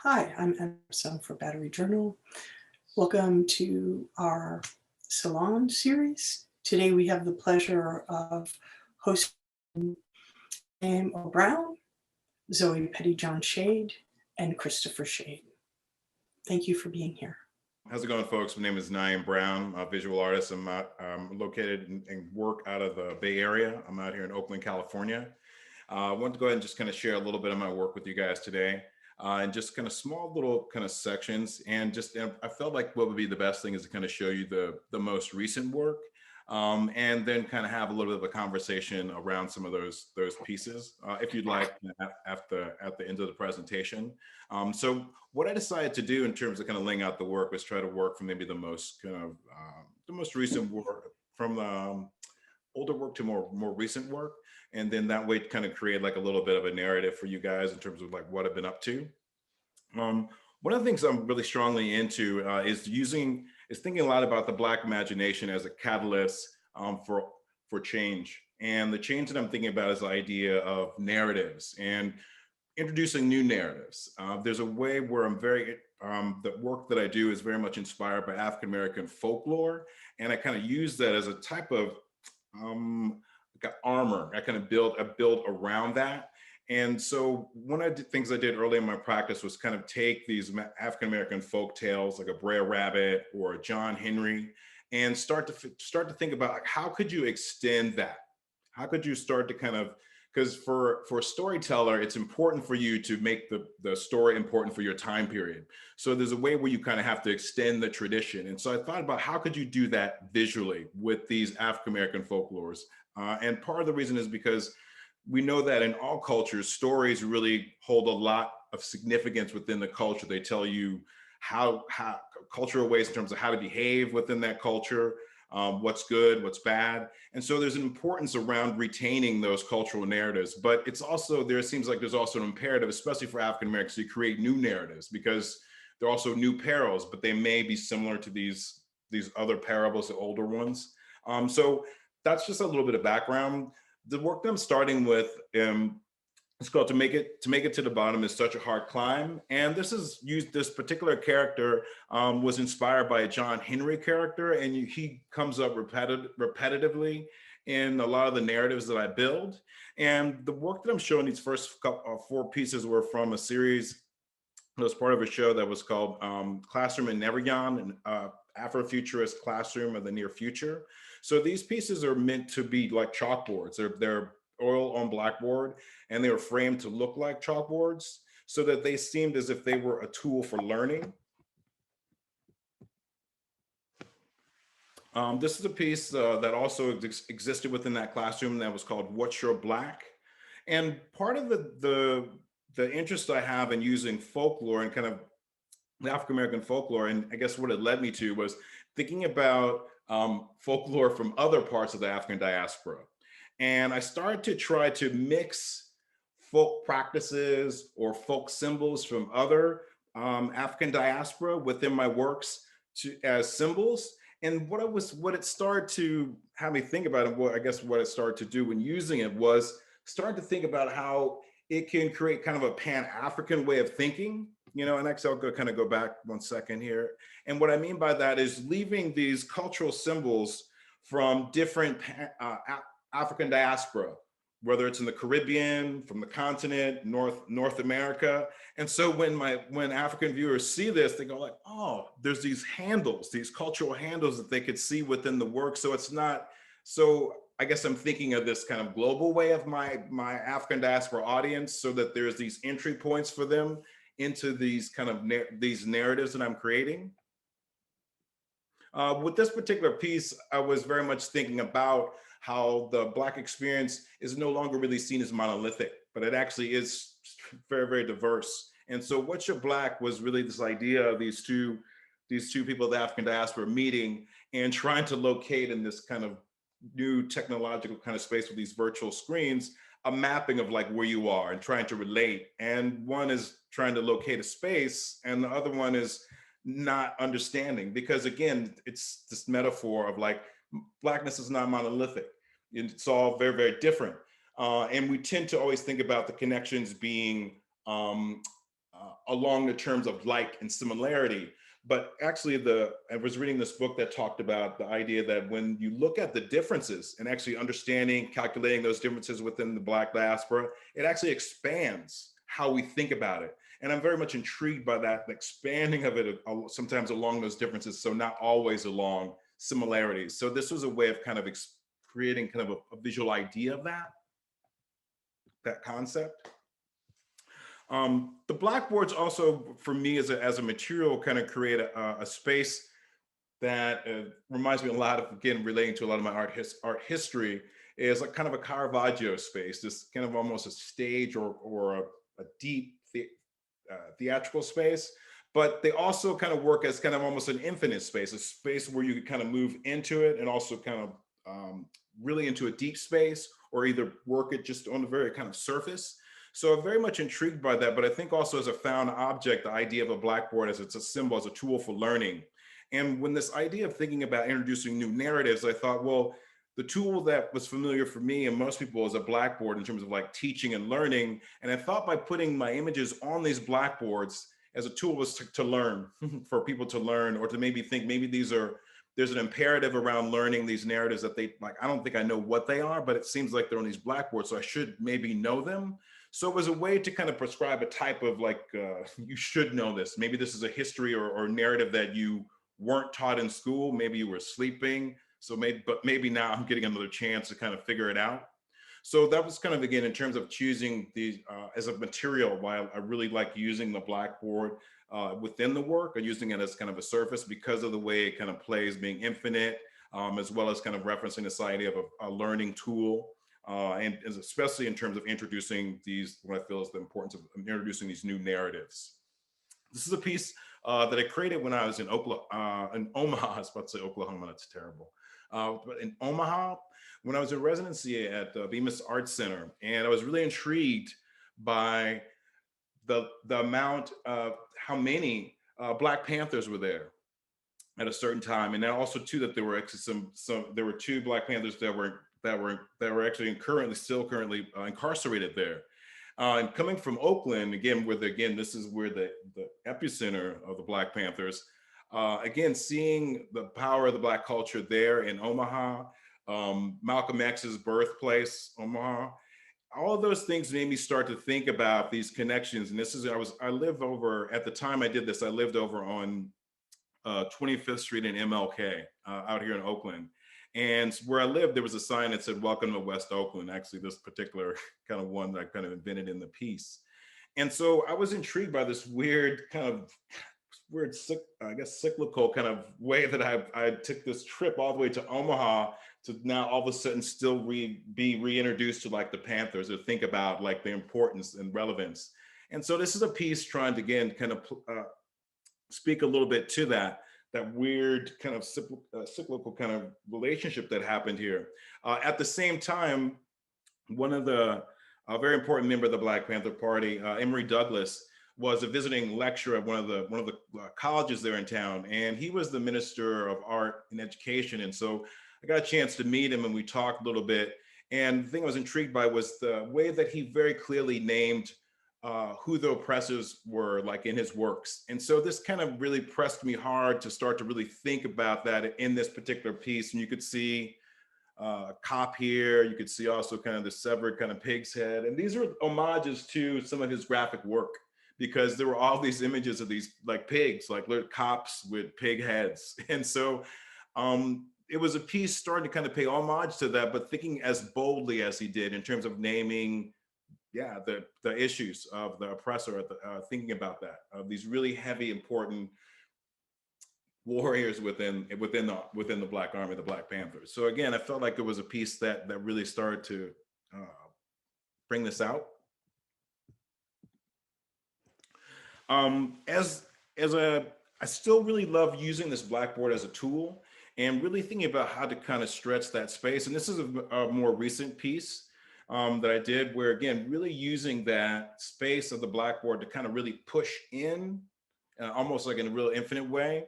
Hi, I'm Emerson for Battery Journal. Welcome to our Salon series. Today we have the pleasure of hosting Naim O'Brown, Zoe Pettyjohn Shade, and Christopher Shade. Thank you for being here. How's it going, folks? My name is Naim Brown, a visual artist. I'm located and work out of the Bay Area. I'm out here in Oakland, California. I want to go ahead and just kind of share a little bit of my work with you guys today, and just kind of small little kind of sections. And just I felt like what would be the best thing is to kind of show you the most recent work, and then kind of have a little bit of a conversation around some of those pieces, if you'd like, at the end of the presentation. So what I decided to do in terms of kind of laying out the work was try to work from maybe the most kind of the most recent work from older work to more recent work, and then that way kind of create like a little bit of a narrative for you guys in terms of like what I've been up to. Um, One of the things I'm really strongly into is thinking a lot about the Black imagination as a catalyst for change. And the change that I'm thinking about is the idea of narratives and introducing new narratives. There's a way where the work that I do is very much inspired by African American folklore, and I kind of use that as a type of like armor. I build around that. And so one of the things I did early in my practice was kind of take these African American folk tales, like a Brer Rabbit or a John Henry, and start to think about like, how could you extend that? How could you start to kind of, because for a storyteller, it's important for you to make the story important for your time period. So there's a way where you kind of have to extend the tradition. And so I thought about how could you do that visually with these African American folklores. And part of the reason is because we know that in all cultures, stories really hold a lot of significance within the culture. They tell you how cultural ways in terms of how to behave within that culture, what's good, what's bad. And so there's an importance around retaining those cultural narratives. But it's also, there seems like there's also an imperative, especially for African Americans, to create new narratives because they're also new parables, but they may be similar to these other parables, the older ones. So that's just a little bit of background. The work that I'm starting with, it's called to make it to the bottom is such a hard climb. And this particular character was inspired by a John Henry character, and he comes up repetitively in a lot of the narratives that I build. And the work that I'm showing, these first four pieces, were from a series that was part of a show that was called Classroom in Neveryon, an Afrofuturist classroom of the near future. So these pieces are meant to be like chalkboards. They're oil on blackboard, and they were framed to look like chalkboards so that they seemed as if they were a tool for learning. This is a piece that also existed within that classroom that was called What's Your Black? And part of the interest I have in using folklore and kind of the African American folklore, and I guess what it led me to was thinking about folklore from other parts of the African diaspora. And I started to try to mix folk practices or folk symbols from other African diaspora within my works as symbols. And what it started to have me think about, and what it started to do when using it was start to think about how it can create kind of a pan-African way of thinking. And actually I'll kind of go back 1 second here. And what I mean by that is leaving these cultural symbols from different African diaspora, whether it's in the Caribbean, from the continent, North America. And so when African viewers see this, they go like, oh, there's these handles, these cultural handles that they could see within the work. So it's not, so I guess I'm thinking of this kind of global way of my African diaspora audience, so that there's these entry points for them into these kind of these narratives that I'm creating. With this particular piece, I was very much thinking about how the Black experience is no longer really seen as monolithic, but it actually is very, very diverse. And so What's Your Black was really this idea of these two people of the African diaspora meeting and trying to locate in this kind of new technological kind of space with these virtual screens, a mapping of like where you are and trying to relate. And one is trying to locate a space, and the other one is not understanding, because again, it's this metaphor of like Blackness is not monolithic. It's all very, very different. And we tend to always think about the connections being along the terms of like and similarity. But actually, I was reading this book that talked about the idea that when you look at the differences and actually understanding, calculating those differences within the Black diaspora, it actually expands how we think about it. And I'm very much intrigued by that, the expanding of it sometimes along those differences, so not always along similarities. So this was a way of kind of creating kind of a visual idea of that concept. The blackboards also, for me, as a material, kind of create a space that reminds me a lot of, again, relating to a lot of my art history, is like kind of a Caravaggio space, this kind of almost a stage or a deep theatrical space. But they also kind of work as kind of almost an infinite space, a space where you could kind of move into it and also kind of really into a deep space, or either work it just on the very kind of surface. So I'm very much intrigued by that. But I think also as a found object, the idea of a blackboard as it's a symbol, as a tool for learning. And when this idea of thinking about introducing new narratives, I thought, well, the tool that was familiar for me and most people is a blackboard in terms of like teaching and learning. And I thought by putting my images on these blackboards as a tool was to learn, for people to learn, or to maybe think maybe there's an imperative around learning these narratives that they like. I don't think I know what they are, but it seems like they're on these blackboards, so I should maybe know them. So it was a way to kind of prescribe a type of like, you should know this. Maybe this is a history or narrative that you weren't taught in school. Maybe you were sleeping. So maybe now I'm getting another chance to kind of figure it out. So that was kind of, again, in terms of choosing these as a material, why I really like using the blackboard within the work, or using it as kind of a surface, because of the way it kind of plays, being infinite, as well as kind of referencing this idea of a learning tool. And especially in terms of introducing these, what I feel is the importance of introducing these new narratives. This is a piece that I created when I was in Omaha. I was about to say Oklahoma, that's terrible. But in Omaha, when I was in residency at the Bemis Arts Center, and I was really intrigued by the amount of how many Black Panthers were there at a certain time, and then also too that there were actually there were two Black Panthers that were actually currently incarcerated there. And coming from Oakland, again, this is where the epicenter of the Black Panthers. Again, seeing the power of the Black culture there in Omaha, Malcolm X's birthplace, Omaha, all of those things made me start to think about these connections. And I lived over, at the time I did this, I lived over on 25th Street and MLK out here in Oakland. And where I lived, there was a sign that said, "Welcome to West Oakland." Actually, this particular kind of one that I kind of invented in the piece. And so I was intrigued by this weird, I guess, cyclical kind of way that I took this trip all the way to Omaha to now all of a sudden still be reintroduced to like the Panthers, or think about like the importance and relevance. And so this is a piece trying to, again, kind of speak a little bit to that weird kind of cyclical kind of relationship that happened here. At the same time, one of the very important member of the Black Panther Party, Emory Douglas, was a visiting lecturer at one of the colleges there in town, and he was the Minister of Art and Education. And so I got a chance to meet him, and we talked a little bit. And the thing I was intrigued by was the way that he very clearly named who the oppressors were, like in his works. And so this kind of really pressed me hard to start to really think about that in this particular piece. And you could see a cop here, you could see also kind of the severed kind of pig's head. And these are homages to some of his graphic work, because there were all these images of these like pigs, like little cops with pig heads. And so it was a piece starting to kind of pay homage to that, but thinking as boldly as he did in terms of naming the issues of the oppressor, thinking about that, of these really heavy, important warriors within the Black Army, the Black Panthers. So again, I felt like it was a piece that really started to bring this out. I still really love using this blackboard as a tool and really thinking about how to kind of stretch that space. And this is a more recent piece that I did, where again, really using that space of the blackboard to kind of really push in, almost like in a real infinite way.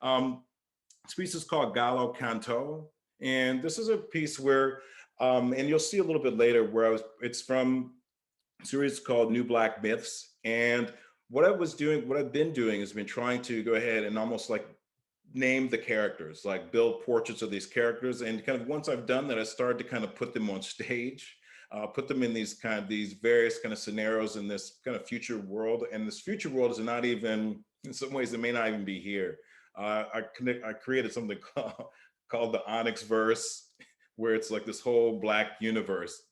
This piece is called Gallo Canto. And this is a piece where, and you'll see a little bit later, it's from a series called New Black Myths. And what I've been doing has been trying to go ahead and almost like name the characters, like build portraits of these characters. And kind of once I've done that, I started to kind of put them on stage, put them in these various kind of scenarios in this kind of future world. And this future world is not even, in some ways, it may not even be here. I created something called the Onyx verse, where it's like this whole black universe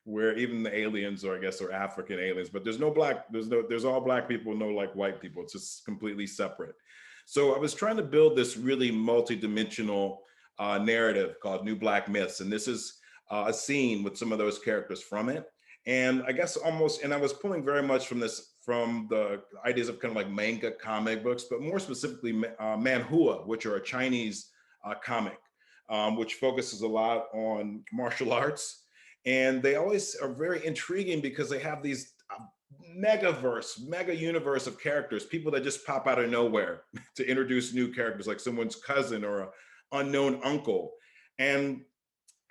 where even the aliens, or I guess are African aliens, but there's all black people, no like white people. It's just completely separate. So I was trying to build this really multi-dimensional narrative called New Black Myths. And this is a scene with some of those characters from it. And I guess and I was pulling very much from the ideas of kind of like manga comic books, but more specifically manhua, which are a Chinese comic, which focuses a lot on martial arts. And they always are very intriguing because they have these mega universe of characters, people that just pop out of nowhere to introduce new characters, like someone's cousin or an unknown uncle. And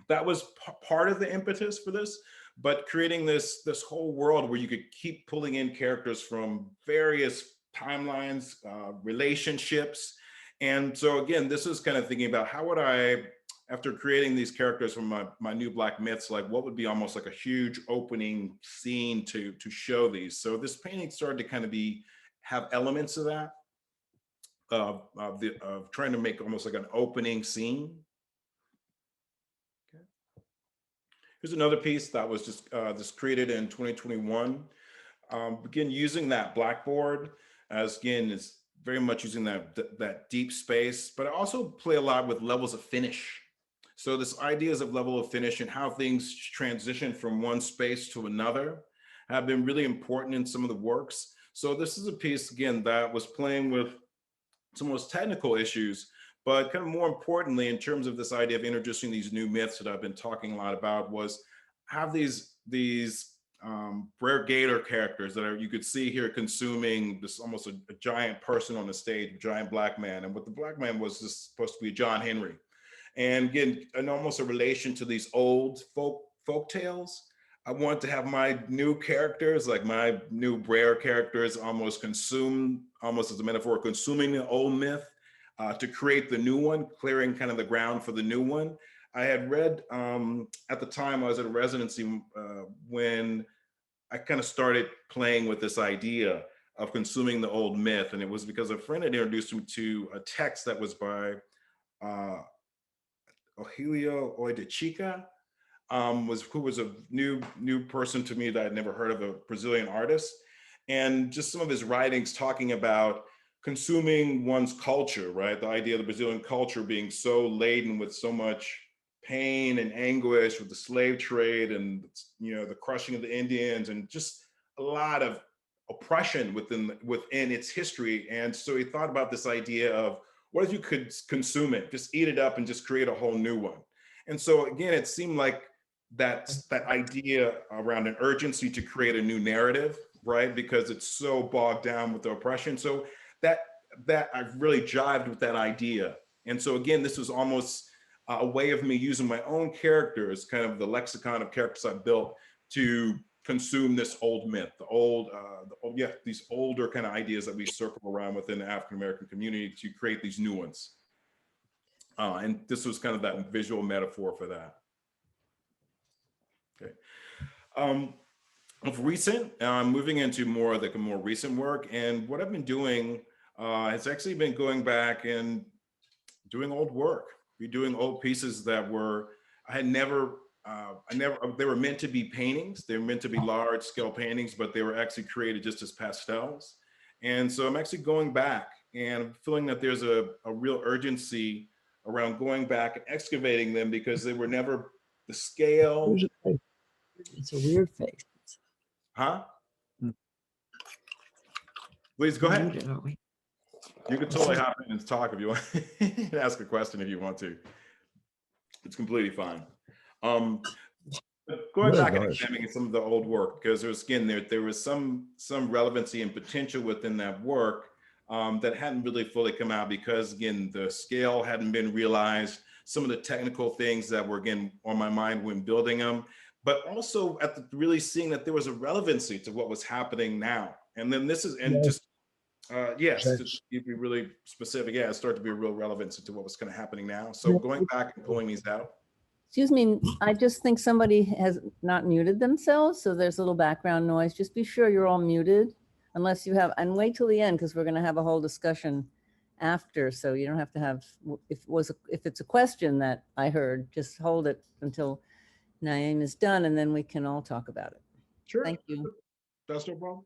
that was part of the impetus for this, but creating this whole world where you could keep pulling in characters from various timelines, relationships. And so again, this is kind of thinking about how would I, after creating these characters from my New Black Myths, like what would be almost like a huge opening scene to show these. So this painting started to kind of have elements of that, of trying to make almost like an opening scene. Okay. Here's another piece that was just created in 2021. Again, using that blackboard as, again, is very much using that deep space, but I also play a lot with levels of finish. So this ideas of level of finish and how things transition from one space to another have been really important in some of the works. So this is a piece, again, that was playing with some of those technical issues, but kind of more importantly, in terms of this idea of introducing these new myths that I've been talking a lot about, was have these rare gator characters that you could see here consuming this almost a giant person on the stage, a giant black man. And what the black man was just supposed to be John Henry. And again, almost a relation to these old folk tales. I wanted to have my new characters, like my new rare characters, almost as a metaphor, consuming the old myth to create the new one, clearing kind of the ground for the new one. I had read at the time I was at a residency when I kind of started playing with this idea of consuming the old myth. And it was because a friend had introduced me to a text that was by Ohilio Oedichica, who was a new person to me that I'd never heard of, a Brazilian artist. And just some of his writings talking about consuming one's culture, right? The idea of the Brazilian culture being so laden with so much pain and anguish with the slave trade and, the crushing of the Indians and just a lot of oppression within its history. And so he thought about this idea of, what if you could consume it, just eat it up and just create a whole new one? And so again, it seemed like that idea around an urgency to create a new narrative, right? Because it's so bogged down with the oppression. So that I really jived with that idea. And so again, this was almost a way of me using my own characters, kind of the lexicon of characters I built to consume this old myth, these older kind of ideas that we circle around within the African-American community to create these new ones. And this was kind of that visual metaphor for that. Okay. Of recent, moving into more recent work, and what I've been doing has actually been going back and doing old work, redoing old pieces that they were meant to be paintings. They were meant to be large scale paintings, but they were actually created just as pastels. And so I'm actually going back and feeling that there's a real urgency around going back and excavating them because they were never the scale. It's a weird face. Huh? Please go ahead. Muted, aren't we? You can totally hop in and talk if you want. Ask a question if you want to. It's completely fine. But going back and examining some of the old work, because there was some relevancy and potential within that work that hadn't really fully come out because, again, the scale hadn't been realized, some of the technical things that were, again, on my mind when building them, but also really seeing that there was a relevancy to what was happening now. And then this is, and Yes. just, yes, to Yes. be really specific, yeah, it started to be a real relevance into what was kind of happening now. So Yeah. going back and pulling these out. Excuse me, I just think somebody has not muted themselves, so there's a little background noise. Just be sure you're all muted unless you have, and wait till the end because we're going to have a whole discussion after, so you don't have to have, if it's a question that I heard, just hold it until Naeem is done and then we can all talk about it. Sure. Thank you. That's no problem.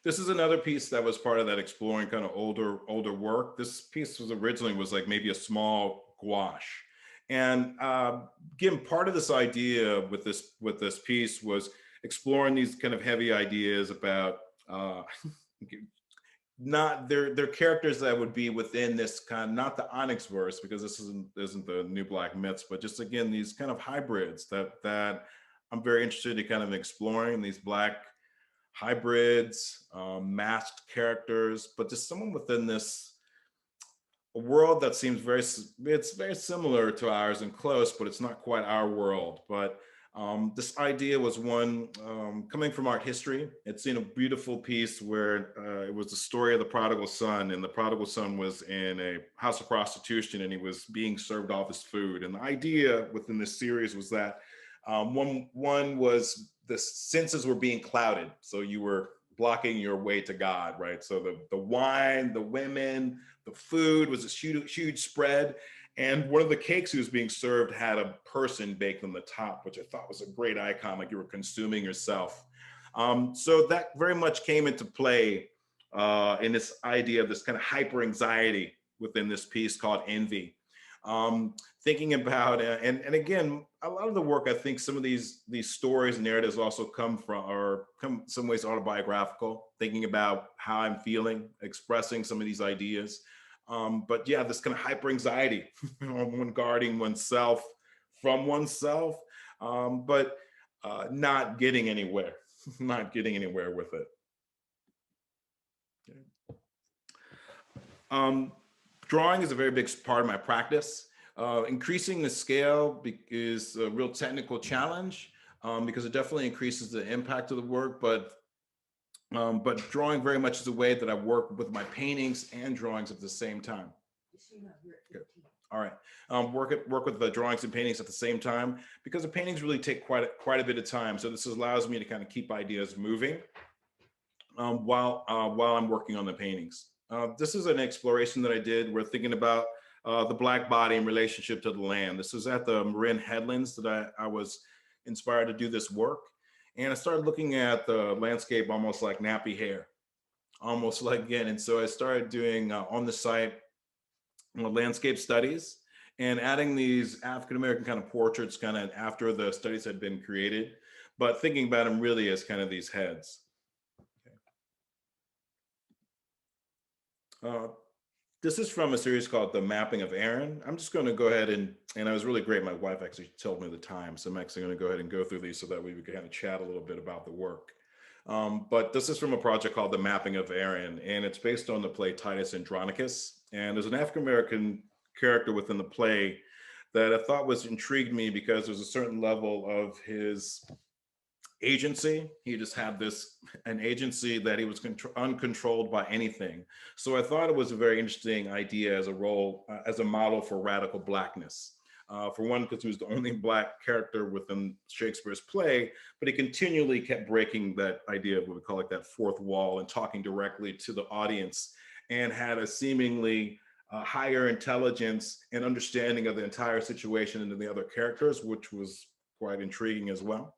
This is another piece that was part of that exploring kind of older work. This piece was originally like maybe a small gouache. And again, part of this idea with this piece was exploring these kind of heavy ideas about not their characters that would be within this kind of, not the Onyx verse, because this isn't the New Black Myths, but just again these kind of hybrids that I'm very interested in kind of exploring, these Black hybrids, masked characters, but just someone within this a world that seems it's very similar to ours and close, but it's not quite our world. But this idea was one coming from art history. It's seen a beautiful piece where it was the story of the prodigal son, and the prodigal son was in a house of prostitution and he was being served all this food. And the idea within this series was that one was the senses were being clouded. So you were blocking your way to God, right? So the wine, the women, the food was a huge spread. And one of the cakes he was being served had a person baked on the top, which I thought was a great icon, like you were consuming yourself. So that very much came into play in this idea of this kind of hyper anxiety within this piece called Envy. Thinking about, and again, a lot of the work, I think some of these stories and narratives also come some ways autobiographical, thinking about how I'm feeling, expressing some of these ideas. But yeah, this kind of hyper anxiety when guarding oneself from oneself, but not getting anywhere, not getting anywhere with it. Drawing is a very big part of my practice. Increasing the scale is a real technical challenge because it definitely increases the impact of the work, but drawing very much is a way that I work with my paintings and drawings at the same time. Good. All right. Work with the drawings and paintings at the same time because the paintings really take quite a bit of time. So this allows me to kind of keep ideas moving while I'm working on the paintings. This is an exploration that I did. We're thinking about the Black body in relationship to the land. This was at the Marin Headlands that I was inspired to do this work. And I started looking at the landscape almost like nappy hair, almost like again. And so I started doing on the site landscape studies and adding these African-American kind of portraits kind of after the studies had been created, but thinking about them really as kind of these heads. This is from a series called The Mapping of Aaron. I'm just going to go ahead and it was really great. My wife actually told me the time. So I'm actually going to go ahead and go through these so that we can kind of chat a little bit about the work. But this is from a project called The Mapping of Aaron, and it's based on the play Titus Andronicus. And there's an African-American character within the play that I thought intrigued me because there's a certain level of his agency. He just had an agency that he was uncontrolled by anything. So I thought it was a very interesting idea as a model for radical Blackness. For one, because he was the only Black character within Shakespeare's play, but he continually kept breaking that idea of what we call like that fourth wall and talking directly to the audience, and had a seemingly higher intelligence and understanding of the entire situation and the other characters, which was quite intriguing as well.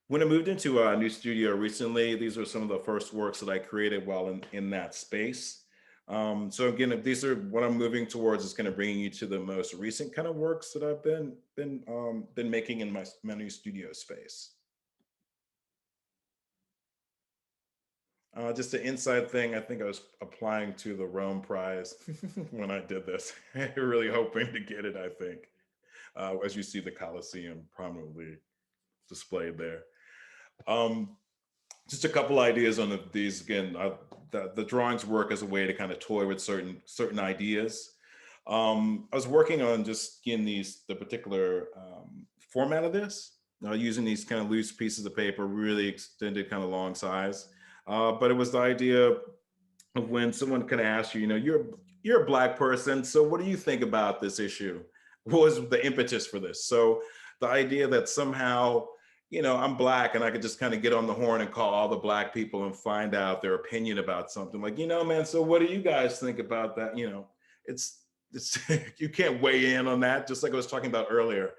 When I moved into a new studio recently, these are some of the first works that I created while in that space. So again, these are what I'm moving towards is kind of bringing you to the most recent kind of works that I've been making in my new studio space. Just an inside thing, I think I was applying to the Rome Prize when I did this. Really hoping to get it, I think. As you see the Colosseum prominently displayed there. Just a couple ideas on these again. The drawings work as a way to kind of toy with certain ideas. I was working on just getting the particular format of this. using these kind of loose pieces of paper, really extended kind of long size. But it was the idea of when someone kind of asks you, you're a Black person, so what do you think about this issue? What was the impetus for this? So the idea that somehow, I'm Black and I could just kind of get on the horn and call all the Black people and find out their opinion about something, like, man, so what do you guys think about that? It's you can't weigh in on that. Just like I was talking about earlier,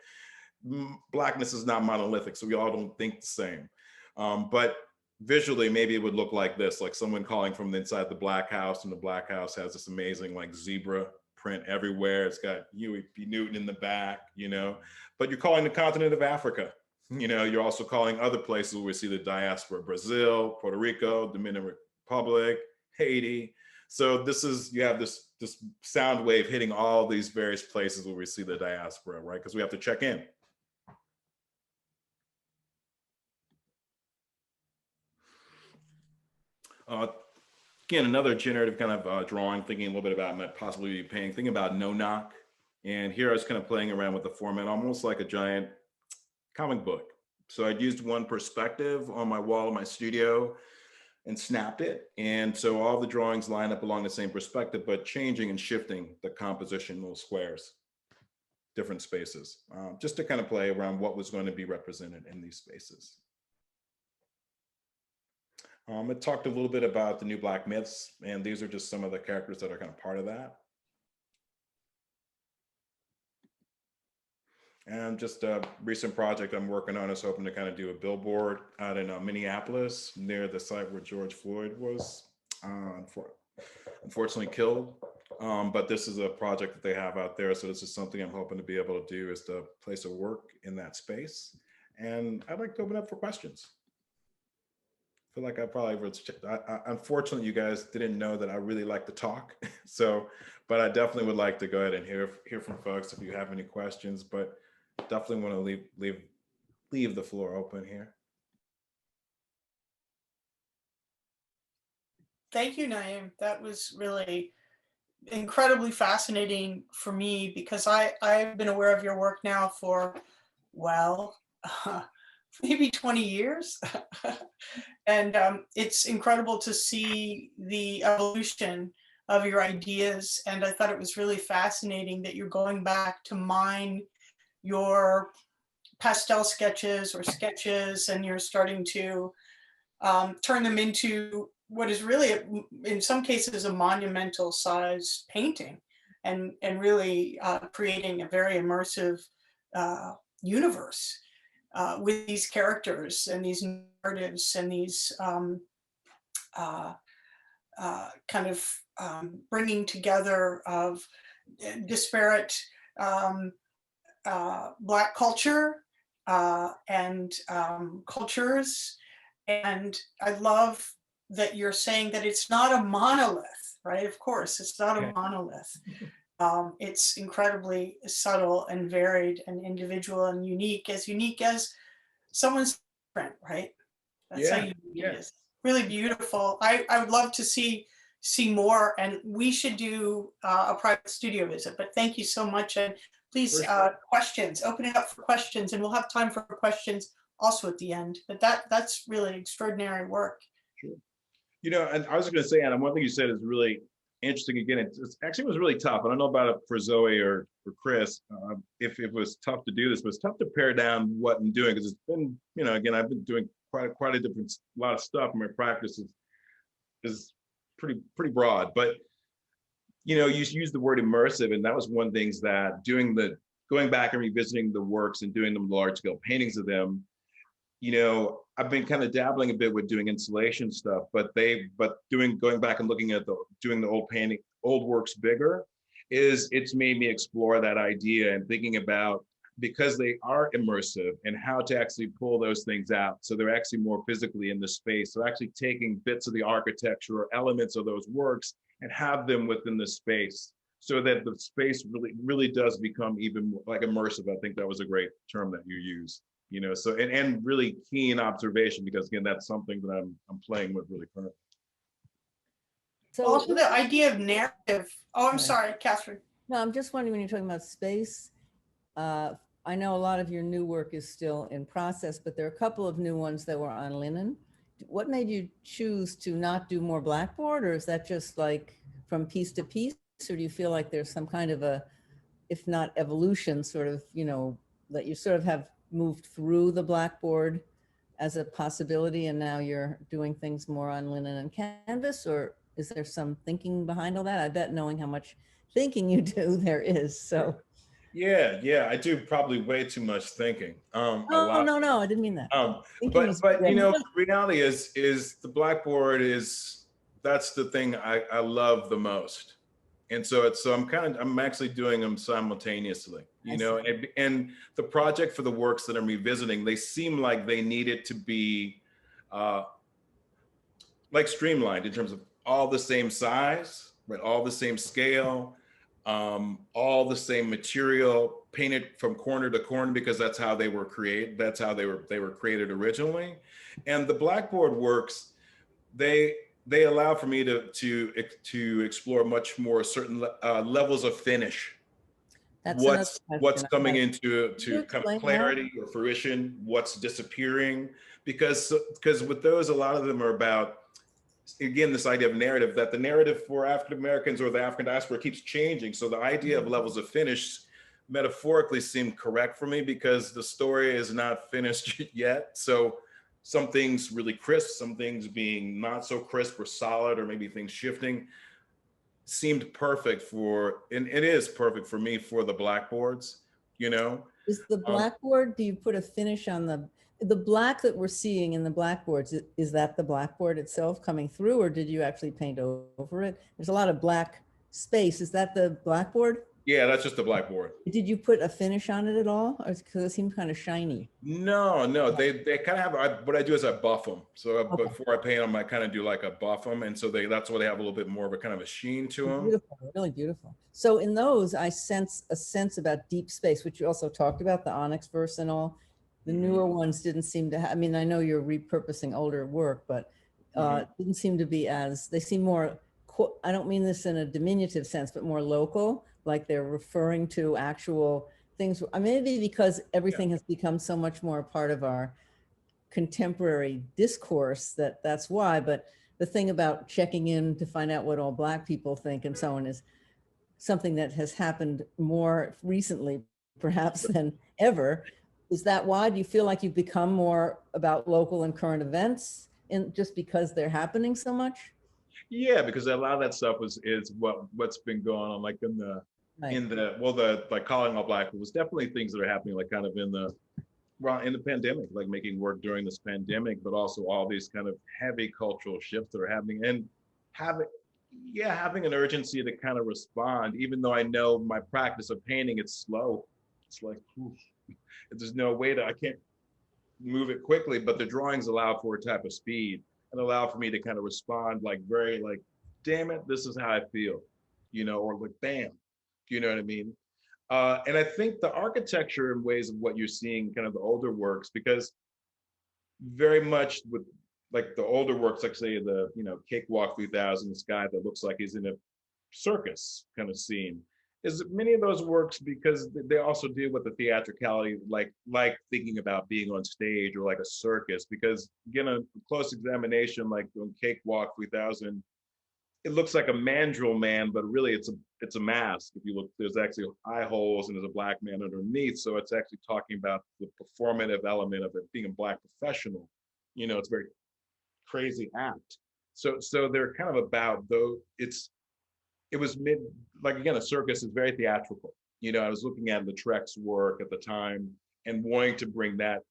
Blackness is not monolithic, so we all don't think the same. But visually, maybe it would look like this, like someone calling from inside the Black House, and the Black House has this amazing like zebra print everywhere. It's got Huey P. Newton in the back, but you're calling the continent of Africa. You're also calling other places where we see the diaspora: Brazil, Puerto Rico, Dominican Republic, Haiti. So you have this sound wave hitting all these various places where we see the diaspora, right? Because we have to check in. Again, another generative kind of drawing, thinking a little bit about possibly thinking about no knock. And here I was kind of playing around with the format, almost like a giant comic book. So I'd used one perspective on my wall of my studio and snapped it. And so all the drawings line up along the same perspective, but changing and shifting the composition, little squares, different spaces, just to kind of play around what was going to be represented in these spaces. It talked a little bit about the new Black myths, and these are just some of the characters that are kind of part of that. And just a recent project I'm working on is hoping to kind of do a billboard out in Minneapolis, near the site where George Floyd was unfortunately killed. But this is a project that they have out there. So this is something I'm hoping to be able to do, is to place a work in that space. And I'd like to open up for questions. I feel like I probably unfortunately, you guys didn't know that I really like to talk. But I definitely would like to go ahead and hear from folks if you have any questions, but definitely want to leave the floor open here. Thank you, Naeem. That was really incredibly fascinating for me, because I've been aware of your work now for, well, maybe 20 years. And it's incredible to see the evolution of your ideas. And I thought it was really fascinating that you're going back to mine your pastel sketches or sketches, and you're starting to turn them into what is really, in some cases, a monumental size painting, and really creating a very immersive universe with these characters and these narratives and these kind of bringing together of disparate Black culture and cultures. And I love that you're saying that it's not a monolith, right? Of course, it's not a monolith. It's incredibly subtle and varied and individual and unique as someone's print, right? That's how unique it is. Really beautiful. I would love to see more, and we should do a private studio visit, but thank you so much. And please, questions, open it up for questions, and we'll have time for questions also at the end. But that's really extraordinary work. Sure. And I was going to say, Anna, one thing you said is really interesting. Again, it actually was really tough. I don't know about it for Zoe or for Chris, if it was tough to do this, but it's tough to pare down what I'm doing, because it's been, again, I've been doing quite a lot of stuff. My practice is pretty broad, but you use the word immersive, and that was one thing that going back and revisiting the works and doing them large scale paintings of them. I've been kind of dabbling a bit with doing installation stuff, but going back and looking at doing the old works bigger, it's made me explore that idea and thinking about, because they are immersive, and how to actually pull those things out so they're actually more physically in the space. So actually taking bits of the architecture or elements of those works and have them within the space, so that the space really does become even more like immersive. I think that was a great term that you used. So and really keen observation, because again, that's something that I'm playing with really currently. So also the idea of narrative. Oh, I'm sorry, Catherine. No, I'm just wondering, when you're talking about space, I know a lot of your new work is still in process, but there are a couple of new ones that were on linen. What made you choose to not do more blackboard, or is that just like from piece to piece? Or do you feel like there's some kind of a, if not evolution, sort of, you know, that you sort of have moved through the blackboard as a possibility and now you're doing things more on linen and canvas? Or is there some thinking behind all that? I bet knowing how much thinking you do, there is. So. Yeah, I do probably way too much thinking. A Oh, lot. no, I didn't mean that. Thinking But is you great. know, the reality is the blackboard is that's the thing I love the most. And so I'm actually doing them simultaneously, I you see. know, and the project for the works that I'm revisiting, they seem like they needed to be uh, like streamlined in terms of all the same size, right? All the same scale, all the same material, painted from corner to corner because that's how they were created. That's how they were created originally. And the blackboard works, they allow for me to explore much more certain levels of finish. That's another What's question I coming had. into Could you to kind of explain that? clarity or fruition, what's disappearing, because with those, a lot of them are about, again, this idea of narrative, that the narrative for African Americans or the African diaspora keeps changing. So the idea of levels of finish metaphorically seemed correct for me because the story is not finished yet. So some things really crisp, some things being not so crisp or solid, or maybe things shifting, seemed perfect for, and it is perfect for me for the blackboards, you know? Is the blackboard, do you put a finish on the black that we're seeing in the blackboards? Is that the blackboard itself coming through, or did you actually paint over it? There's a lot of black space. Is that the blackboard? Yeah, that's just the blackboard. Did you put a finish on it at all? Because it seemed kind of shiny. No, they kind of have, what I do is I buff them. So Okay. before I paint them, I kind of do like a buff them. And so that's why they have a little bit more of a kind of a sheen to them. Beautiful, really beautiful. So in those, I sense a sense about deep space, which you also talked about, the onyx verse and all. The newer ones didn't seem to have, I mean, I know you're repurposing older work, but didn't seem to be as, they seem more, I don't mean this in a diminutive sense, but more local, like they're referring to actual things. I mean, maybe because everything has become so much more a part of our contemporary discourse that's why. But the thing about checking in to find out what all Black people think and so on is something that has happened more recently, perhaps, than ever. Is that why? Do you feel like you've become more about local and current events just because they're happening so much? Yeah, because a lot of that stuff is what's been going on, like Right. like calling all Black was definitely things that are happening, like kind of in the pandemic, like making work during this pandemic, but also all these kind of heavy cultural shifts that are happening, and having an urgency to kind of respond, even though I know my practice of painting, it's slow. It's like, oof, there's no way I can't move it quickly, but the drawings allow for a type of speed and allow for me to kind of respond like very like, damn it, this is how I feel, you know, or like, bam, you know what I mean? And I think the architecture and ways of what you're seeing, kind of the older works, because very much with like the older works, like say the, you know, Cakewalk 3000, this guy that looks like he's in a circus kind of scene, is many of those works because they also deal with the theatricality, like thinking about being on stage or like a circus, because again, a close examination, like on Cakewalk 3000, it looks like a mandrill man, but really it's a mask. If you look, there's actually eye holes and there's a Black man underneath. So it's actually talking about the performative element of it being a Black professional. You know, it's a very crazy act. So they're kind of about, though it was like again, a circus is very theatrical. You know, I was looking at Lautrec's work at the time and wanting to bring that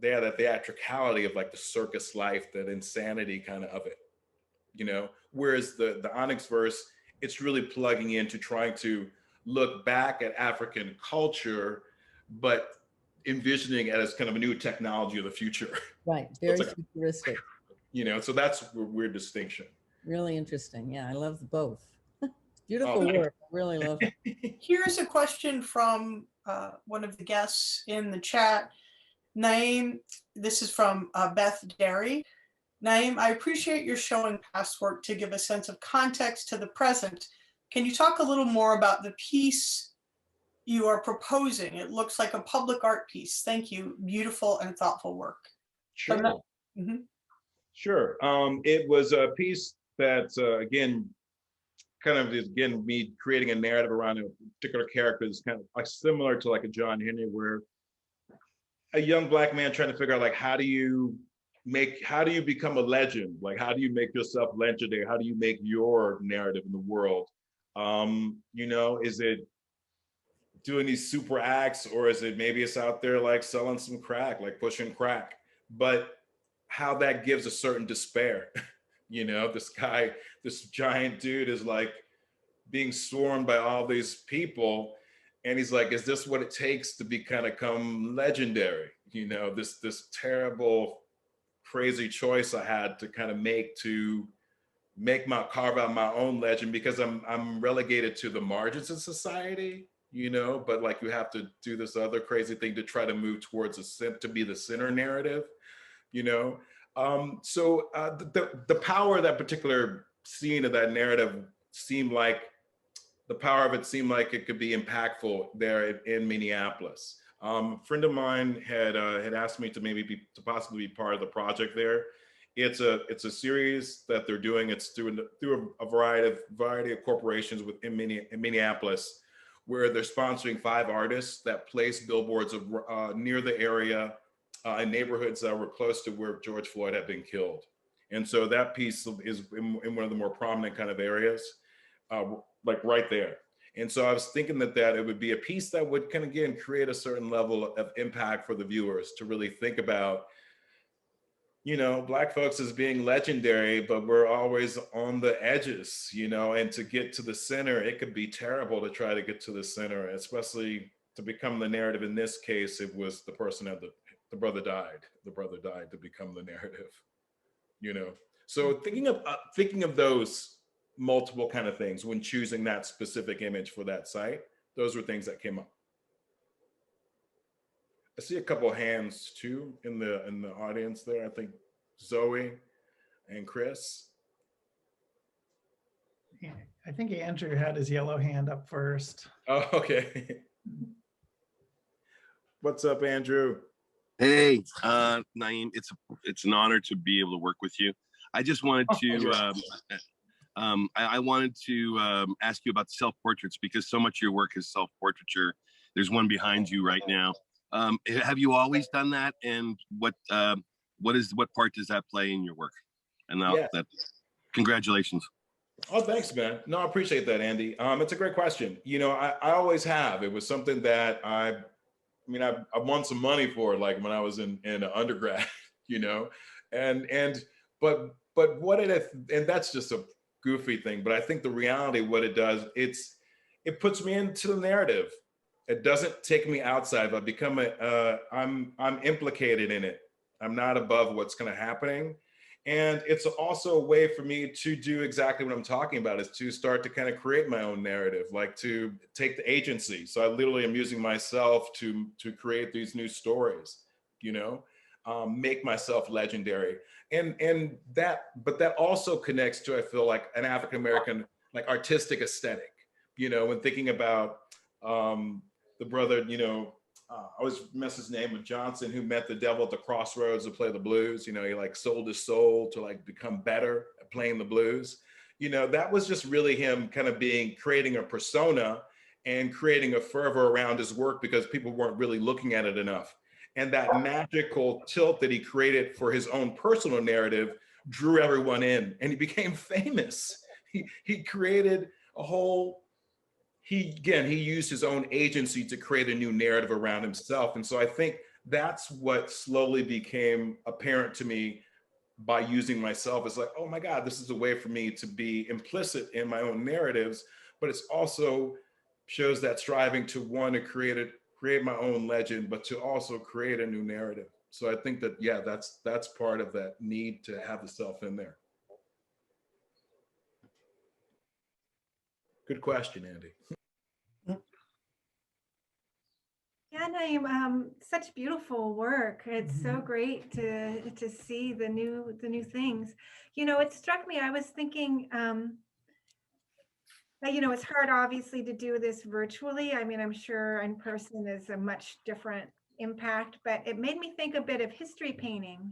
theatricality of like the circus life, that insanity kind of it, you know. Whereas the onyx verse, it's really plugging into trying to look back at African culture, but envisioning it as kind of a new technology of the future. Right, So very it's like, futuristic. you know, so that's a weird distinction. Really interesting. Yeah, I love both. It's Oh, beautiful work. I really love it. Here's a question from one of the guests in the chat. Naeem, this is from Beth Derry. Naeem, I appreciate your showing past work to give a sense of context to the present. Can you talk a little more about the piece you are proposing. It looks like a public art piece. Thank you. Beautiful and thoughtful work. So I'm Sure. not- Mhm. Sure. It was a piece that, again, kind of is, again, me creating a narrative around a particular character is kind of like similar to like a John Henry, where a young Black man trying to figure out like, how do you become a legend? Like, how do you make yourself legendary? How do you make your narrative in the world? Is it doing these super acts, or is it maybe it's out there like selling some crack, like pushing crack? But how that gives a certain despair. This guy, this giant dude is like being swarmed by all these people, and he's like, is this what it takes to become legendary? This terrible, crazy choice I had to kind of make to carve out my own legend, because I'm relegated to the margins of society, but like you have to do this other crazy thing to try to move towards to be the center narrative, you know. The power of that particular scene of that narrative seemed like it could be impactful there in Minneapolis. A friend of mine had asked me to possibly be part of the project there. It's a series that they're doing. It's through a variety of corporations in Minneapolis, where they're sponsoring 5 artists that place billboards near the area in neighborhoods that were close to where George Floyd had been killed. And so that piece is in one of the more prominent kind of areas, like right there. And so I was thinking that it would be a piece that would kind of, again, create a certain level of impact for the viewers to really think about, Black folks as being legendary, but we're always on the edges, and to get to the center, it could be terrible to try to get to the center, especially to become the narrative. In this case, it was the person that the brother died. The brother died to become the narrative, So thinking of those multiple kind of things when choosing that specific image for that site, those were things that came up. I see a couple of hands too in the audience there. I think Zoe and Chris. Yeah, I think Andrew had his yellow hand up first. Oh, okay. What's up, Andrew? Hey, Naeem, it's an honor to be able to work with you. I just wanted to I wanted to ask you about self-portraits, because so much of your work is self-portraiture. There's one behind you right now. Have you always done that? And what part does that play in your work? And congratulations. Oh, thanks, man. No, I appreciate that, Andy. It's a great question. I always have. It was something that I won some money for, like when I was in undergrad, but what and that's just a goofy thing. But I think the reality, what it does, it puts me into the narrative. It doesn't take me outside. I'm implicated in it. I'm not above what's kind of happening. And it's also a way for me to do exactly what I'm talking about, is to start to kind of create my own narrative, like to take the agency. So I literally am using myself to create these new stories, make myself legendary. But that also connects to, I feel like, an African-American, like, artistic aesthetic, when thinking about the brother, I always mess his name with Johnson, who met the devil at the crossroads to play the blues. He like sold his soul to like become better at playing the blues. That was just really him kind of creating a persona and creating a fervor around his work, because people weren't really looking at it enough. And that magical tilt that he created for his own personal narrative drew everyone in, and he became famous. He created a whole, he used his own agency to create a new narrative around himself. And so I think that's what slowly became apparent to me by using myself. It's like, oh my God, this is a way for me to be implicit in my own narratives, but it's also shows that striving to want to create my own legend, but to also create a new narrative. So I think that, yeah, that's part of that need to have the self in there. Good question, Andy. Yeah, Naeem, such beautiful work. It's so great to see the new things. It struck me. I was thinking, You know, it's hard obviously to do this virtually. I mean, I'm sure in person is a much different impact, but it made me think a bit of history painting.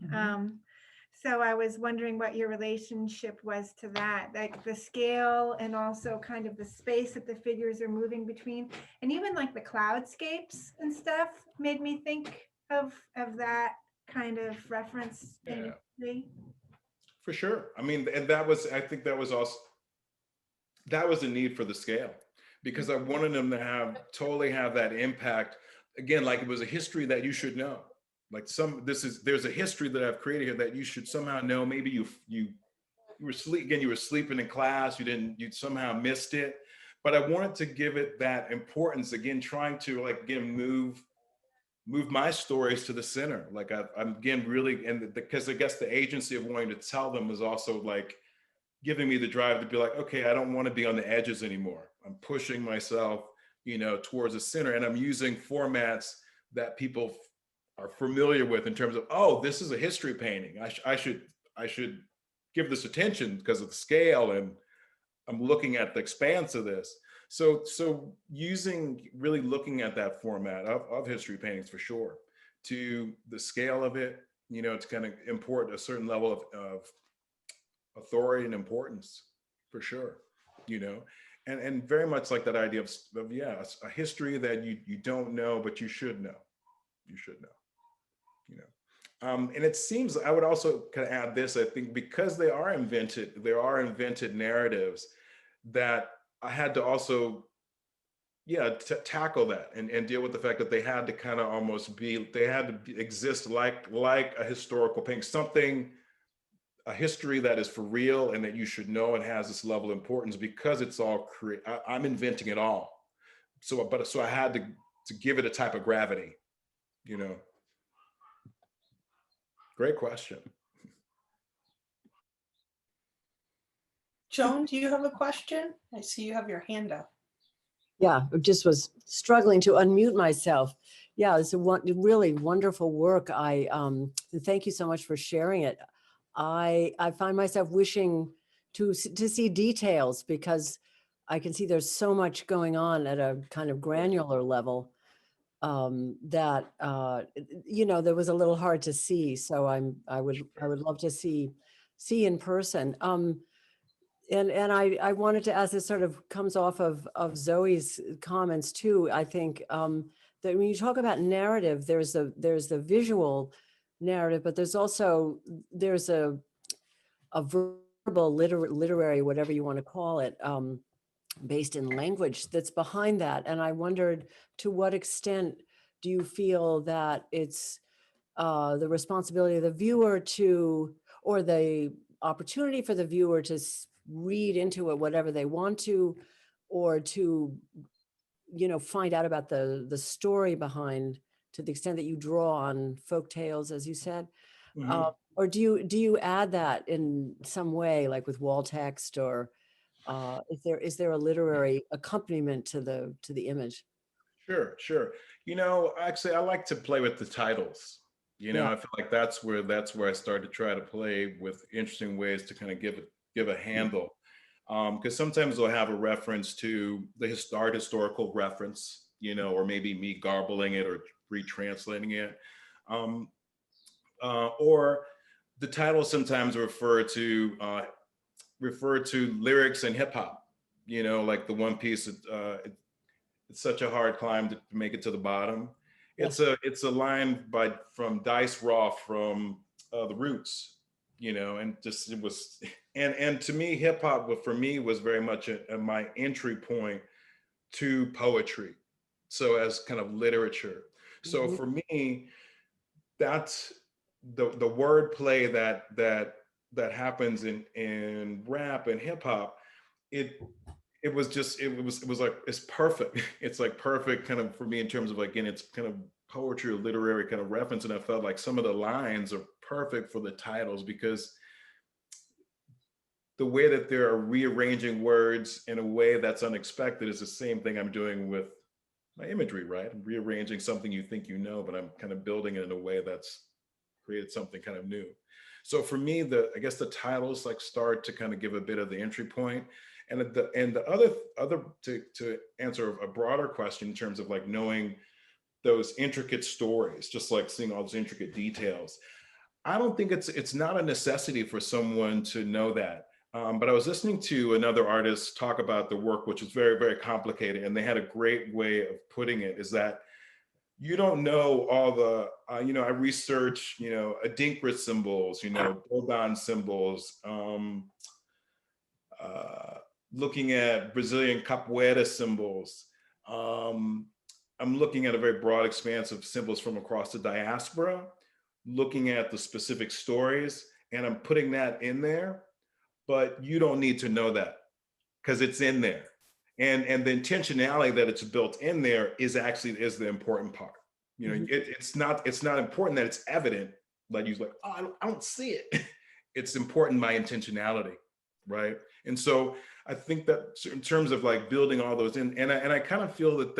So I was wondering what your relationship was to that, like the scale and also kind of the space that the figures are moving between, and even like the cloudscapes and stuff made me think of that kind of reference Yeah, imagery. for sure. I mean, and that was, I think that was also, that was the need for the scale, because I wanted them to totally have that impact. Again, like it was a history that you should know. Like there's a history that I've created here that you should somehow know. Maybe you were you were sleeping in class, you somehow missed it. But I wanted to give it that importance, again, trying to like, again, move my stories to the center. Like I'm again, really, and because I guess the agency of wanting to tell them was also like giving me the drive to be like, okay, I don't want to be on the edges anymore. I'm pushing myself, towards the center, and I'm using formats that people are familiar with in terms of, oh, this is a history painting. I should give this attention because of the scale, and I'm looking at the expanse of this. So really looking at that format of history paintings for sure, to the scale of it, to kind of import a certain level of authority and importance for sure, and very much like that idea of yeah, a history that you don't know, but you should know. You should know. And it seems, I would also kind of add this, I think, because there are invented narratives that I had to also, yeah, tackle that and deal with the fact that they had to kind of almost exist like a historical painting, something, a history that is for real and that you should know and has this level of importance, because it's all I'm inventing it all. So I had to give it a type of gravity, you know. Great question. Joan, do you have a question? I see you have your hand up. Yeah, I just was struggling to unmute myself. Yeah, it's really wonderful work. Thank you so much for sharing it. I find myself wishing to see details, because I can see there's so much going on at a kind of granular level that that was a little hard to see. So I would love to see in person. And I wanted to ask, this sort of comes off of Zoe's comments too. I think that when you talk about narrative, there's the visual narrative, but there's a verbal, literary, whatever you want to call it, based in language that's behind that. And I wondered, to what extent do you feel that it's the responsibility of the viewer or the opportunity for the viewer to read into it whatever they want to, or to find out about the story behind, to the extent that you draw on folk tales, as you said? Or do you add that in some way, like with wall text, or is there a literary accompaniment to the image? Sure. Actually, I like to play with the titles. Yeah. I feel like that's where I started to try to play with interesting ways to kind of give a handle. Because sometimes they'll have a reference to the historical reference, or maybe me garbling it or retranslating it. Or the titles sometimes refer to lyrics in hip hop, like the one piece, it's such a hard climb to make it to the bottom. Yes. It's a line from Dice Raw from The Roots, and just it was, and to me, hip hop for me was very much my entry point to poetry, so as kind of literature. So for me, that's the word play that happens in rap and hip hop. It was like, it's perfect. It's like perfect kind of for me in terms of, like, again, it's kind of poetry or literary kind of reference. And I felt like some of the lines are perfect for the titles, because the way that they're rearranging words in a way that's unexpected is the same thing I'm doing with my imagery, right? I'm rearranging something you think but I'm kind of building it in a way that's created something kind of new. So for me, I guess the titles like start to kind of give a bit of the entry point. And the other to answer a broader question in terms of like knowing those intricate stories, just like seeing all those intricate details. I don't think it's not a necessity for someone to know that. But I was listening to another artist talk about the work, which is very, very complicated. And they had a great way of putting it, is that you don't know all the, I research, Adinkra symbols, Dogon symbols, looking at Brazilian capoeira symbols. I'm looking at a very broad expanse of symbols from across the diaspora, looking at the specific stories, and I'm putting that in there, but you don't need to know that because it's in there. And the intentionality that it's built in there is the important part. It's not important that it's evident, like you're like, oh, I don't see it. It's important by intentionality, right? And so I think that in terms of like building all those in, and I kind of feel that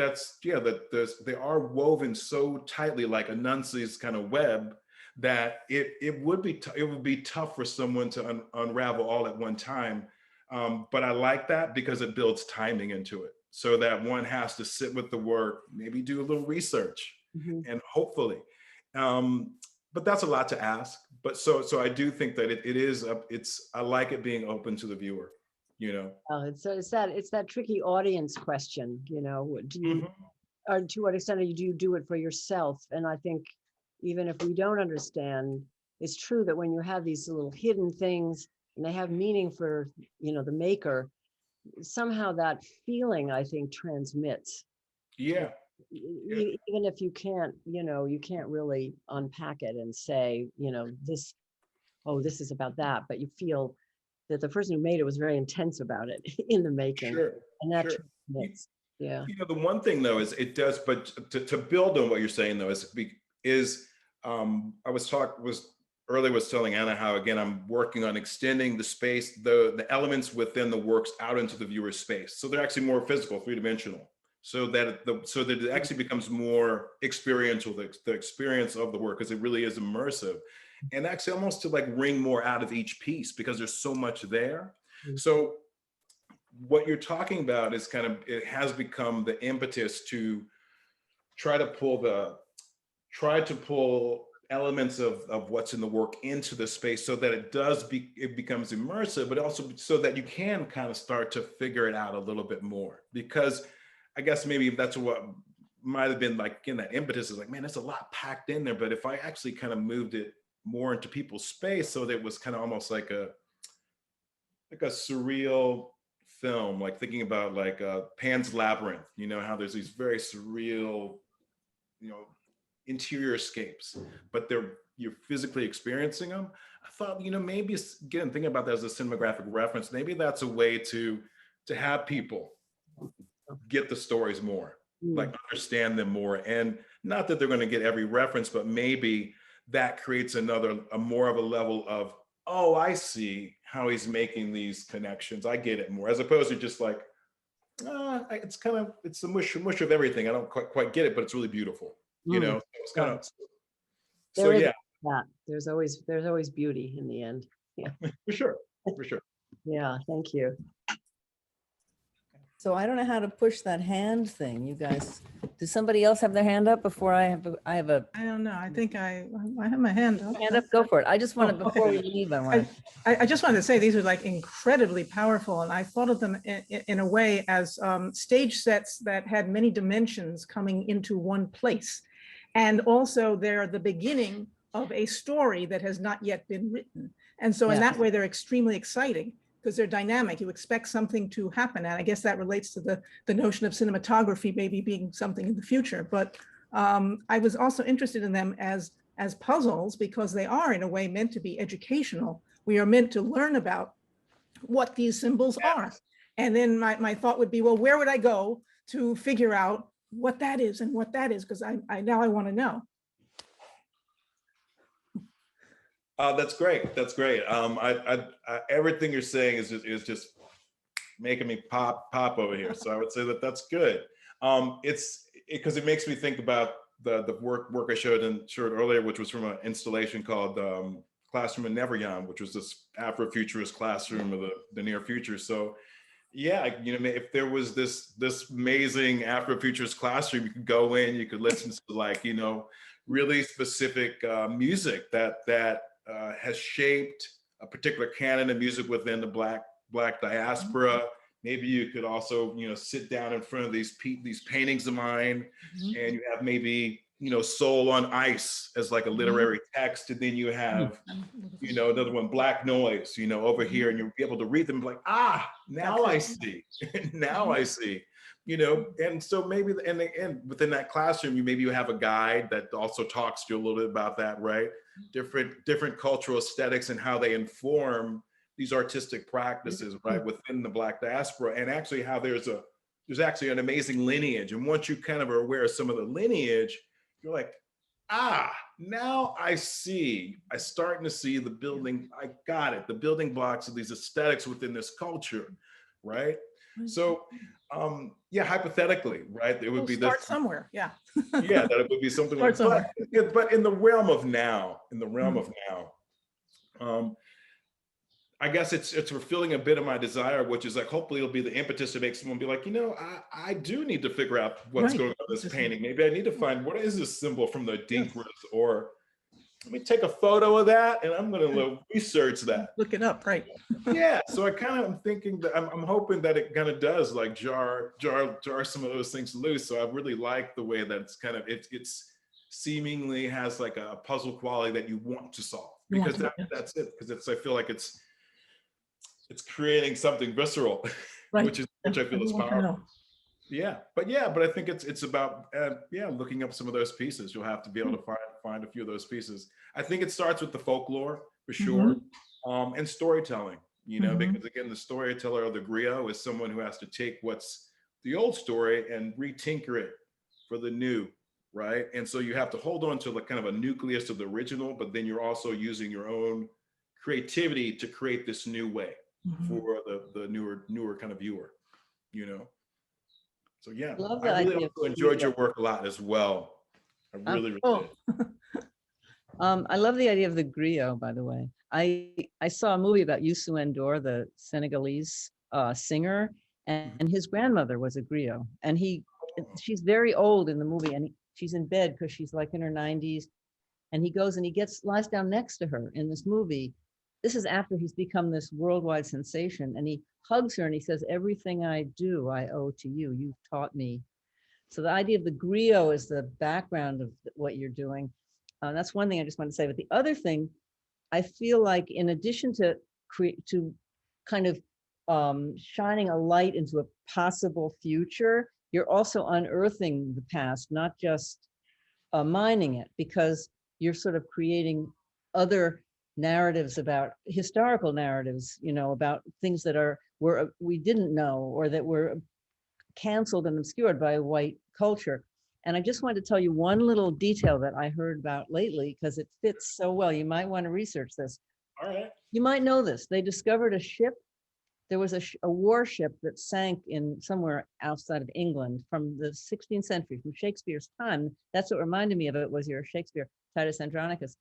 they are woven so tightly like a Anansi's kind of web that it would be tough for someone to unravel all at one time. But I like that because it builds timing into it, so that one has to sit with the work, maybe do a little research, and hopefully. But that's a lot to ask. But so I do think that I like it being open to the viewer. It's that tricky audience question. Do you, or to what extent do you do it for yourself? And I think even if we don't understand, it's true that when you have these little hidden things and they have meaning for the maker, somehow that feeling, I think, transmits. Yeah. Even if you can't really unpack it and say, this is about that, but you feel that the person who made it was very intense about it in the making. Sure. And that Sure. transmits. Yeah. The one thing though is it does, but to build on what you're saying though I was telling Anna how, again, I'm working on extending the space, the elements within the works out into the viewer's space. So they're actually more physical, three-dimensional, so that it actually becomes more experiential, the experience of the work, because it really is immersive, and actually almost to like wring more out of each piece because there's so much there. So what you're talking about is it has become the impetus to try to pull elements of what's in the work into the space, so that it becomes immersive, but also so that you can kind of start to figure it out a little bit more. Because I guess maybe that's what might have been like, in that impetus is like, man, there's a lot packed in there. But if I actually kind of moved it more into people's space, so that it was kind of almost like a surreal film, like thinking about like Pan's Labyrinth, how there's these very surreal, interior escapes, but you're physically experiencing them. I thought, maybe, again, thinking about that as a cinematographic reference, maybe that's a way to have people get the stories more, like understand them more. And not that they're going to get every reference, but maybe that creates a more of a level of, oh, I see how he's making these connections. I get it more, as opposed to just like, it's the mush of everything. I don't quite get it, but it's really beautiful. It's kind of, so yeah. That there's always beauty in the end. Yeah. For sure. Yeah. Thank you. So I don't know how to push that hand thing. You guys, does somebody else have their hand up before I have a I don't know. I think I have my hand up. hand up? Go for it. I just wanted, before we okay. leave, I just wanted to say these are like incredibly powerful, and I thought of them in a way as stage sets that had many dimensions coming into one place. And also they're the beginning of a story that has not yet been written. And so in that way, they're extremely exciting because they're dynamic. You expect something to happen. And I guess that relates to the notion of cinematography maybe being something in the future. But I was also interested in them as puzzles, because they are in a way meant to be educational. We are meant to learn about what these symbols are. And then my thought would be, well, where would I go to figure out what that is and what that is? Because I now want to know. That's great. That's great. I everything you're saying is just making me pop over here. So I would say that's good. It's because it makes me think about the work I showed earlier, which was from an installation called Classroom in Neveryon, which was this Afrofuturist classroom of the near future. So Yeah, if there was this amazing Afrofuturist classroom, you could go in, you could listen to like, really specific music that has shaped a particular canon of music within the Black diaspora. Maybe you could also, sit down in front of these paintings of mine, and you have maybe, Soul on Ice as like a literary text, and then you have another one, Black Noise, over here, and you'll be able to read them like, now I see, now I see, and so maybe, and within that classroom, maybe you have a guide that also talks to you a little bit about that, right? Different cultural aesthetics and how they inform these artistic practices, right, within the Black diaspora, and actually how there's actually an amazing lineage. And once you kind of are aware of some of the lineage, you're like, now I see. I'm starting to see the building. I got it. The building blocks of these aesthetics within this culture, right? So, yeah, hypothetically, right, it would be Start this somewhere. Yeah. yeah, that it would be something Start like, somewhere. but in the realm of now, I guess it's fulfilling a bit of my desire, which is like, hopefully it'll be the impetus to make someone be like, I do need to figure out what's Right. going on in this painting. Maybe I need to find, what is this symbol from the Dinkas, or let me take a photo of that and I'm going to research that. Look it up, right? Yeah, so I kind of am thinking that I'm hoping that it kind of does like jar some of those things loose. So I really like the way that it's kind of it's seemingly has like a puzzle quality that you want to solve, because that's it. Because I feel like it's creating something visceral, Right. which I feel is powerful. But I think it's about looking up some of those pieces. You'll have to be able to find a few of those pieces. I think it starts with the folklore for sure, and storytelling. Because again, the storyteller or the griot is someone who has to take what's the old story and retinker it for the new, right? And so you have to hold on to like kind of a nucleus of the original, but then you're also using your own creativity to create this new way for the newer kind of viewer, So yeah, Love the I really idea also of enjoyed your griot. work a lot as well. I really Oh. did. I love the idea of the griot, by the way. I saw a movie about Youssou N'Dour, the Senegalese singer, and his grandmother was a griot. And she's very old in the movie, and she's in bed because she's like in her 90s. And he goes and lies down next to her in this movie. This is after he's become this worldwide sensation, and he hugs her and he says, "Everything I do, I owe to you. You've taught me." So the idea of the griot is the background of what you're doing. That's one thing I just want to say. But the other thing, I feel like in addition to kind of shining a light into a possible future, you're also unearthing the past, not just mining it, because you're sort of creating other narratives, about historical narratives, about things that we didn't know, or that were canceled and obscured by white culture. And I just wanted to tell you one little detail that I heard about lately, because it fits so well. You might want to research this. All right. You might know this. They discovered a ship. There was a warship that sank in somewhere outside of England from the 16th century, from Shakespeare's time. That's what reminded me of it, was your Shakespeare, Titus Andronicus.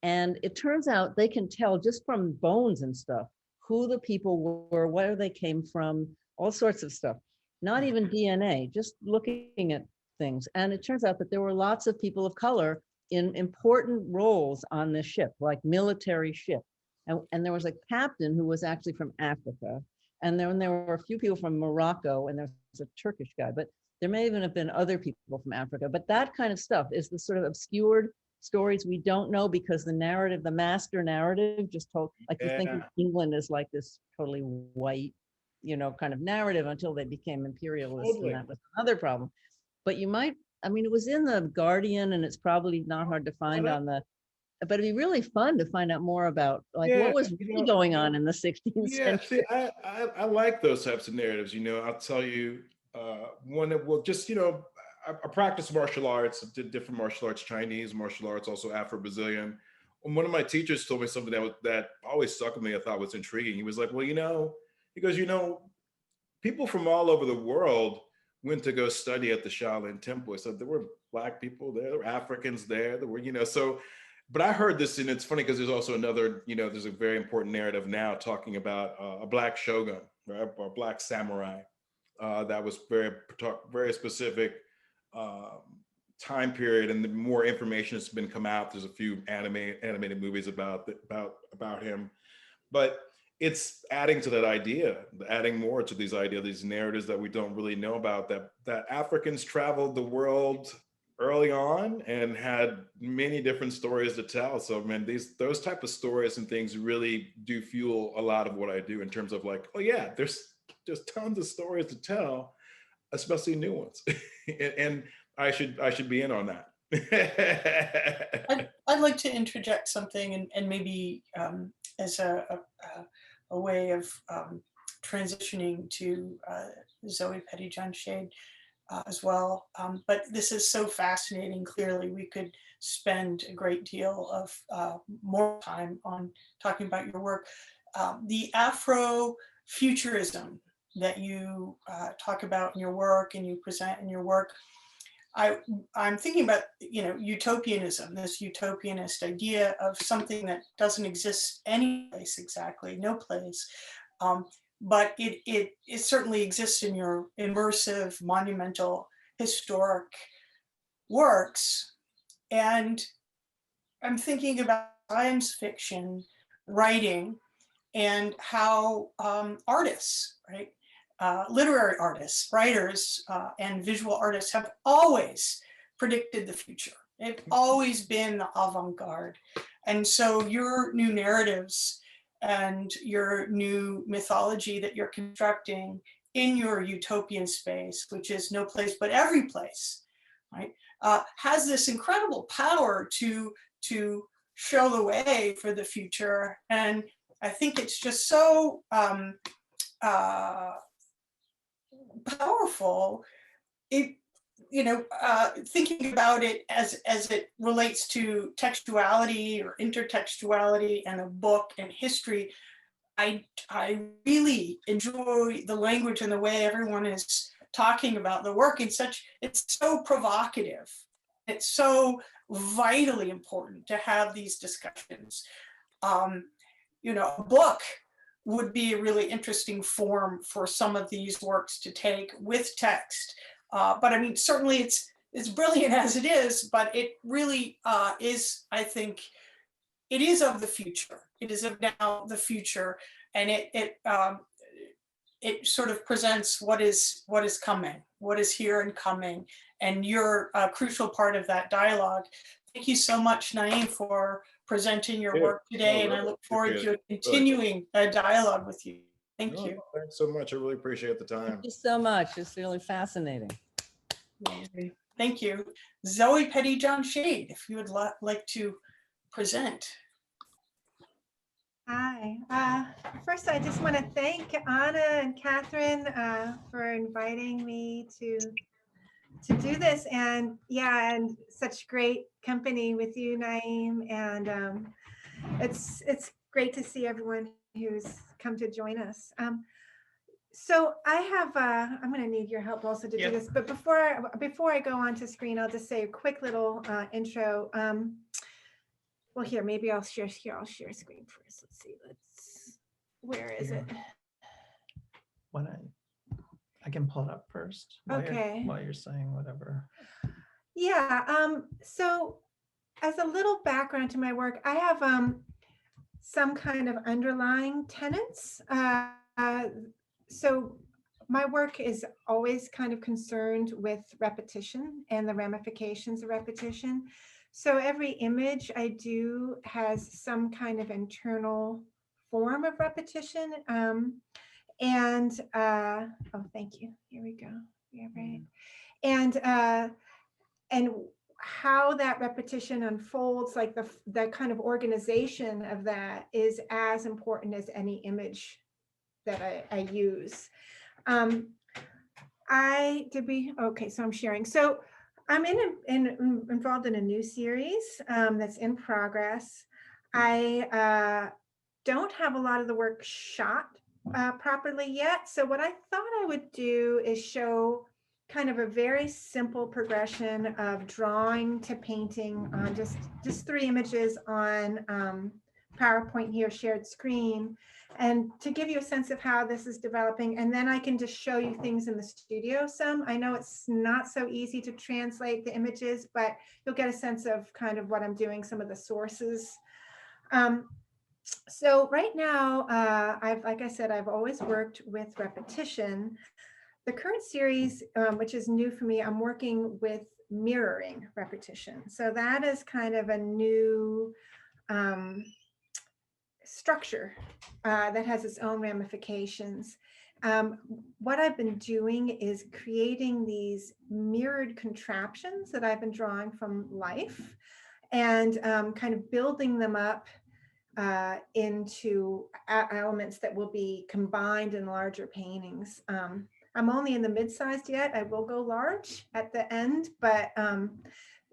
And it turns out they can tell just from bones and stuff who the people were, where they came from, all sorts of stuff. Not even DNA, just looking at things. And it turns out that there were lots of people of color in important roles on this ship, like military ship. And there was a captain who was actually from Africa. And then there were a few people from Morocco, and there was a Turkish guy, but there may even have been other people from Africa. But that kind of stuff is the sort of obscured stories we don't know, because the narrative, the master narrative, just told, like we think of England as like this totally white, kind of narrative, until they became imperialists, and that was another problem. But you might, it was in the Guardian, and it's probably not hard to find but it'd be really fun to find out more about what was really going on in the 16th century. See, I like those types of narratives. I'll tell you one that will just, I practice martial arts, did different martial arts, Chinese martial arts, also Afro-Brazilian. And one of my teachers told me something that always stuck with me, I thought was intriguing. He was like, well, he goes, people from all over the world went to go study at the Shaolin Temple. So there were Black people there, there were Africans there, there were, so but I heard this, and it's funny because there's also another, there's a very important narrative now talking about a black shogun, right, or a black samurai that was very specific time period, and the more information has been come out. There's a few animated movies about him, but it's adding to that idea, adding more to these ideas, these narratives that we don't really know about, that Africans traveled the world early on and had many different stories to tell. So man, those type of stories and things really do fuel a lot of what I do in terms of like, oh yeah, there's tons of stories to tell, especially new ones. and I should be in on that. I'd like to interject something, and maybe as a way of transitioning to Zoe Pettyjohn Shade as well. But this is so fascinating. Clearly, we could spend a great deal of more time on talking about your work. The Afrofuturism that you talk about in your work and you present in your work, I'm thinking about, utopianism, this utopianist idea of something that doesn't exist any place exactly, no place, but it certainly exists in your immersive, monumental, historic works. And I'm thinking about science fiction writing and how artists, right? Literary artists, writers, and visual artists have always predicted the future. They've always been the avant-garde. And so your new narratives and your new mythology that you're constructing in your utopian space, which is no place but every place, right, has this incredible power to show the way for the future. And I think it's just so powerful. Thinking about it as it relates to textuality or intertextuality and a book and history, I really enjoy the language and the way everyone is talking about the work. It's so provocative. It's so vitally important to have these discussions. A book would be a really interesting form for some of these works to take with text. But I mean, certainly it's brilliant as it is, but it really is, I think, it is of the future. It is of now the future, and it sort of presents what is coming, what is here and coming, and you're a crucial part of that dialogue. Thank you so much, Naeem, for presenting your work today, and I look forward to continuing a dialogue with you. Thank you. Thanks so much. I really appreciate the time. Thank you so much. It's really fascinating. Thank you. Zoe Pettyjohn Shade, if you would like to present. Hi. First, I just want to thank Anna and Catherine for inviting me to do this, and and such great company with you, Naeem, and it's great to see everyone who's come to join us. So I have I'm going to need your help also to do this, but before I go on to screen, I'll just say a quick little intro. Well, here, maybe I'll share screen first. Let's see. Where is it? When I can pull it up first. While you're saying whatever. Yeah. So as a little background to my work, I have some kind of underlying tenets. So my work is always kind of concerned with repetition and the ramifications of repetition. So every image I do has some kind of internal form of repetition. Oh, thank you. Here we go. Yeah, right. And how that repetition unfolds, like the kind of organization of that is as important as any image that I use. Okay, so I'm sharing. So I'm involved in a new series that's in progress. I don't have a lot of the work shot properly yet. So what I thought I would do is show kind of a very simple progression of drawing to painting on just 3 images on PowerPoint here, shared screen, and to give you a sense of how this is developing. And then I can just show you things in the studio some. I know it's not so easy to translate the images, but you'll get a sense of kind of what I'm doing, some of the sources. So right now, like I said, I've always worked with repetition. The current series, which is new for me, I'm working with mirroring repetition. So that is kind of a new structure that has its own ramifications. What I've been doing is creating these mirrored contraptions that I've been drawing from life and kind of building them up into elements that will be combined in larger paintings. I'm only in the mid-sized yet. I will go large at the end, but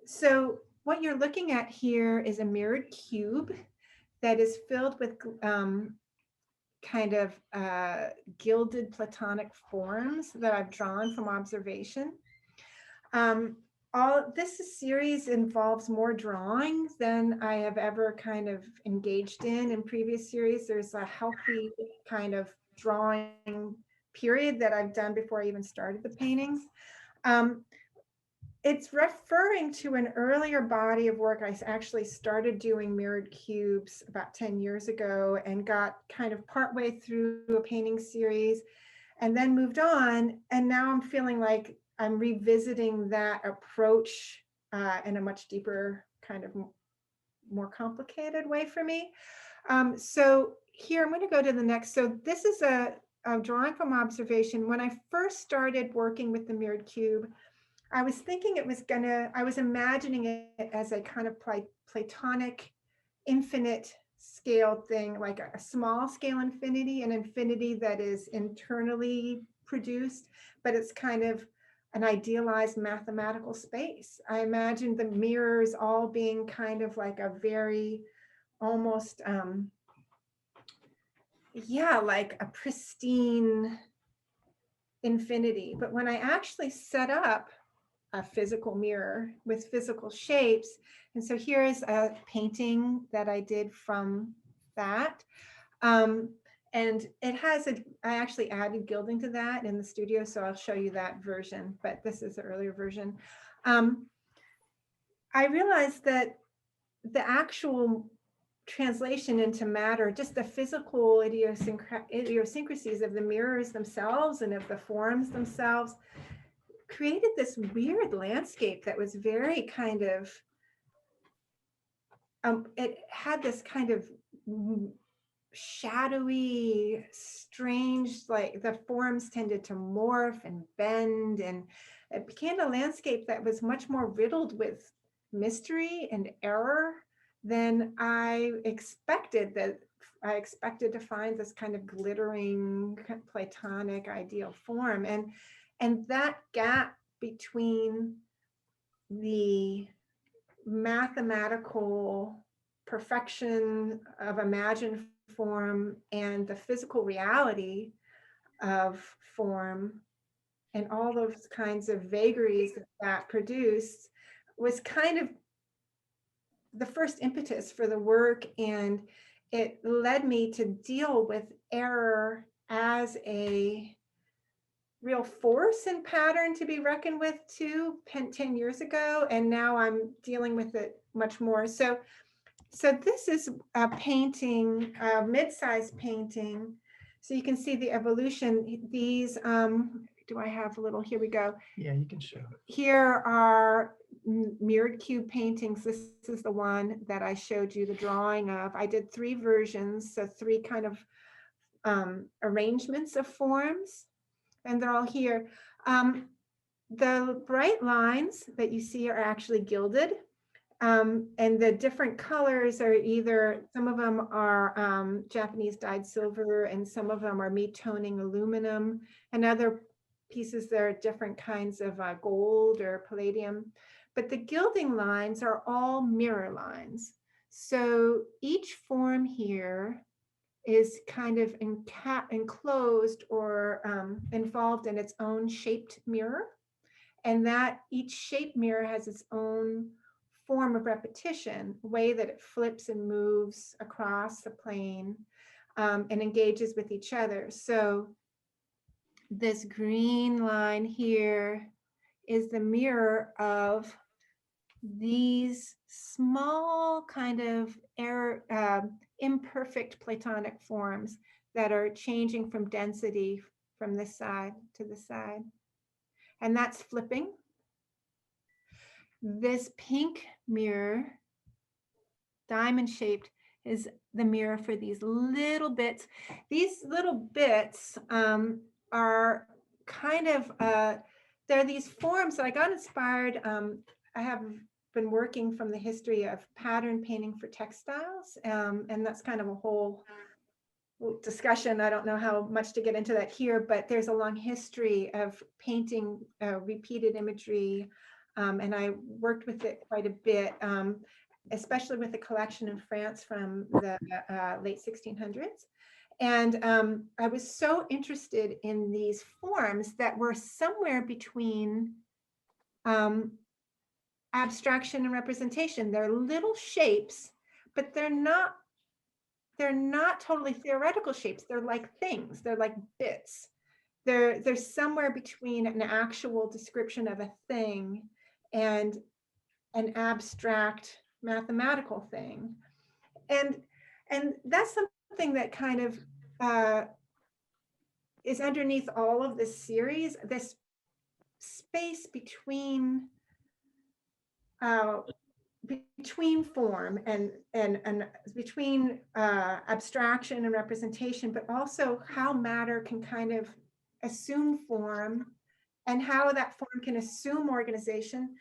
so what you're looking at here is a mirrored cube that is filled with kind of gilded platonic forms that I've drawn from observation. All this series involves more drawings than I have ever kind of engaged in previous series. There's a healthy kind of drawing period that I've done before I even started the paintings. It's referring to an earlier body of work. I actually started doing mirrored cubes about 10 years ago and got kind of partway through a painting series and then moved on. And now I'm feeling like I'm revisiting that approach in a much deeper, kind of more complicated way for me. So here, I'm going to go to the next. So this is a drawing from observation. When I first started working with the mirrored cube, I was thinking I was imagining it as a kind of Platonic infinite scale thing, like a small scale infinity, an infinity that is internally produced, but it's kind of an idealized mathematical space. I imagined the mirrors all being kind of like a very almost, like a pristine infinity. But when I actually set up a physical mirror with physical shapes, and so here's a painting that I did from that. And it has I actually added gilding to that in the studio, so I'll show you that version, but this is the earlier version. I realized that the actual translation into matter, just the physical idiosyncrasies of the mirrors themselves and of the forms themselves, created this weird landscape that was very kind of, it had this kind of shadowy, strange, like the forms tended to morph and bend, and it became a landscape that was much more riddled with mystery and error than I expected. That I expected to find this kind of glittering Platonic ideal form, and that gap between the mathematical perfection of imagined form and the physical reality of form and all those kinds of vagaries that produced was kind of the first impetus for the work, and it led me to deal with error as a real force and pattern to be reckoned with too 10 years ago, and now I'm dealing with it much more. So this is a painting, a mid-sized painting. So you can see the evolution. These, do I have a little, here we go. Yeah, you can show. Here are mirrored cube paintings. This is the one that I showed you the drawing of. I did 3 versions, so 3 kind of arrangements of forms, and they're all here. The bright lines that you see are actually gilded. And the different colors are either, some of them are Japanese dyed silver, and some of them are me toning aluminum, and other pieces there are different kinds of gold or palladium. But the gilding lines are all mirror lines. So each form here is kind of enclosed or involved in its own shaped mirror. and that each shape mirror has its own form of repetition, way that it flips and moves across the plane, and engages with each other. So this green line here is the mirror of these small kind of imperfect Platonic forms that are changing from density from this side to this side. And that's flipping. This pink mirror, diamond shaped, is the mirror for these little bits. These little bits are kind of, they're these forms that I got inspired. I have been working from the history of pattern painting for textiles, and that's kind of a whole discussion. I don't know how much to get into that here, but there's a long history of painting repeated imagery, and I worked with it quite a bit, especially with the collection in France from the late 1600s. And I was so interested in these forms that were somewhere between abstraction and representation. They're little shapes, but they're not totally theoretical shapes. They're like things. They're like bits. They're somewhere between an actual description of a thing and an abstract mathematical thing. And that's something that kind of is underneath all of this series, this space between form and between abstraction and representation, but also how matter can kind of assume form and how that form can assume organization.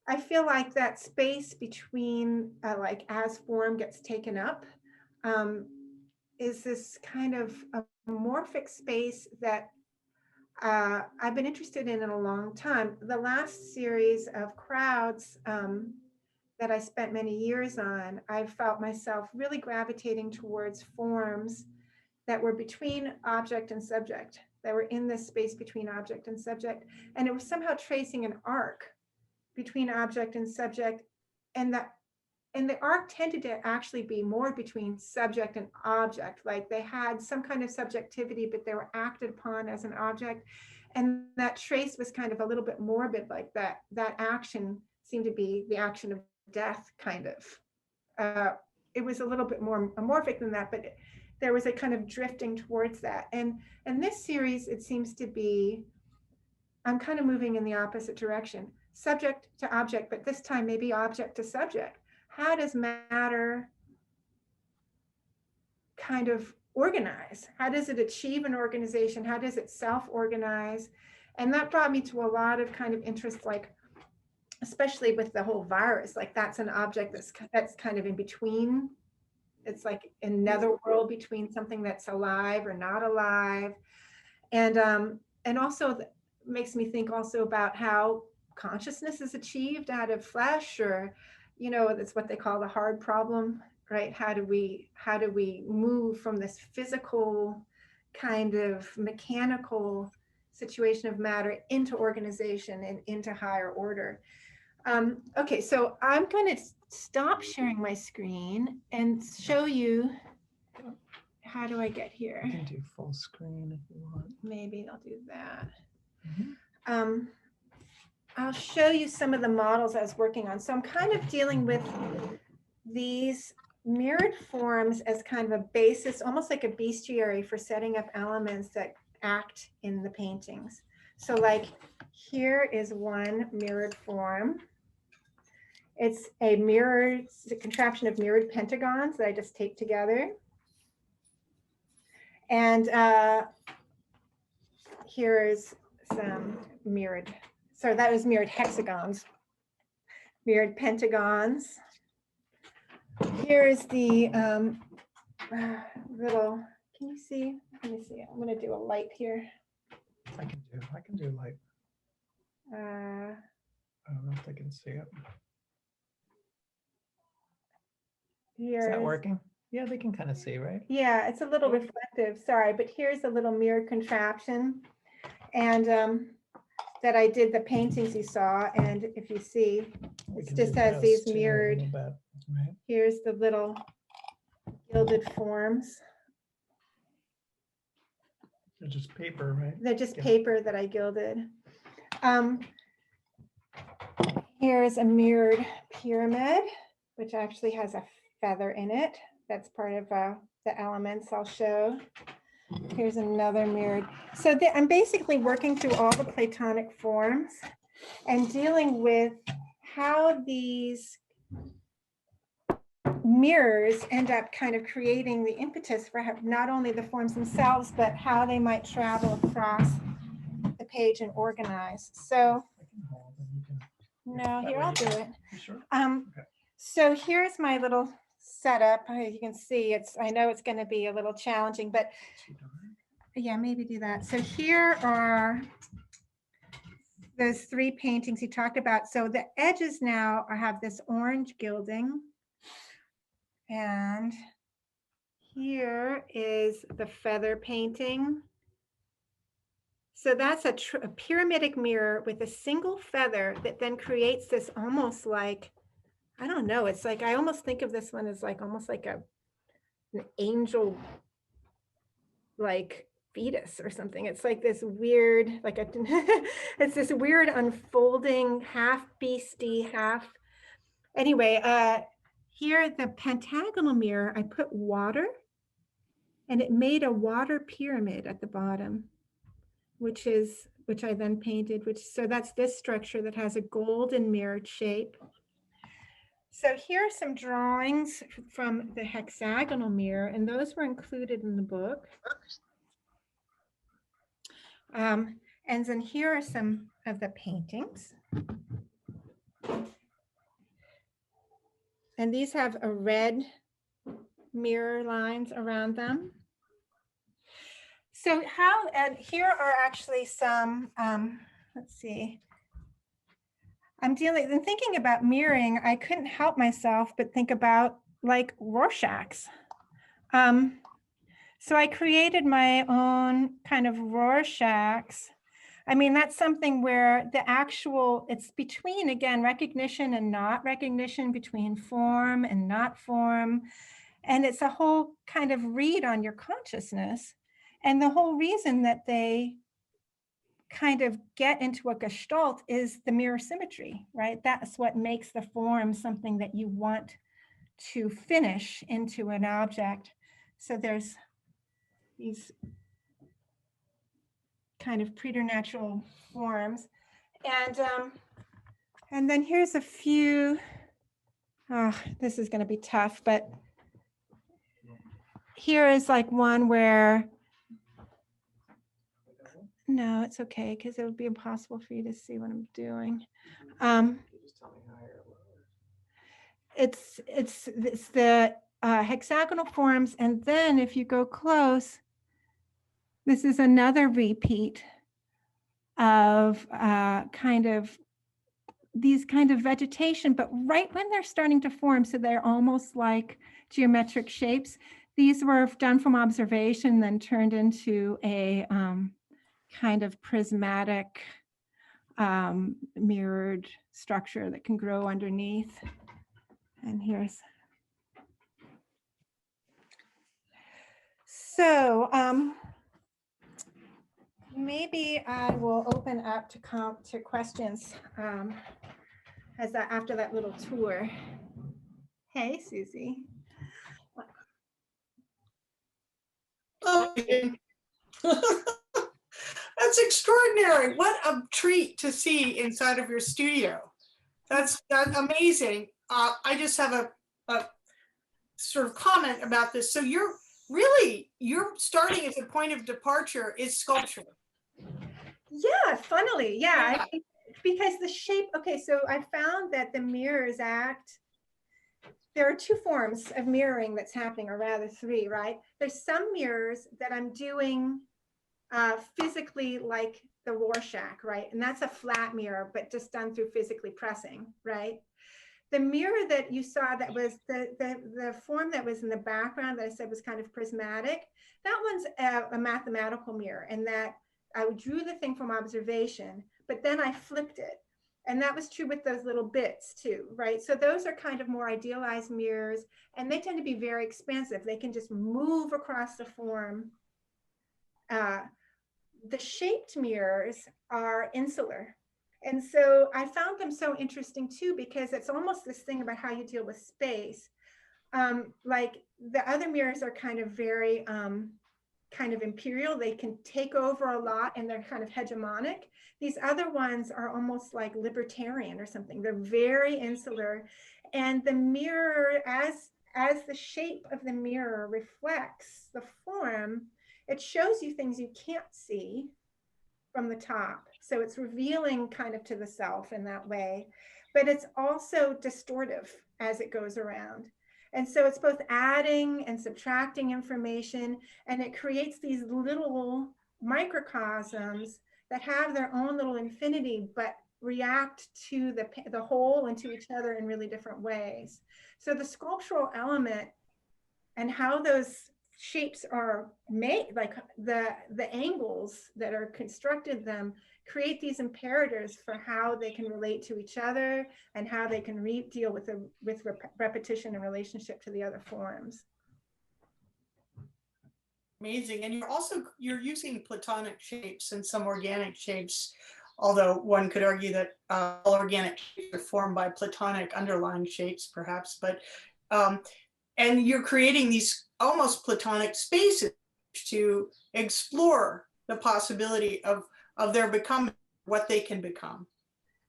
I feel like that space between like as form gets taken up is this kind of amorphic space that I've been interested in a long time. The last series of crowds that I spent many years on, I felt myself really gravitating towards forms that were between object and subject, that were in this space between object and subject. And it was somehow tracing an arc between object and subject. And the arc tended to actually be more between subject and object. Like they had some kind of subjectivity, but they were acted upon as an object. And that trace was kind of a little bit morbid, like that action seemed to be the action of death, kind of. It was a little bit more amorphic than that, but there was a kind of drifting towards that. And this series, it seems to be, I'm kind of moving in the opposite direction, subject to object, but this time maybe object to subject. How does matter kind of organize? How does it achieve an organization? How does it self-organize? And that brought me to a lot of kind of interest, like, especially with the whole virus, like that's an object that's kind of in between. It's like another world between something that's alive or not alive. And also makes me think also about how consciousness is achieved out of flesh, or, you know, that's what they call the hard problem, right? How do we move from this physical kind of mechanical situation of matter into organization and into higher order? Okay, so I'm going to stop sharing my screen and show you. How do I get here? You can do full screen if you want. Maybe I'll do that. I'll show you some of the models I was working on. So I'm kind of dealing with these mirrored forms as kind of a basis, almost like a bestiary for setting up elements that act in the paintings. So like here is one mirrored form. It's a contraption of mirrored pentagons that I just taped together. And here is some mirrored, so that was mirrored hexagons, mirrored pentagons. Here is the little, can you see? Let me see, I'm gonna do a light here. I can do light. I don't know if they can see it. Is that working? Yeah, they can kind of see, right? Yeah, it's a little reflective, sorry, but here's a little mirrored contraption. And that I did the paintings you saw. And if you see, We it can just do has these this too, a mirrored, little bit, right? here's the little gilded forms. They're just paper, right? They're just Yeah. paper that I gilded. Here's a mirrored pyramid, which actually has a feather in it. That's part of the elements I'll show. Here's another mirrored. So I'm basically working through all the Platonic forms and dealing with how these mirrors end up kind of creating the impetus for not only the forms themselves, but how they might travel across the page and organize. So, I can hold and you can. no, That here, way I'll you do can- it. You sure? Okay. So here's my little setup. You can see I know it's going to be a little challenging, but Too dark. yeah, maybe do that. So here are those 3 paintings he talked about. So the edges now have this orange gilding. And here is the feather painting. So that's a pyramidic mirror with a single feather that then creates this almost like, I don't know, it's like, I almost think of this one as like almost like an angel, like fetus or something. It's like this weird, like it's this weird unfolding, half beastie, half, anyway, here the pentagonal mirror, I put water and it made a water pyramid at the bottom, which I then painted, so that's this structure that has a golden mirrored shape. So here are some drawings from the hexagonal mirror, and those were included in the book. And then here are some of the paintings. And these have a red mirror lines around them. So and here are actually some, let's see. I'm thinking about mirroring, I couldn't help myself but think about like Rorschachs. So I created my own kind of Rorschachs. I mean, that's something where it's between, again, recognition and not recognition, between form and not form. And it's a whole kind of read on your consciousness. And the whole reason that they kind of get into a gestalt is the mirror symmetry, right? That's what makes the form something that you want to finish into an object. So there's these kind of preternatural forms. And then here's a few, this is going to be tough, but here is like one where, no, it's okay, because it would be impossible for you to see what I'm doing. It's the hexagonal forms, and then if you go close, this is another repeat of these kind of vegetation, but right when they're starting to form, so they're almost like geometric shapes. These were done from observation, then turned into a kind of prismatic mirrored structure that can grow underneath. And here's, so maybe I will open up to questions after that little tour. Hey, Susie. Oh, that's extraordinary. What a treat to see inside of your studio. That's amazing. I just have a sort of comment about this. So you're starting as a point of departure is sculpture. Yeah, funnily, yeah. Because the shape, okay, so I found that the mirrors act, there are 2 forms of mirroring that's happening, or rather 3, right? There's some mirrors that I'm doing physically, like the Rorschach, right? And that's a flat mirror, but just done through physically pressing, right? The mirror that you saw, that was the form that was in the background that I said was kind of prismatic, that one's a mathematical mirror, and that I drew the thing from observation, but then I flipped it. And that was true with those little bits too, right? So those are kind of more idealized mirrors, and they tend to be very expansive. They can just move across the form. The shaped mirrors are insular. And so I found them so interesting too, because it's almost this thing about how you deal with space. Like the other mirrors are kind of very kind of imperial. They can take over a lot and they're kind of hegemonic. These other ones are almost like libertarian or something. They're very insular. And the mirror, as the shape of the mirror reflects the form, it shows you things you can't see from the top. So it's revealing kind of to the self in that way, but it's also distortive as it goes around. And so it's both adding and subtracting information, and it creates these little microcosms that have their own little infinity, but react to the whole and to each other in really different ways. So the sculptural element and how those shapes are made, like the angles that are constructed them, create these imperatives for how they can relate to each other and how they can deal with repetition in relationship to the other forms. Amazing. And you're using Platonic shapes and some organic shapes, although one could argue that all organic shapes are formed by Platonic underlying shapes, perhaps. But and you're creating these almost Platonic spaces to explore the possibility of their becoming, what they can become.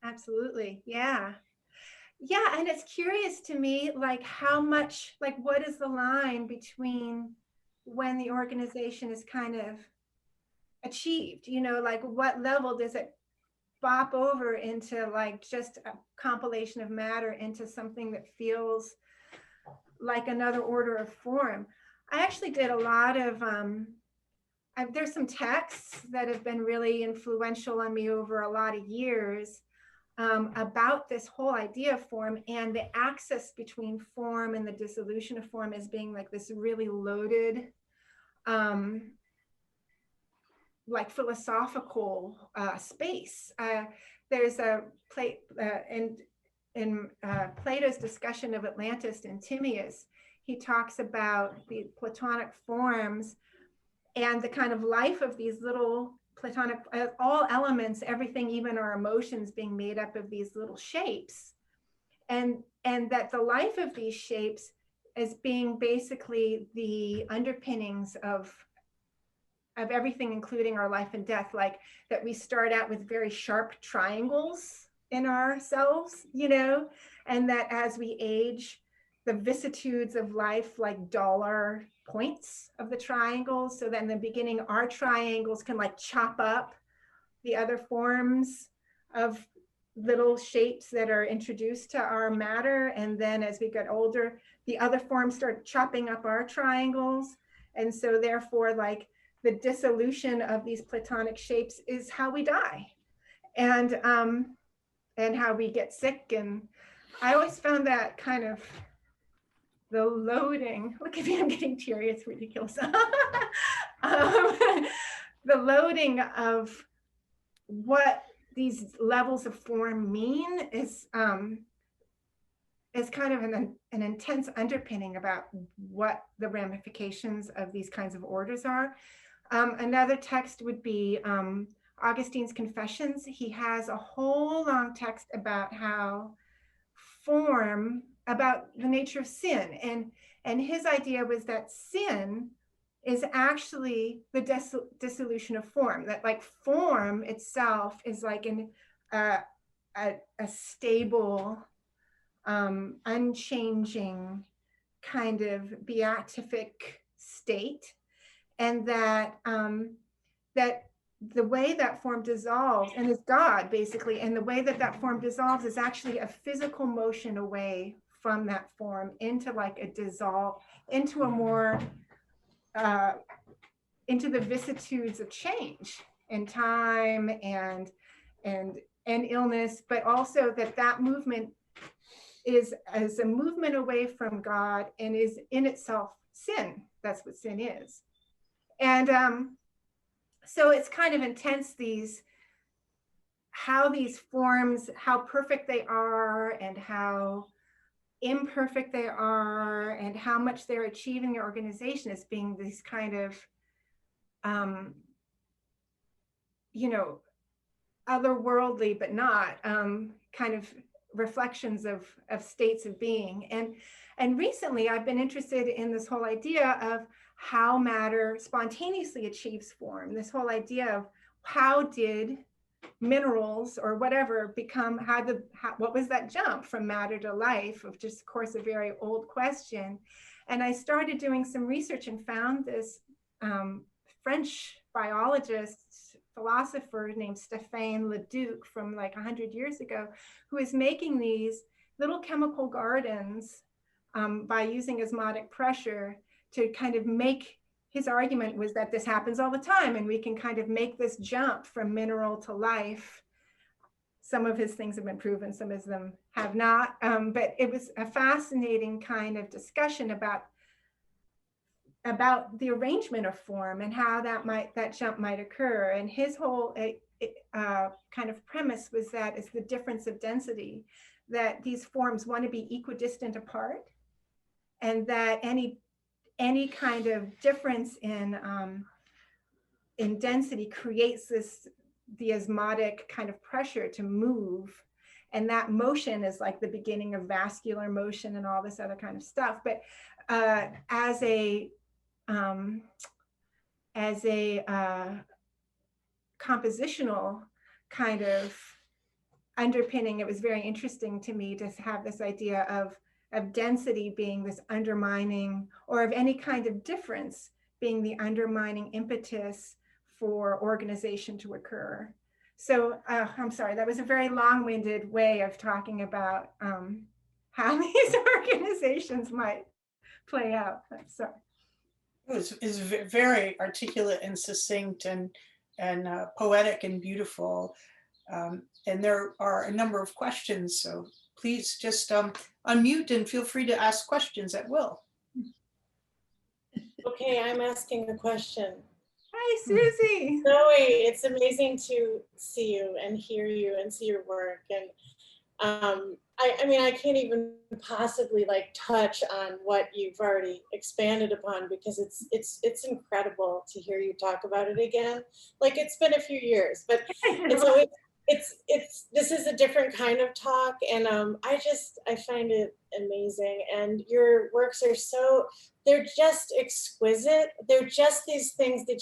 Absolutely. Yeah. Yeah. And it's curious to me, like how much, like what is the line between when the organization is kind of achieved, you know, like what level does it bop over into like just a compilation of matter into something that feels like another order of form. I actually did a lot of, there's some texts that have been really influential on me over a lot of years about this whole idea of form and the axis between form and the dissolution of form as being like this really loaded, like philosophical space. There's a in Plato's discussion of Atlantis and Timaeus, he talks about the Platonic forms and the kind of life of these little Platonic, all elements, everything, even our emotions being made up of these little shapes. And that the life of these shapes as being basically the underpinnings of everything, including our life and death, like that we start out with very sharp triangles in ourselves, you know, and that as we age, the vicissitudes of life like duller points of the triangles. So then in the beginning, our triangles can like chop up the other forms of little shapes that are introduced to our matter. And then as we get older, the other forms start chopping up our triangles. And so therefore, like the dissolution of these Platonic shapes is how we die. And how we get sick. And I always found that kind of the loading, look at me, I'm getting teary, it's ridiculous. The loading of what these levels of form mean is kind of an intense underpinning about what the ramifications of these kinds of orders are. Another text would be Augustine's Confessions. He has a whole long text about how form, about the nature of sin. And his idea was that sin is actually the dissolution of form, that like form itself is like a stable, unchanging kind of beatific state. And that, that the way that form dissolves, and is God basically, and the way that that form dissolves is actually a physical motion away from that form into like a dissolve, into a more, into the vicissitudes of change and time and illness, but also that movement is as a movement away from God and is in itself sin. That's what sin is. And so it's kind of intense, these how these forms, how perfect they are and how imperfect they are and how much they're achieving your organization as being these kind of, you know, otherworldly, but not kind of reflections of states of being. And recently I've been interested in this whole idea of how matter spontaneously achieves form, this whole idea of how did minerals or whatever become, what was that jump from matter to life, of just, of course, a very old question. And I started doing some research and found this French biologist, philosopher named Stéphane Leduc from like 100 years ago, who is making these little chemical gardens by using osmotic pressure to kind of make, his argument was that this happens all the time and we can kind of make this jump from mineral to life. Some of his things have been proven, some of them have not, but it was a fascinating kind of discussion about the arrangement of form and how that jump might occur. And his whole kind of premise was that it's the difference of density, that these forms want to be equidistant apart, and that any kind of difference in density creates the osmotic kind of pressure to move. And that motion is like the beginning of vascular motion and all this other kind of stuff. But as a compositional kind of underpinning, it was very interesting to me to have this idea of density being this undermining, or of any kind of difference being the undermining impetus for organization to occur. So I'm sorry, that was a very long-winded way of talking about how these organizations might play out. Sorry. It's very articulate and succinct and poetic and beautiful. And there are a number of questions, so please just unmute and feel free to ask questions at will. Okay, I'm asking a question. Hi, Susie. Zoe, it's amazing to see you and hear you and see your work. And I mean, I can't even possibly like touch on what you've already expanded upon, because it's incredible to hear you talk about it again. Like, it's been a few years, but it's always, this is a different kind of talk, and I find it amazing. And your works are they're just exquisite. They're just these things that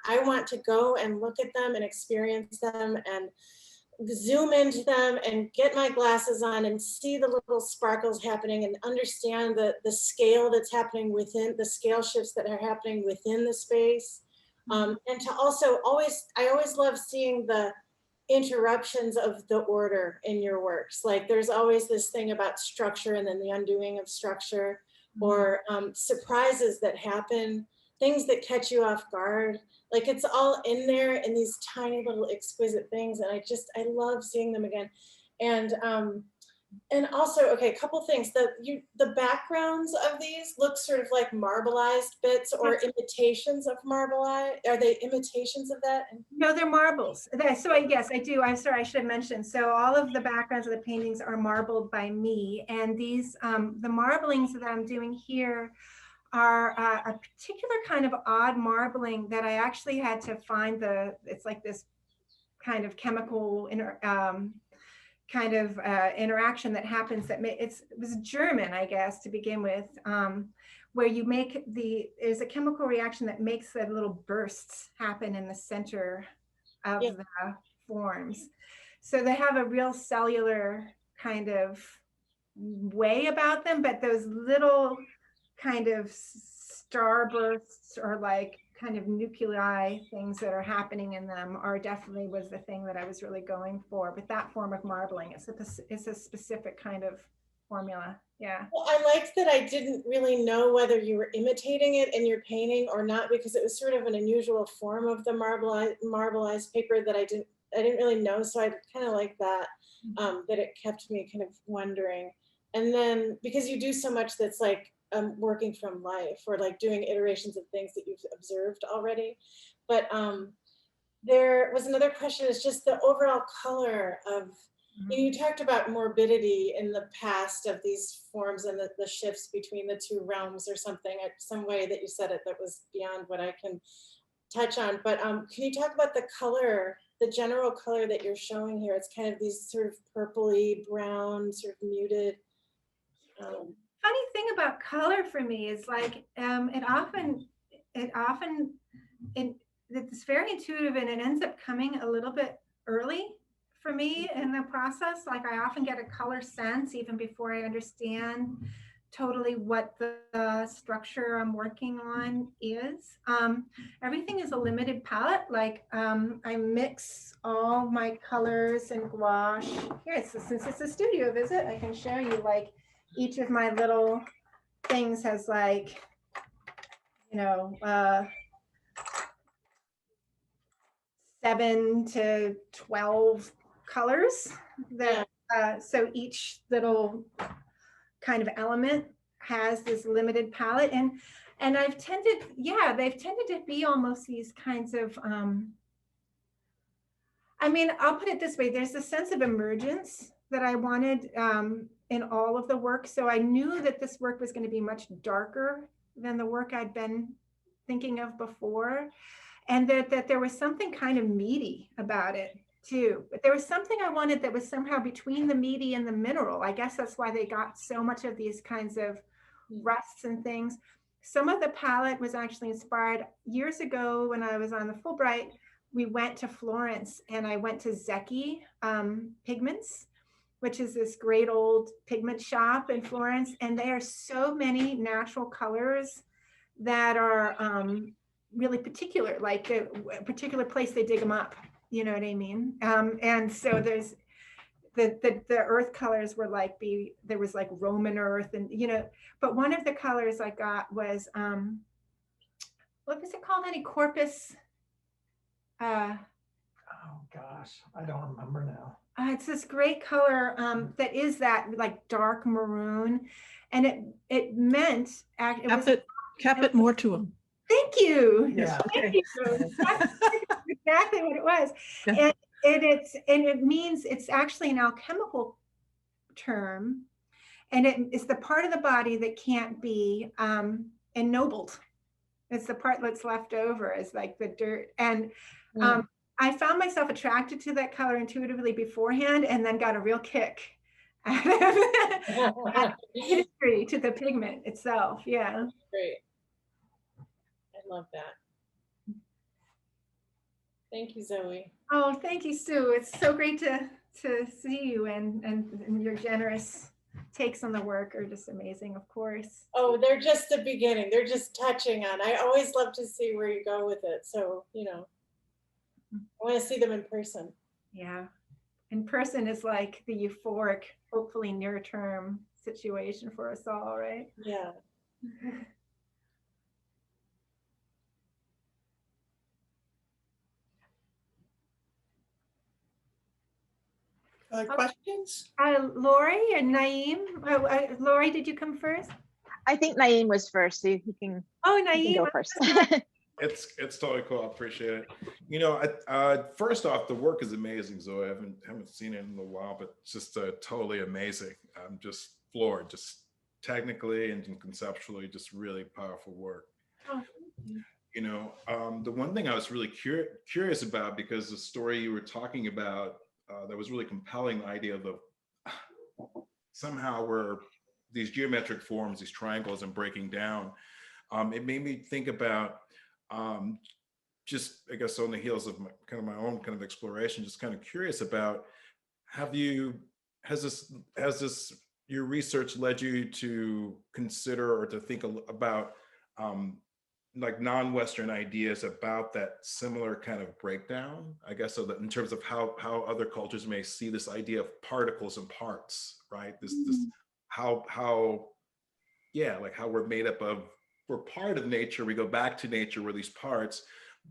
I want to go and look at them and experience them and zoom into them and get my glasses on and see the little sparkles happening and understand the scale that's happening within, the scale shifts that are happening within the space. And to also I always love seeing the interruptions of the order in your works. Like, there's always this thing about structure and then the undoing of structure, or surprises that happen, things that catch you off guard. Like, it's all in there in these tiny little exquisite things. And I love seeing them again. And also, okay, a couple things. The backgrounds of these look sort of like marbleized bits or imitations of marbleized. Are they imitations of that? No, they're marbles. So yes, I do. I'm sorry, I should have mentioned. So all of the backgrounds of the paintings are marbled by me. And these, the marblings that I'm doing here are a particular kind of odd marbling that I actually had to find it's like this kind of chemical interaction that happens that it was German, I guess, to begin with, where you make there's a chemical reaction that makes the little bursts happen in the center of the forms. So they have a real cellular kind of way about them, but those little kind of starbursts or like kind of nuclei things that are happening in them definitely was the thing that I was really going for. But that form of marbling, it's a specific kind of formula. Yeah. Well, I liked that I didn't really know whether you were imitating it in your painting or not, because it was sort of an unusual form of the marbleized paper that I didn't really know. So I kind of like that, that it kept me kind of wondering. And then because you do so much that's like working from life, or like doing iterations of things that you've observed already. But there was another question, is just the overall color of, you talked about morbidity in the past of these forms and the shifts between the two realms or something, some way that you said it that was beyond what I can touch on. But can you talk about the color, the general color that you're showing here? It's kind of these sort of purpley brown, sort of muted. Funny thing about color for me is like it's very intuitive, and it ends up coming a little bit early for me in the process. Like I often get a color sense even before I understand totally what the structure I'm working on is. Everything is a limited palette. Like I mix all my colors and gouache. Here, since it's a studio visit, I can show you like each of my little things has like, 7 to 12 colors that so each little kind of element has this limited palette, and they've tended to be almost these kinds of I'll put it this way, there's a sense of emergence that I wanted in all of the work. So I knew that this work was going to be much darker than the work I'd been thinking of before, and that there was something kind of meaty about it too. But there was something I wanted that was somehow between the meaty and the mineral. I guess that's why they got so much of these kinds of rusts and things. Some of the palette was actually inspired years ago when I was on the Fulbright. We went to Florence, and I went to Zecchi Pigments, which is this great old pigment shop in Florence. And there are so many natural colors that are really particular, like a particular place they dig them up, you know what I mean? And so there's the earth colors were like, there was like Roman earth, and but one of the colors I got was, what was it called? Any corpus? Oh gosh, I don't remember now. It's this great color that is that like dark maroon, and it meant Caput mortuum. Thank you. Yeah. Thank you. That's exactly what it was. Yeah. And it means, it's actually an alchemical term, and it's the part of the body that can't be ennobled. It's the part that's left over, is like the dirt. And I found myself attracted to that color intuitively beforehand, and then got a real kick out of history to the pigment itself. Yeah. Great. I love that. Thank you, Zoe. Oh, thank you, Sue. It's so great to see you, and your generous takes on the work are just amazing, of course. Oh, they're just the beginning. They're just touching on. I always love to see where you go with it. So, I want to see them in person. Yeah. In person is like the euphoric, hopefully near term situation for us all, right? Yeah. Questions? Lori and Naeem. Lori, did you come first? I think Naeem was first, so you can, Naeem, go first. It's totally cool. I appreciate it. First off, the work is amazing, Zoe. I haven't seen it in a while, but it's just totally amazing. I'm just floored, just technically and conceptually, just really powerful work. Oh, the one thing I was really curious about, because the story you were talking about that was really compelling, the idea of somehow where these geometric forms, these triangles, and breaking down, it made me think about just, I guess, on the heels of my own kind of exploration, just kind of curious about, has your research led you to consider or to think about like non-Western ideas about that similar kind of breakdown, I guess, so that in terms of how other cultures may see this idea of particles and parts, right? This how like how we're made up of, we're part of nature, we go back to nature, we're these parts,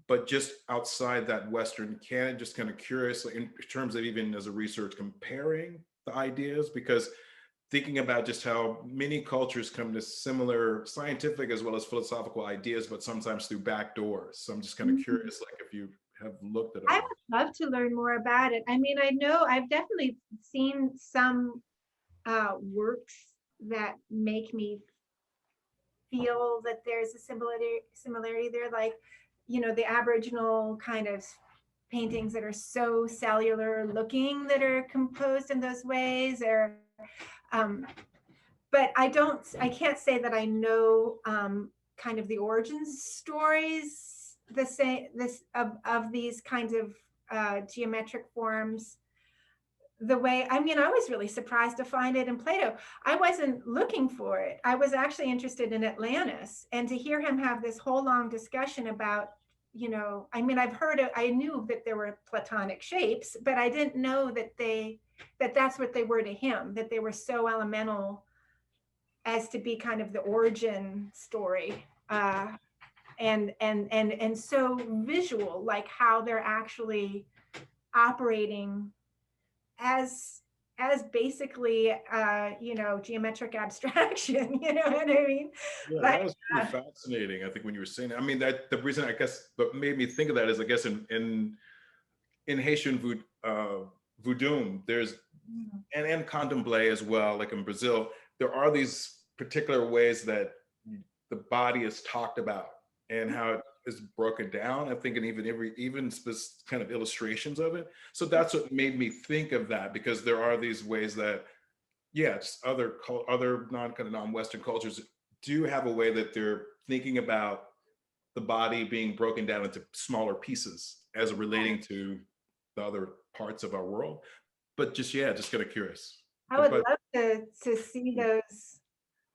but just outside that Western canon, just kind of curious in terms of, even as a research, comparing the ideas, because thinking about just how many cultures come to similar scientific as well as philosophical ideas, but sometimes through back doors. So I'm just kind of curious, like, if you have looked at I all? would love to learn more about it. I mean, I know I've definitely seen some works that make me feel that there's a similarity there, like, you know, the Aboriginal kind of paintings that are so cellular looking that are composed in those ways, or but I can't say that I know kind of the origin stories the same this of these kinds of geometric forms the way. I mean, I was really surprised to find it in Plato. I wasn't looking for it. I was actually interested in Atlantis, and to hear him have this whole long discussion about, you know, I mean, I knew that there were Platonic shapes, but I didn't know that that's what they were to him, that they were so elemental as to be kind of the origin story. And so visual, like how they're actually operating as basically you know, geometric abstraction. You know what I mean? Yeah, But that was really fascinating. I think when you were saying that, I mean, that the reason I guess what made me think of that is, I guess in Haitian voodoo, there's and candomblé as well, like in Brazil, there are these particular ways that the body is talked about and how it is broken down. I think, and even kind of illustrations of it. So that's what made me think of that, because there are these ways that, yes, other non-Western cultures do have a way that they're thinking about the body being broken down into smaller pieces as relating to the other parts of our world. But just kind of curious. I would But love to see those.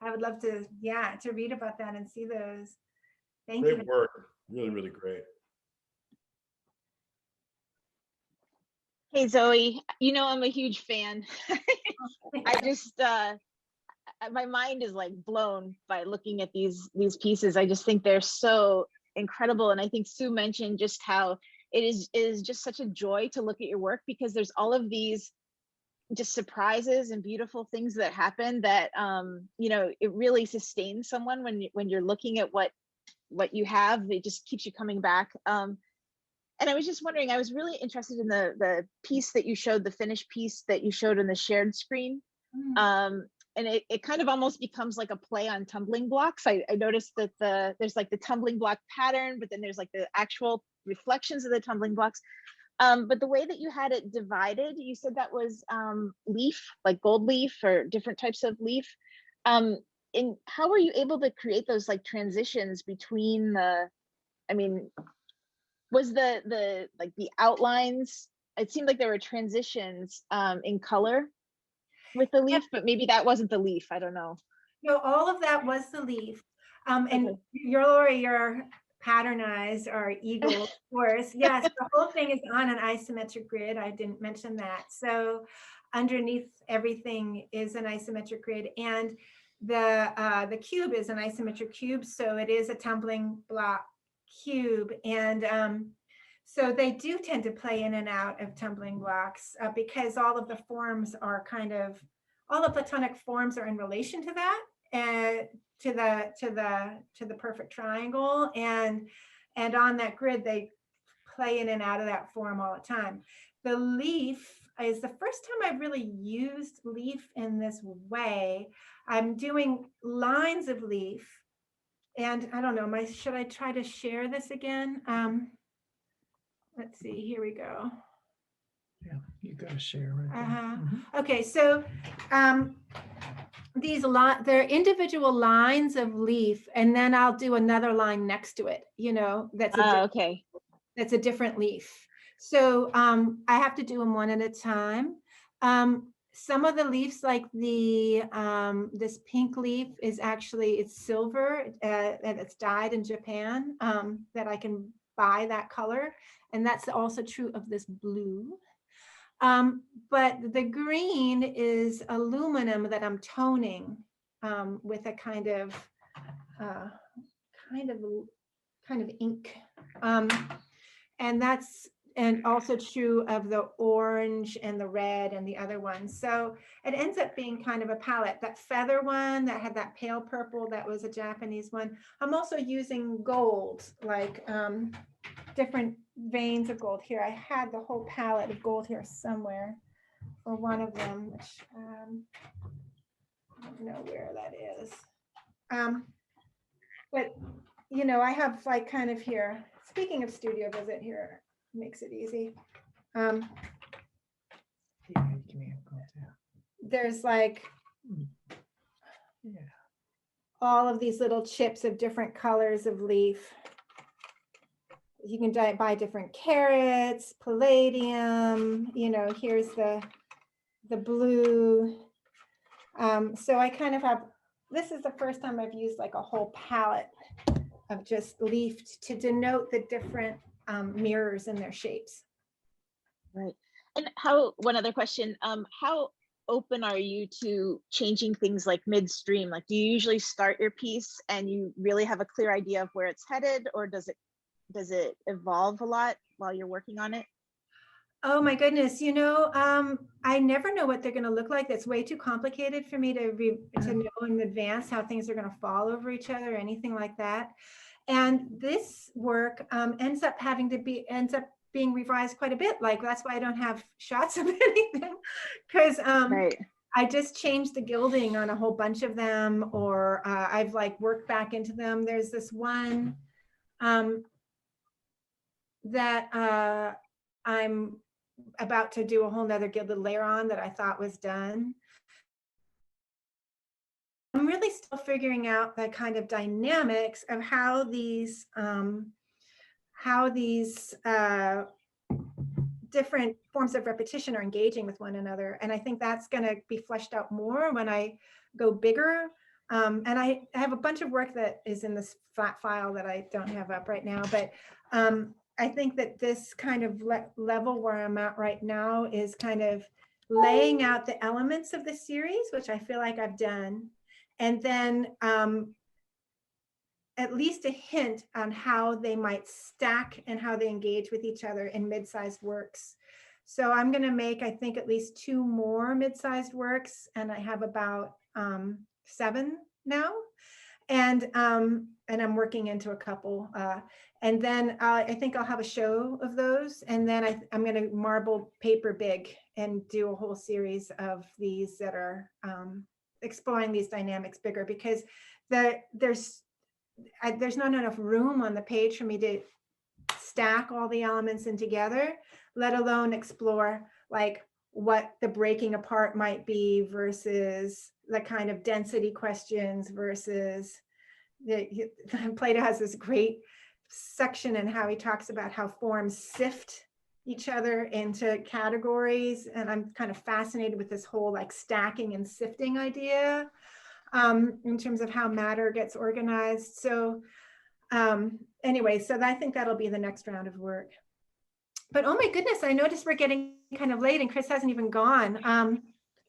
I would love to, yeah, to read about that and see those. Thank you. great work, really, really great. Hey Zoe, you know I'm a huge fan. I just my mind is like blown by looking at these pieces. I just think they're so incredible, and I think Sue mentioned just how it is just such a joy to look at your work, because there's all of these just surprises and beautiful things that happen that you know, it really sustains someone when you're looking at what you have. It just keeps you coming back. And I was just wondering, I was really interested in the piece that you showed, the finished piece that you showed on the shared screen. And it kind of almost becomes like a play on tumbling blocks. I noticed that there's like the tumbling block pattern, but then there's like the actual reflections of the tumbling blocks. But the way that you had it divided, you said that was leaf, like gold leaf or different types of leaf. And how were you able to create those like transitions between I mean, was the like the outlines, it seemed like there were transitions in color with the leaf, but maybe that wasn't the leaf. I don't know. No, all of that was the leaf. And you're patternized our eagle, of course. Yes, the whole thing is on an isometric grid. I didn't mention that. So underneath everything is an isometric grid, and the cube is an isometric cube. So it is a tumbling block cube. And so they do tend to play in and out of tumbling blocks because all of the forms are all the Platonic forms are in relation to that, and to the perfect triangle, and on that grid they play in and out of that form all the time. The leaf is the first time I've really used leaf in this way. I'm doing lines of leaf, and I don't know, should I try to share this again? Let's see, here we go. Yeah, you got to share right there. Okay, so they're individual lines of leaf, and then I'll do another line next to it, you know, that's a different leaf. So I have to do them one at a time. Some of the leaves, like this pink leaf, is actually, it's silver, and it's dyed in Japan, that I can buy that color. And that's also true of this blue. But the green is aluminum that I'm toning with a kind of ink. And also true of the orange and the red and the other ones. So it ends up being kind of a palette. That feather one that had that pale purple, that was a Japanese one. I'm also using gold, like different veins of gold here. I had the whole palette of gold here somewhere for one of them, which I don't know where that is. But you know, I have like kind of here, speaking of studio visit here, makes it easy. Yeah, give me a gold, yeah. There's like Yeah. all of these little chips of different colors of leaf. You can buy different carrots, palladium, you know, here's the blue. So I kind of have, this is the first time I've used like a whole palette of just leaf to denote the different mirrors and their shapes. Right. And one other question, how open are you to changing things like midstream? Like, do you usually start your piece and you really have a clear idea of where it's headed, or does it evolve a lot while you're working on it? Oh my goodness, you know, I never know what they're going to look like. That's way too complicated for me to know in advance how things are going to fall over each other or anything like that. And this work ends up being revised quite a bit. Like, that's why I don't have shots of anything, because Right. I just changed the gilding on a whole bunch of them, or I've like worked back into them. There's this one that I'm about to do a whole nother gilded layer on that I thought was done. I'm really still figuring out the kind of dynamics of how these different forms of repetition are engaging with one another. And I think that's going to be fleshed out more when I go bigger. And I have a bunch of work that is in this flat file that I don't have up right now, but I think that this kind of level where I'm at right now is kind of laying out the elements of the series, which I feel like I've done. And then at least a hint on how they might stack and how they engage with each other in mid-sized works. So I'm going to make, I think, at least 2 more mid-sized works, and I have about 7 now. And I'm working into a couple. And then I think I'll have a show of those. And then I'm going to marble paper big and do a whole series of these that are exploring these dynamics bigger, because there's not enough room on the page for me to stack all the elements in together, let alone explore like what the breaking apart might be versus the kind of density questions versus Plato has this great section in how he talks about how forms sift each other into categories. And I'm kind of fascinated with this whole like stacking and sifting idea in terms of how matter gets organized. So anyway, so I think that'll be the next round of work. But oh my goodness, I noticed we're getting kind of late and Chris hasn't even gone.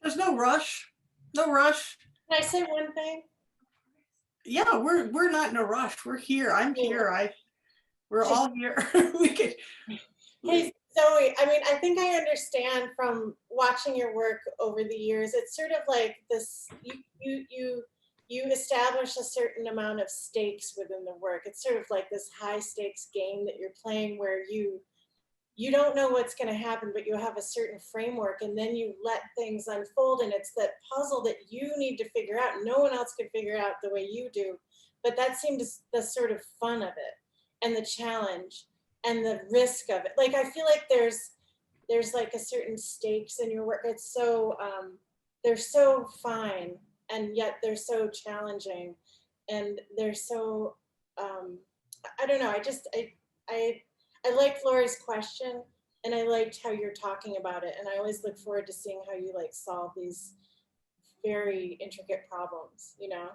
There's no rush. No rush. Can I say one thing? Yeah, we're not in a rush. We're here. I'm here. We're all here. We could. Hey, Zoe, I mean, I think I understand from watching your work over the years, it's sort of like this, you establish a certain amount of stakes within the work. It's sort of like this high stakes game that you're playing where you don't know what's going to happen, but you have a certain framework, and then you let things unfold, and it's that puzzle that you need to figure out. No one else can figure out the way you do, but that seems the sort of fun of it and the challenge and the risk of it. Like, I feel like there's like a certain stakes in your work. It's so, they're so fine, and yet they're so challenging, and they're so, I don't know. I liked Lori's question, and I liked how you're talking about it. And I always look forward to seeing how you like solve these very intricate problems, you know?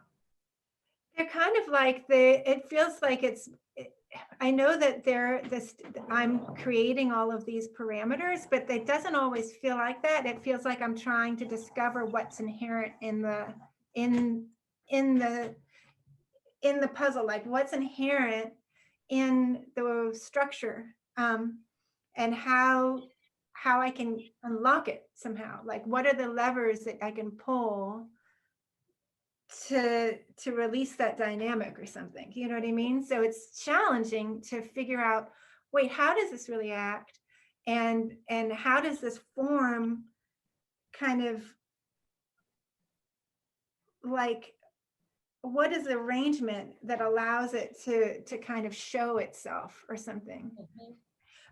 They're kind of like it feels like I know that I'm creating all of these parameters, but it doesn't always feel like that. It feels like I'm trying to discover what's inherent in the puzzle, like what's inherent in the structure, and how I can unlock it somehow. Like, what are the levers that I can pull to release that dynamic or something, you know what I mean? So it's challenging to figure out wait, how does this really act? And how does this form kind of like, what is the arrangement that allows it to kind of show itself or something?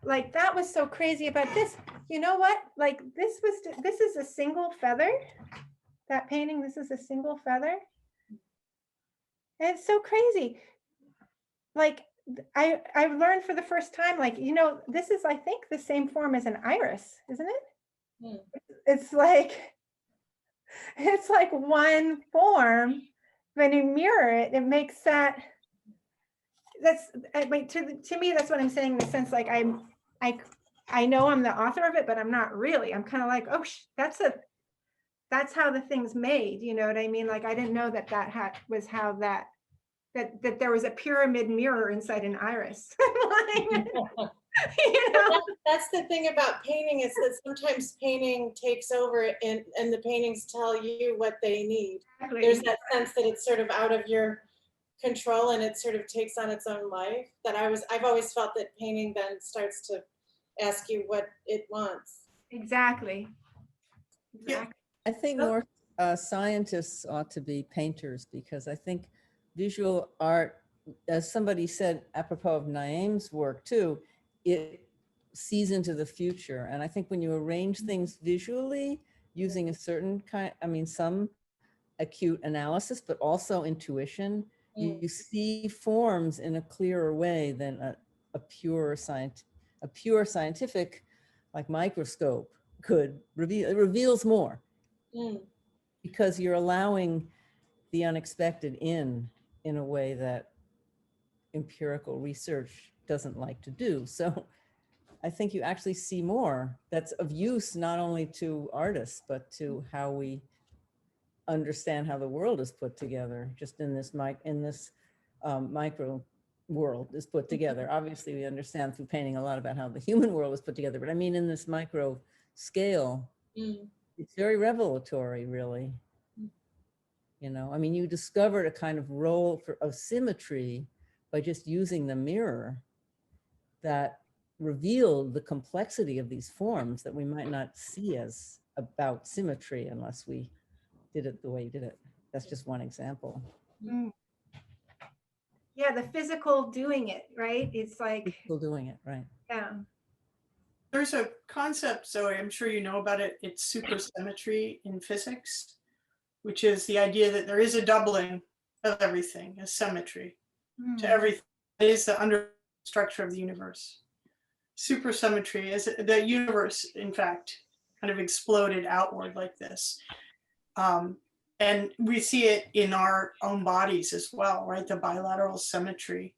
Like that was so crazy about this. You know what? Like this is a single feather. That painting, this is a single feather. And it's so crazy. Like I learned for the first time, like, you know, this is, I think, the same form as an iris, isn't it? It's like one form. When you mirror it, it makes that's, I mean, to me, that's what I'm saying in the sense, like I know I'm the author of it, but I'm not really. I'm kind of like, oh, that's how the thing's made. You know what I mean? Like, I didn't know that was how that there was a pyramid mirror inside an iris. Like, you know? That's the thing about painting, is that sometimes painting takes over and the paintings tell you what they need. Exactly. There's that sense that it's sort of out of your control and it sort of takes on its own life. That I've always felt that painting then starts to ask you what it wants. Exactly. Yeah. I think more scientists ought to be painters, because I think visual art, as somebody said apropos of Naeem's work too, it sees into the future. And I think when you arrange things visually using a certain kind, I mean, some acute analysis, but also intuition, you see forms in a clearer way than a pure scientific, like microscope could reveal. It reveals more because you're allowing the unexpected in a way that empirical research doesn't like to do. So I think you actually see more that's of use, not only to artists, but to how we understand how the world is put together, just in this micro world is put together. Obviously, we understand through painting a lot about how the human world is put together, but I mean, in this micro scale, it's very revelatory, really. You know, I mean, you discovered a kind of role of symmetry by just using the mirror that revealed the complexity of these forms that we might not see as about symmetry unless we did it the way you did it. That's just one example. Yeah, the physical doing it, right? It's like Still doing it, right? Yeah. There's a concept, Zoe, I'm sure you know about it. It's supersymmetry in physics, which is the idea that there is a doubling of everything, a symmetry to everything. It is the under structure of the universe. Supersymmetry is the universe, in fact, kind of exploded outward like this. And we see it in our own bodies as well, right? The bilateral symmetry.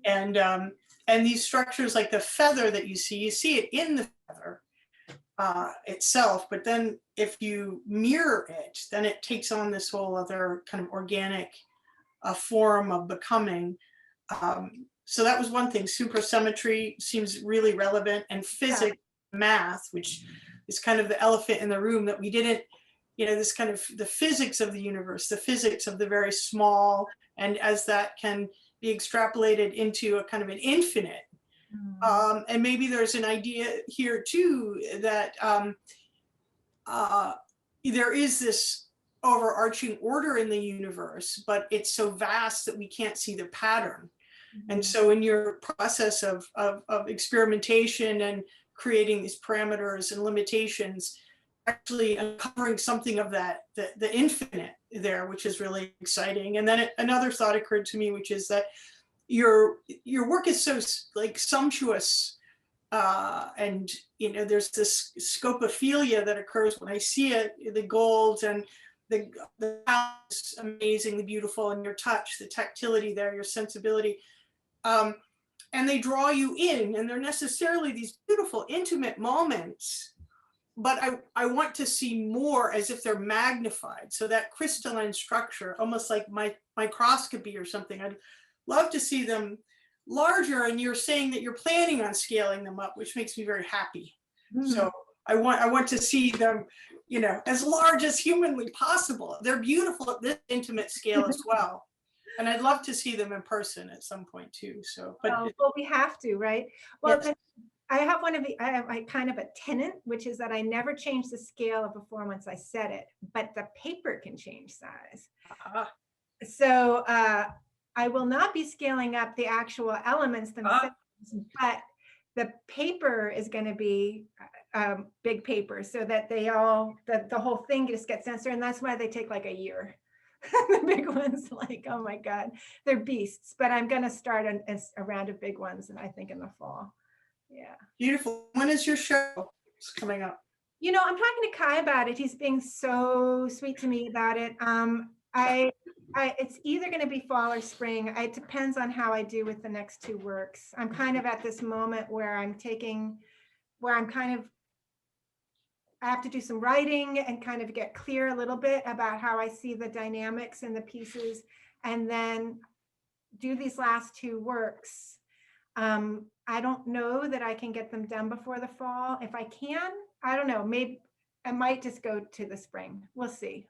And these structures like the feather that you see it in the feather itself, but then if you mirror it, then it takes on this whole other kind of organic form of becoming. So that was one thing. Supersymmetry seems really relevant, and physics, math, which is kind of the elephant in the room that we didn't, you know, this kind of the physics of the universe, the physics of the very small, and as that can be extrapolated into a kind of an infinite. And maybe there's an idea here too that there is this overarching order in the universe, but it's so vast that we can't see the pattern. And so in your process of experimentation and creating these parameters and limitations, actually uncovering something of that, the infinite there, which is really exciting. And then another thought occurred to me, which is that your work is so like sumptuous, and you know, there's this scopophilia that occurs when I see it, the gold and the house, amazingly beautiful, and your touch, the tactility there, your sensibility. And they draw you in, and they're necessarily these beautiful, intimate moments, but I want to see more, as if they're magnified. So that crystalline structure, almost like microscopy or something, I'd love to see them larger. And you're saying that you're planning on scaling them up, which makes me very happy. So I want to see them, as large as humanly possible. They're beautiful at this intimate scale as well. And I'd love to see them in person at some point too. So, but Well, we have to, right? Well, yes. I have I have kind of a tenant, which is that I never change the scale of a form once I set it, but the paper can change size. So I will not be scaling up the actual elements themselves, but the paper is going to be big paper so that they all, the whole thing just gets censored. And that's why they take like a year. The big ones, like, oh my God, they're beasts. But I'm going to start a round of big ones, and I think in the fall. Yeah. Beautiful. When is your show? It's coming up. You know, I'm talking to Kai about it. He's being so sweet to me about it. It's either going to be fall or spring. It depends on how I do with the next two works. I'm kind of at this moment where I have to do some writing and kind of get clear a little bit about how I see the dynamics and the pieces, and then do these last two works. I don't know that I can get them done before the fall. If I can, I don't know, maybe I might just go to the spring. We'll see.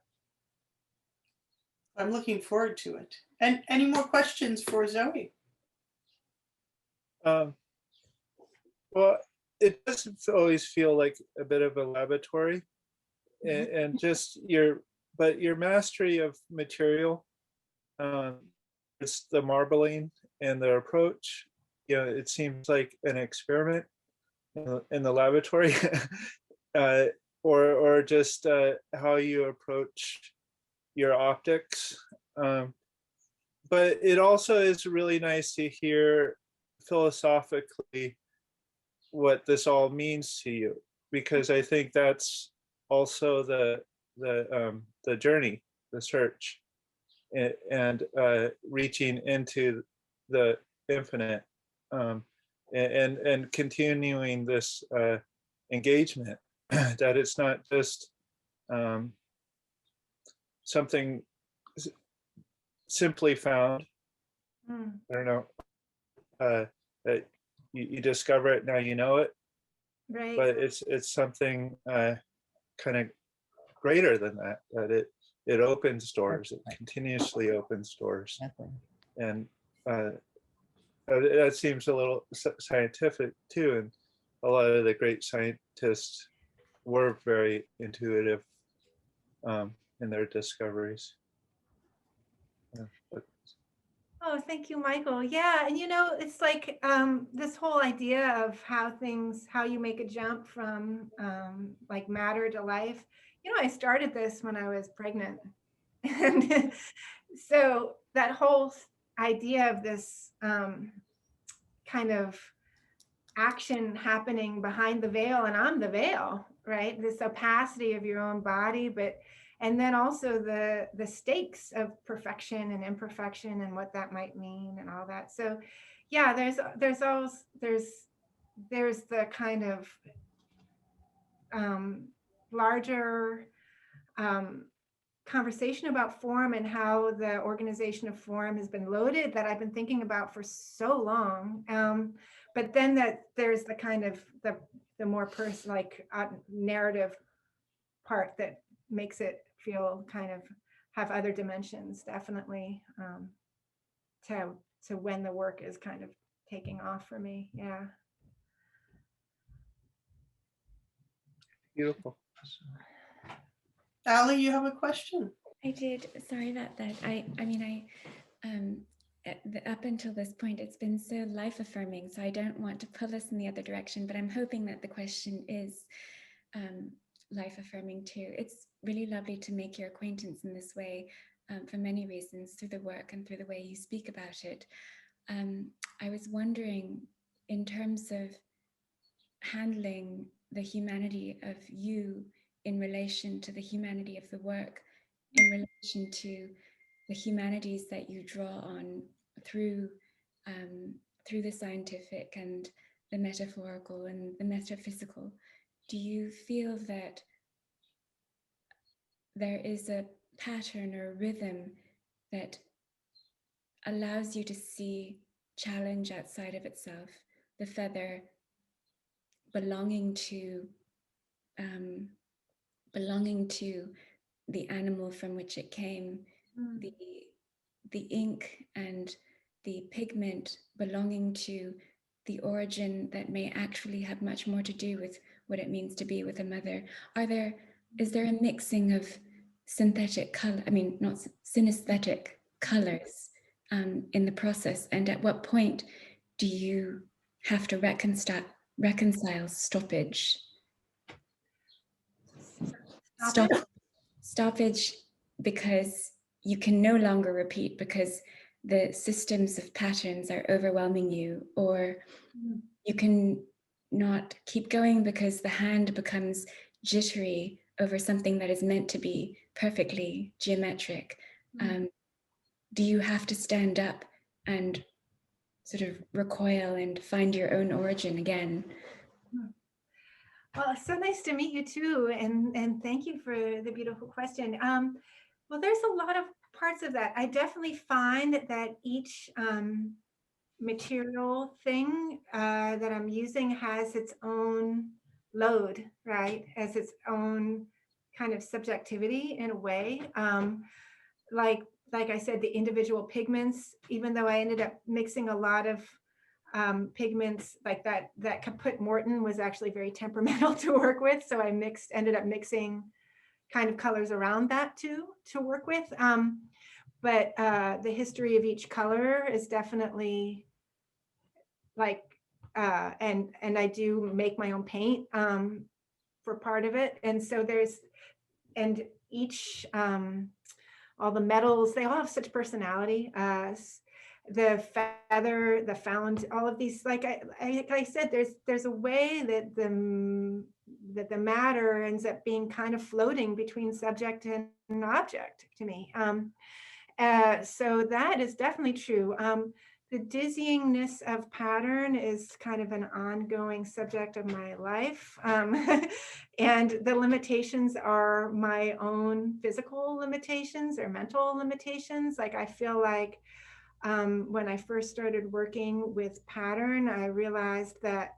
I'm looking forward to it. And any more questions for Zoe? Well, it does always feel like a bit of a laboratory, and just your mastery of material, it's the marbling and the approach. You know, it seems like an experiment in the laboratory, or just how you approach your optics. But it also is really nice to hear philosophically what this all means to you, because I think that's also the journey, the search, and reaching into the infinite, and continuing this engagement, that it's not just something simply found. I don't know, that you discover it, now you know it, Right. but it's something kind of greater than that, that it opens doors, it continuously opens doors. Exactly. And that seems a little scientific too, and a lot of the great scientists were very intuitive in their discoveries. Oh, thank you, Michael. Yeah, and you know, it's like this whole idea of how you make a jump from like matter to life. You know, I started this when I was pregnant. And so that whole idea of this kind of action happening behind the veil, and I'm the veil, right? This opacity of your own body, and then also the stakes of perfection and imperfection and what that might mean and all that. So yeah, there's the kind of larger conversation about form and how the organization of form has been loaded that I've been thinking about for so long. But then there's the kind of the more narrative part that makes it feel kind of have other dimensions, definitely, to when the work is kind of taking off for me. Yeah. Beautiful. Allie, you have a question? I did. Sorry about that. I mean, up until this point, it's been so life affirming. So I don't want to pull us in the other direction, but I'm hoping that the question is life affirming too. It's really lovely to make your acquaintance in this way for many reasons, through the work and through the way you speak about it. I was wondering, in terms of handling the humanity of you in relation to the humanity of the work, in relation to the humanities that you draw on through the scientific and the metaphorical and the metaphysical, do you feel that there is a pattern or rhythm that allows you to see challenge outside of itself, the feather belonging to the animal from which it came, the ink and the pigment belonging to the origin that may actually have much more to do with what it means to be with a mother? Is there a mixing of synthetic color, I mean, not synesthetic colors in the process? And at what point do you have to reconcile stoppage? Stoppage because you can no longer repeat because the systems of patterns are overwhelming you, or you can not keep going because the hand becomes jittery over something that is meant to be perfectly geometric. Do you have to stand up and sort of recoil and find your own origin again? Well, it's so nice to meet you too, and thank you for the beautiful question. Well, there's a lot of parts of that. I definitely find that each material thing that I'm using has its own load, right? Has its own kind of subjectivity in a way. Like I said, the individual pigments, even though I ended up mixing a lot of pigments like that Caput Morton was actually very temperamental to work with. So I ended up mixing kind of colors around that too, to work with. But the history of each color is definitely like, and I do make my own paint for part of it. And so and each, all the metals, they all have such personality. The feather, the found, all of these, like I said, there's a way that the matter ends up being kind of floating between subject and object to me. So that is definitely true. The dizzyingness of pattern is kind of an ongoing subject of my life. And the limitations are my own physical limitations or mental limitations. Like I feel like when I first started working with pattern, I realized that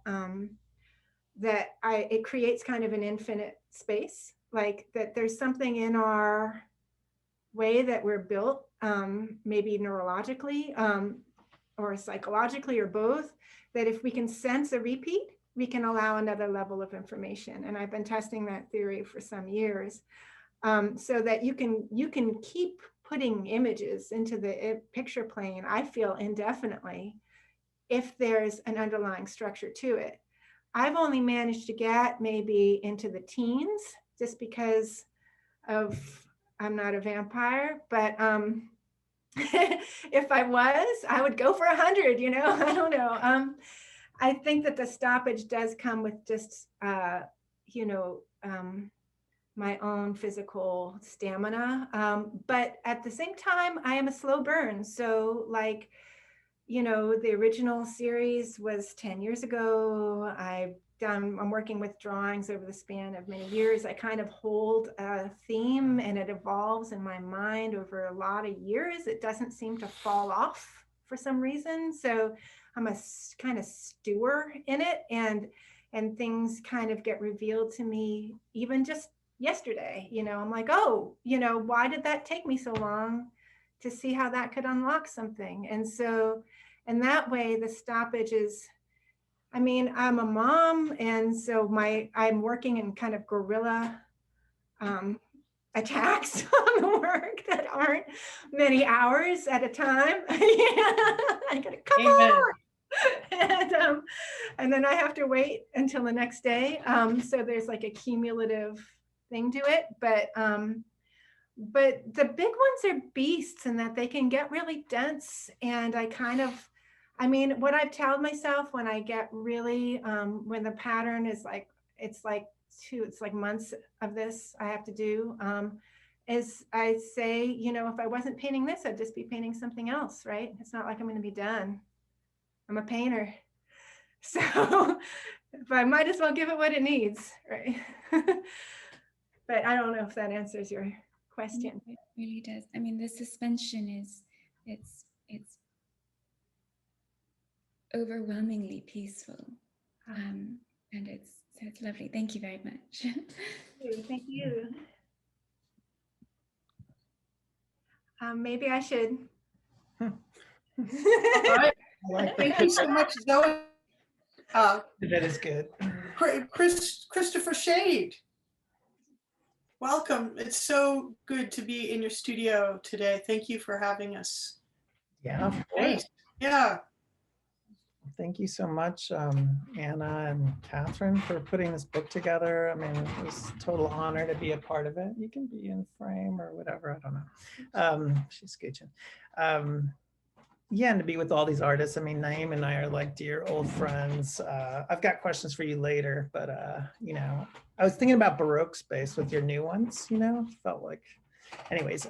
it creates kind of an infinite space, like that there's something in our way that we're built, maybe neurologically or psychologically or both, that if we can sense a repeat, we can allow another level of information. And I've been testing that theory for some years, so that you can keep putting images into the picture plane, I feel, indefinitely, if there's an underlying structure to it. I've only managed to get maybe into the teens just because of, I'm not a vampire, but if I was, I would go for 100, you know, I don't know. I think that the stoppage does come with just, you know, my own physical stamina. But at the same time, I am a slow burn. So like, you know, the original series was 10 years ago. I'm working with drawings over the span of many years. I kind of hold a theme and it evolves in my mind over a lot of years. It doesn't seem to fall off for some reason. So I'm a kind of stewer in it, and things kind of get revealed to me even just yesterday. You know, I'm like, oh, you know, why did that take me so long to see how that could unlock something? And so, and that way the stoppage is, I mean, I'm a mom, and so I'm working in kind of guerrilla attacks on the work that aren't many hours at a time. I gotta come on. And then I have to wait until the next day. So there's like a cumulative thing to it. But the big ones are beasts in that they can get really dense. And I mean, what I've told myself when I get really, when the pattern is like, it's like months of this I have to do, is I say, you know, if I wasn't painting this, I'd just be painting something else, right? It's not like I'm going to be done. I'm a painter. So I might as well give it what it needs, right? But I don't know if that answers your question. It really does. I mean, the suspension is, it's overwhelmingly peaceful. And it's lovely. Thank you very much. Thank you. Maybe I should All right. I like Thank you so much, Zoe. That is good. Christopher Shade. Welcome. It's so good to be in your studio today. Thank you for having us. Yeah, of Great. course. Yeah. Thank you so much, Anna and Catherine, for putting this book together. I mean, it was a total honor to be a part of it. You can be in frame or whatever, I don't know. She's scooching. Yeah, and to be with all these artists. I mean, Naeem and I are like dear old friends. I've got questions for you later, but you know, I was thinking about Baroque space with your new ones, you know, felt like, anyways.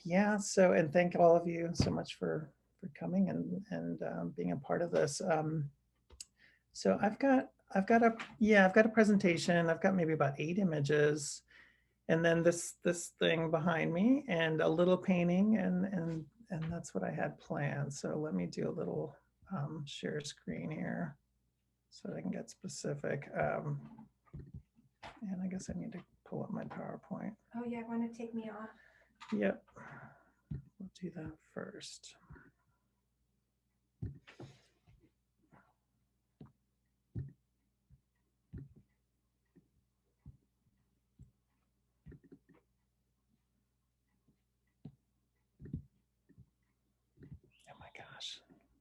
Yeah, so, and thank all of you so much for coming and being a part of this. So I've got a presentation. I've got maybe about 8 images, and then this thing behind me, and a little painting, and that's what I had planned. So let me do a little share screen here so I can get specific. And I guess I need to pull up my PowerPoint. Oh yeah, want to take me off? Yep, we'll do that first.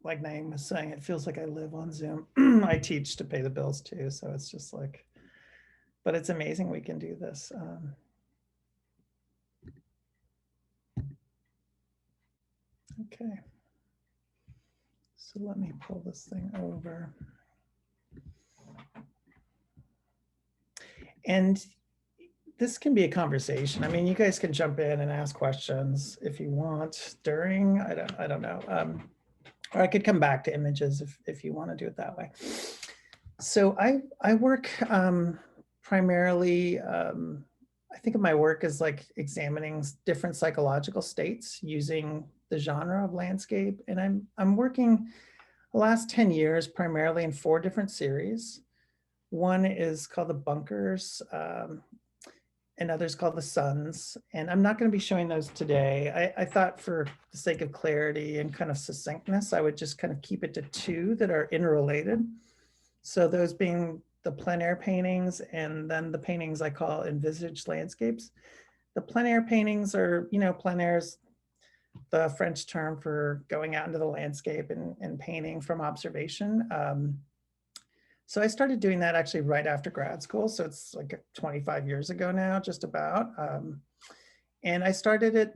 Like Naeem was saying, it feels like I live on Zoom. I teach to pay the bills too, so it's just like, but it's amazing we can do this. Okay, so let me pull this thing over. And this can be a conversation. I mean, you guys can jump in and ask questions if you want during, I don't know. Or I could come back to images if you want to do it that way. So I work primarily, I think of my work as like examining different psychological states using the genre of landscape. And I'm working the last 10 years primarily in 4 different series. One is called The Bunkers, and others called The Suns. And I'm not going to be showing those today. I thought for the sake of clarity and kind of succinctness, I would just kind of keep it to 2 that are interrelated. So those being the plein air paintings, and then the paintings I call envisaged landscapes. The plein air paintings are, you know, plein air is the French term for going out into the landscape and painting from observation. So I started doing that actually right after grad school. So it's like 25 years ago now, just about. And I started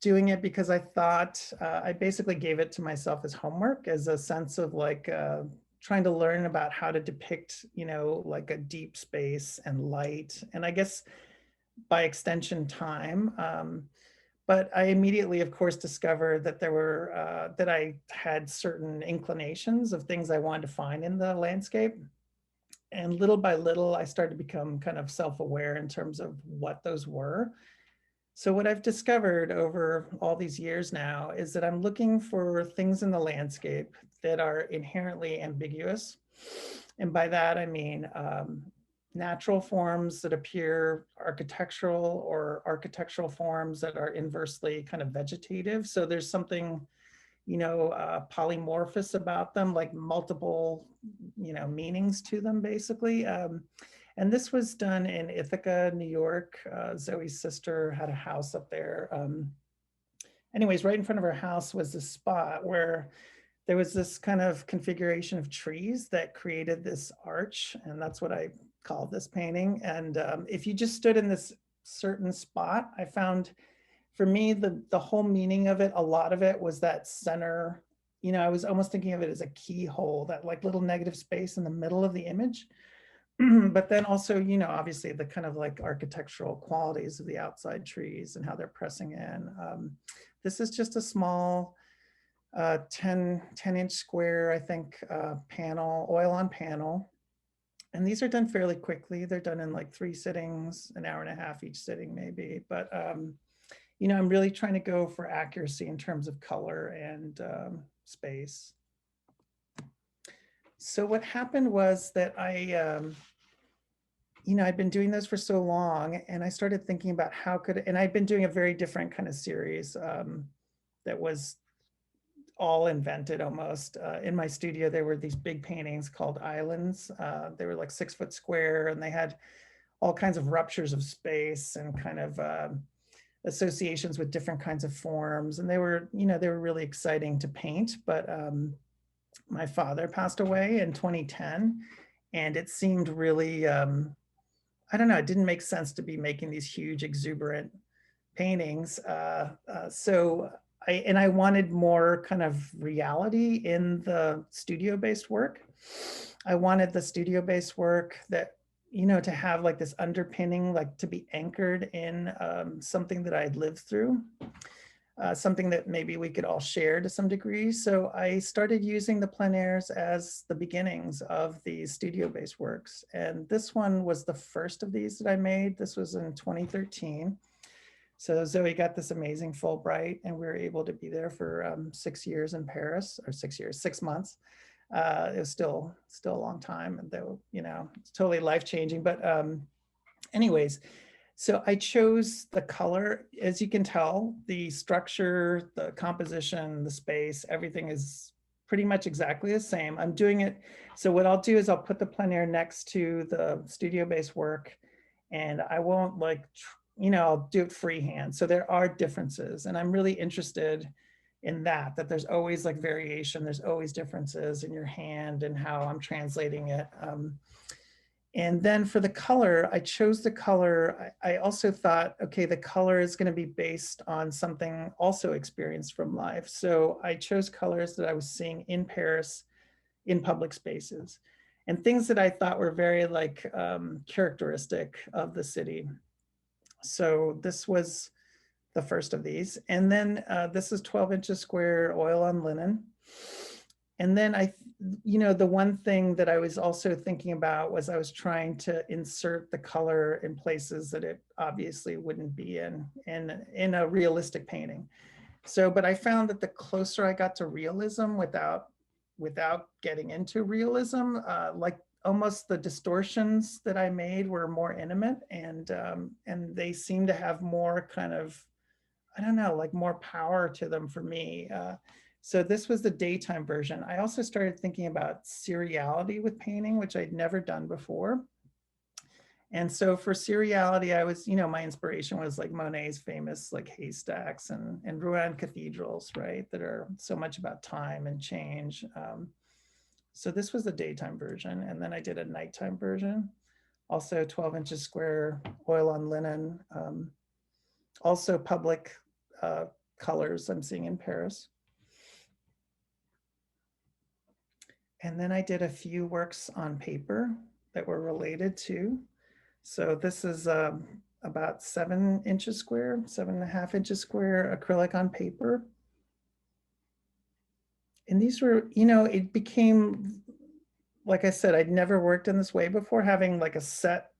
doing it because I thought I basically gave it to myself as homework, as a sense of like trying to learn about how to depict, you know, like a deep space and light. And I guess by extension, time. But I immediately, of course, discovered that there were, that I had certain inclinations of things I wanted to find in the landscape. And little by little, I started to become kind of self-aware in terms of what those were. So what I've discovered over all these years now is that I'm looking for things in the landscape that are inherently ambiguous. And by that, I mean natural forms that appear architectural, or architectural forms that are inversely kind of vegetative. So there's something, you know, polymorphous about them, like multiple, you know, meanings to them, basically. And this was done in Ithaca, New York. Zoe's sister had a house up there. Anyways, right in front of her house was this spot where there was this kind of configuration of trees that created this arch, and that's what I called this painting. And if you just stood in this certain spot, I found, for me, the whole meaning of it, a lot of it was that center, you know, I was almost thinking of it as a keyhole, that like little negative space in the middle of the image. But then also, you know, obviously the kind of like architectural qualities of the outside trees and how they're pressing in. This is just a small 10-inch square, I think, panel, oil on panel. And these are done fairly quickly. They're done in like 3 sittings, an hour and a half each sitting maybe. But, you know, I'm really trying to go for accuracy in terms of color and space. So what happened was that I I'd been doing this for so long, and I started thinking about and I'd been doing a very different kind of series that was all invented almost. In my studio, there were these big paintings called islands. They were like 6 foot square, and they had all kinds of ruptures of space and kind of associations with different kinds of forms. And they were really exciting to paint. But my father passed away in 2010, and it seemed really, I don't know, it didn't make sense to be making these huge exuberant paintings. So I wanted more kind of reality in the studio-based work. I wanted the studio-based work that, to have like this underpinning, like to be anchored in something that I'd lived through, something that maybe we could all share to some degree. So I started using the plein airs as the beginnings of these studio-based works. And this one was the first of these that I made. This was in 2013. So Zoe got this amazing Fulbright, and we were able to be there for 6 years in Paris, or 6 years, 6 months. It was still a long time, and though, it's totally life-changing. But anyways, so I chose the color. As you can tell, the structure, the composition, the space, everything is pretty much exactly the same. I'm doing it. So what I'll do is I'll put the plein air next to the studio-based work, and I won't I'll do it freehand. So there are differences, and I'm really interested in that there's always like variation. There's always differences in your hand and how I'm translating it. And then for the color, I chose the color. I also thought, okay, the color is going to be based on something also experienced from life. So I chose colors that I was seeing in Paris in public spaces, and things that I thought were very like characteristic of the city. So this was the first of these. And then this is 12 inches square oil on linen. And then the one thing that I was also thinking about was I was trying to insert the color in places that it obviously wouldn't be in a realistic painting. So, but I found that the closer I got to realism without getting into realism, like almost the distortions that I made were more intimate, and they seem to have more kind of, I don't know, like more power to them for me. So this was the daytime version. I also started thinking about seriality with painting, which I'd never done before. And so for seriality, I was, my inspiration was like Monet's famous like haystacks and Rouen cathedrals, right? That are so much about time and change. So this was the daytime version. And then I did a nighttime version, also 12 inches square, oil on linen, also public colors I'm seeing in Paris. And then I did a few works on paper that were related to. So this is about 7 inches square, 7.5 inches square acrylic on paper. And these were, it became, like I said, I'd never worked in this way before, having like a set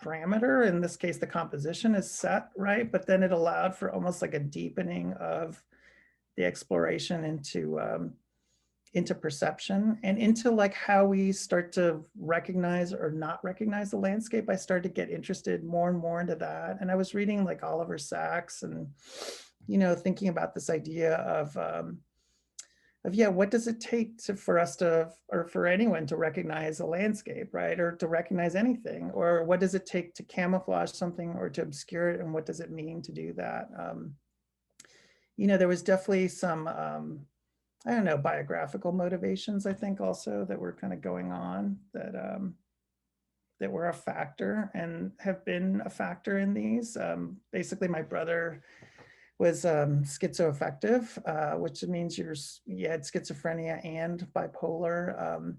parameter. In this case, the composition is set, right? But then it allowed for almost like a deepening of the exploration into perception and into like how we start to recognize or not recognize the landscape. I started to get interested more and more into that. And I was reading like Oliver Sacks and, thinking about this idea of what does it take for us to, or for anyone to recognize a landscape, right? Or to recognize anything, or what does it take to camouflage something or to obscure it? And what does it mean to do that? There was definitely some, I don't know, biographical motivations, I think also that were kind of going on that were a factor and have been a factor in these. Basically, my brother was schizoaffective, which means you had schizophrenia and bipolar.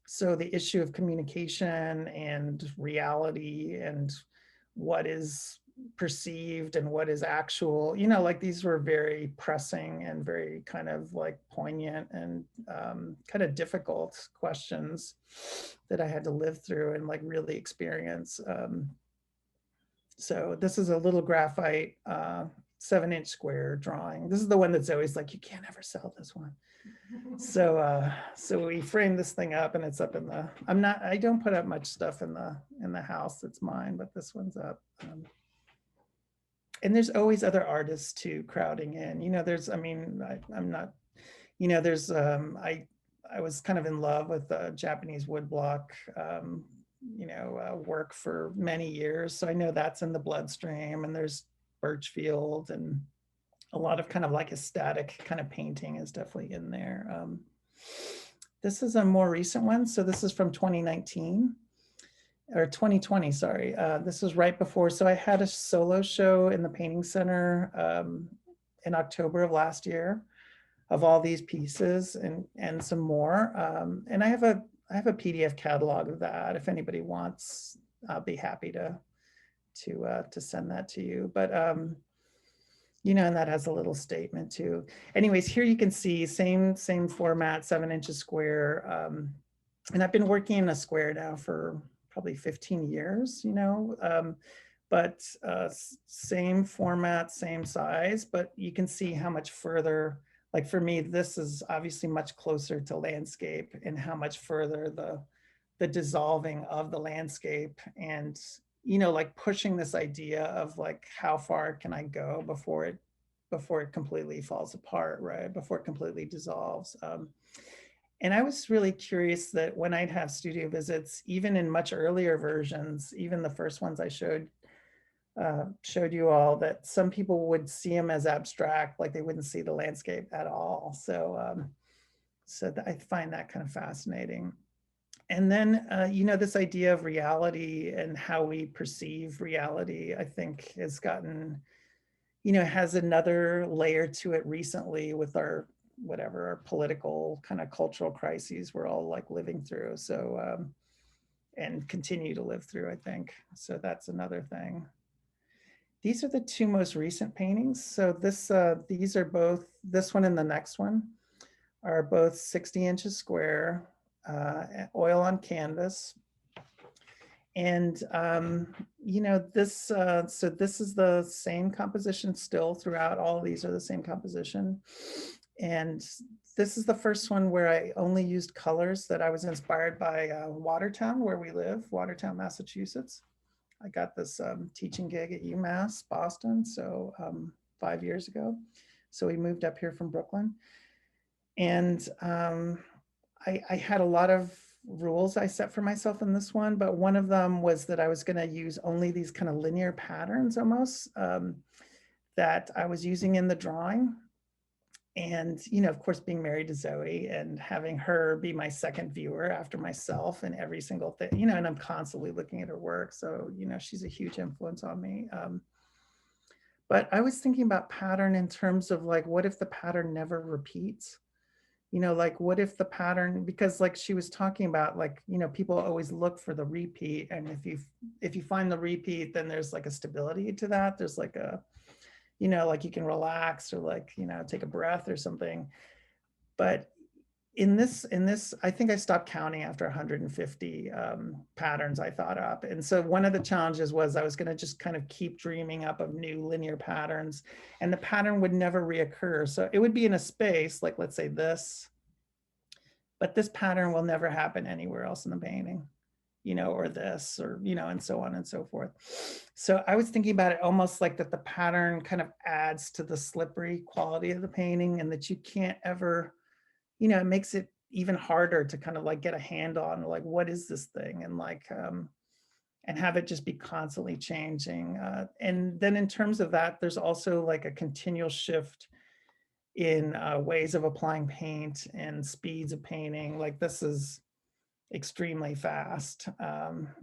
So the issue of communication and reality and what is perceived and what is actual, like these were very pressing and very kind of like poignant and kind of difficult questions that I had to live through and like really experience. So this is a little graphite 7-inch square drawing. This is the one that's always like, you can't ever sell this one. So so we framed this thing up, and it's up in the, I don't put up much stuff in the house that's mine, but this one's up. And there's always other artists too crowding in. You know, there's, I mean, I'm not, you know, there's, I was kind of in love with Japanese woodblock, you know, work for many years. So I know that's in the bloodstream, and there's Birchfield, and a lot of kind of like aesthetic kind of painting is definitely in there. This is a more recent one. So this is from 2019. Or 2020, sorry. This was right before. So I had a solo show in the Painting Center in October of last year of all these pieces and some more. And I have a PDF catalog of that. If anybody wants, I'll be happy to send that to you. But you know, and that has a little statement too. Anyways, here you can see same format, 7 inches square. And I've been working in a square now for probably 15 years, you know, but same format, same size, but you can see how much further, like for me, this is obviously much closer to landscape, and how much further the dissolving of the landscape, and, you know, like pushing this idea of like, how far can I go before it completely falls apart, right? Before it completely dissolves. And I was really curious that when I'd have studio visits, even in much earlier versions, even the first ones I showed you all, that some people would see them as abstract, like they wouldn't see the landscape at all. So, I find that kind of fascinating. And then, you know, this idea of reality and how we perceive reality, I think has gotten, you know, has another layer to it recently with our political kind of cultural crises we're all like living through. So, and continue to live through, I think. So that's another thing. These are the two most recent paintings. So these are both, this one and the next one are both 60 inches square, oil on canvas. And, you know, so this is the same composition still throughout. All of these are the same composition. And this is the first one where I only used colors that I was inspired by Watertown, where we live, Watertown, Massachusetts. I got this teaching gig at UMass Boston, so 5 years ago. So we moved up here from Brooklyn. And I had a lot of rules I set for myself in this one, but one of them was that I was going to use only these kind of linear patterns almost that I was using in the drawing. And, you know, of course, being married to Zoe and having her be my second viewer after myself in every single thing, you know, and I'm constantly looking at her work. So, you know, she's a huge influence on me. But I was thinking about pattern in terms of like, what if the pattern never repeats? You know, like what if the pattern, because like she was talking about, like, you know, people always look for the repeat. And if you find the repeat, then there's like a stability to that. There's like a, you know, like you can relax or like, you know, take a breath or something. But in this, I think I stopped counting after 150 patterns I thought up. And so one of the challenges was I was going to just kind of keep dreaming up of new linear patterns, and the pattern would never reoccur. So it would be in a space, like let's say this, but this pattern will never happen anywhere else in the painting, you know, or this, or, you know, and so on and so forth. So I was thinking about it almost like that the pattern kind of adds to the slippery quality of the painting, and that you can't ever, you know, it makes it even harder to kind of like get a handle on like, what is this thing? And like, and have it just be constantly changing. And then in terms of that, there's also like a continual shift in ways of applying paint and speeds of painting. Like this is extremely fast,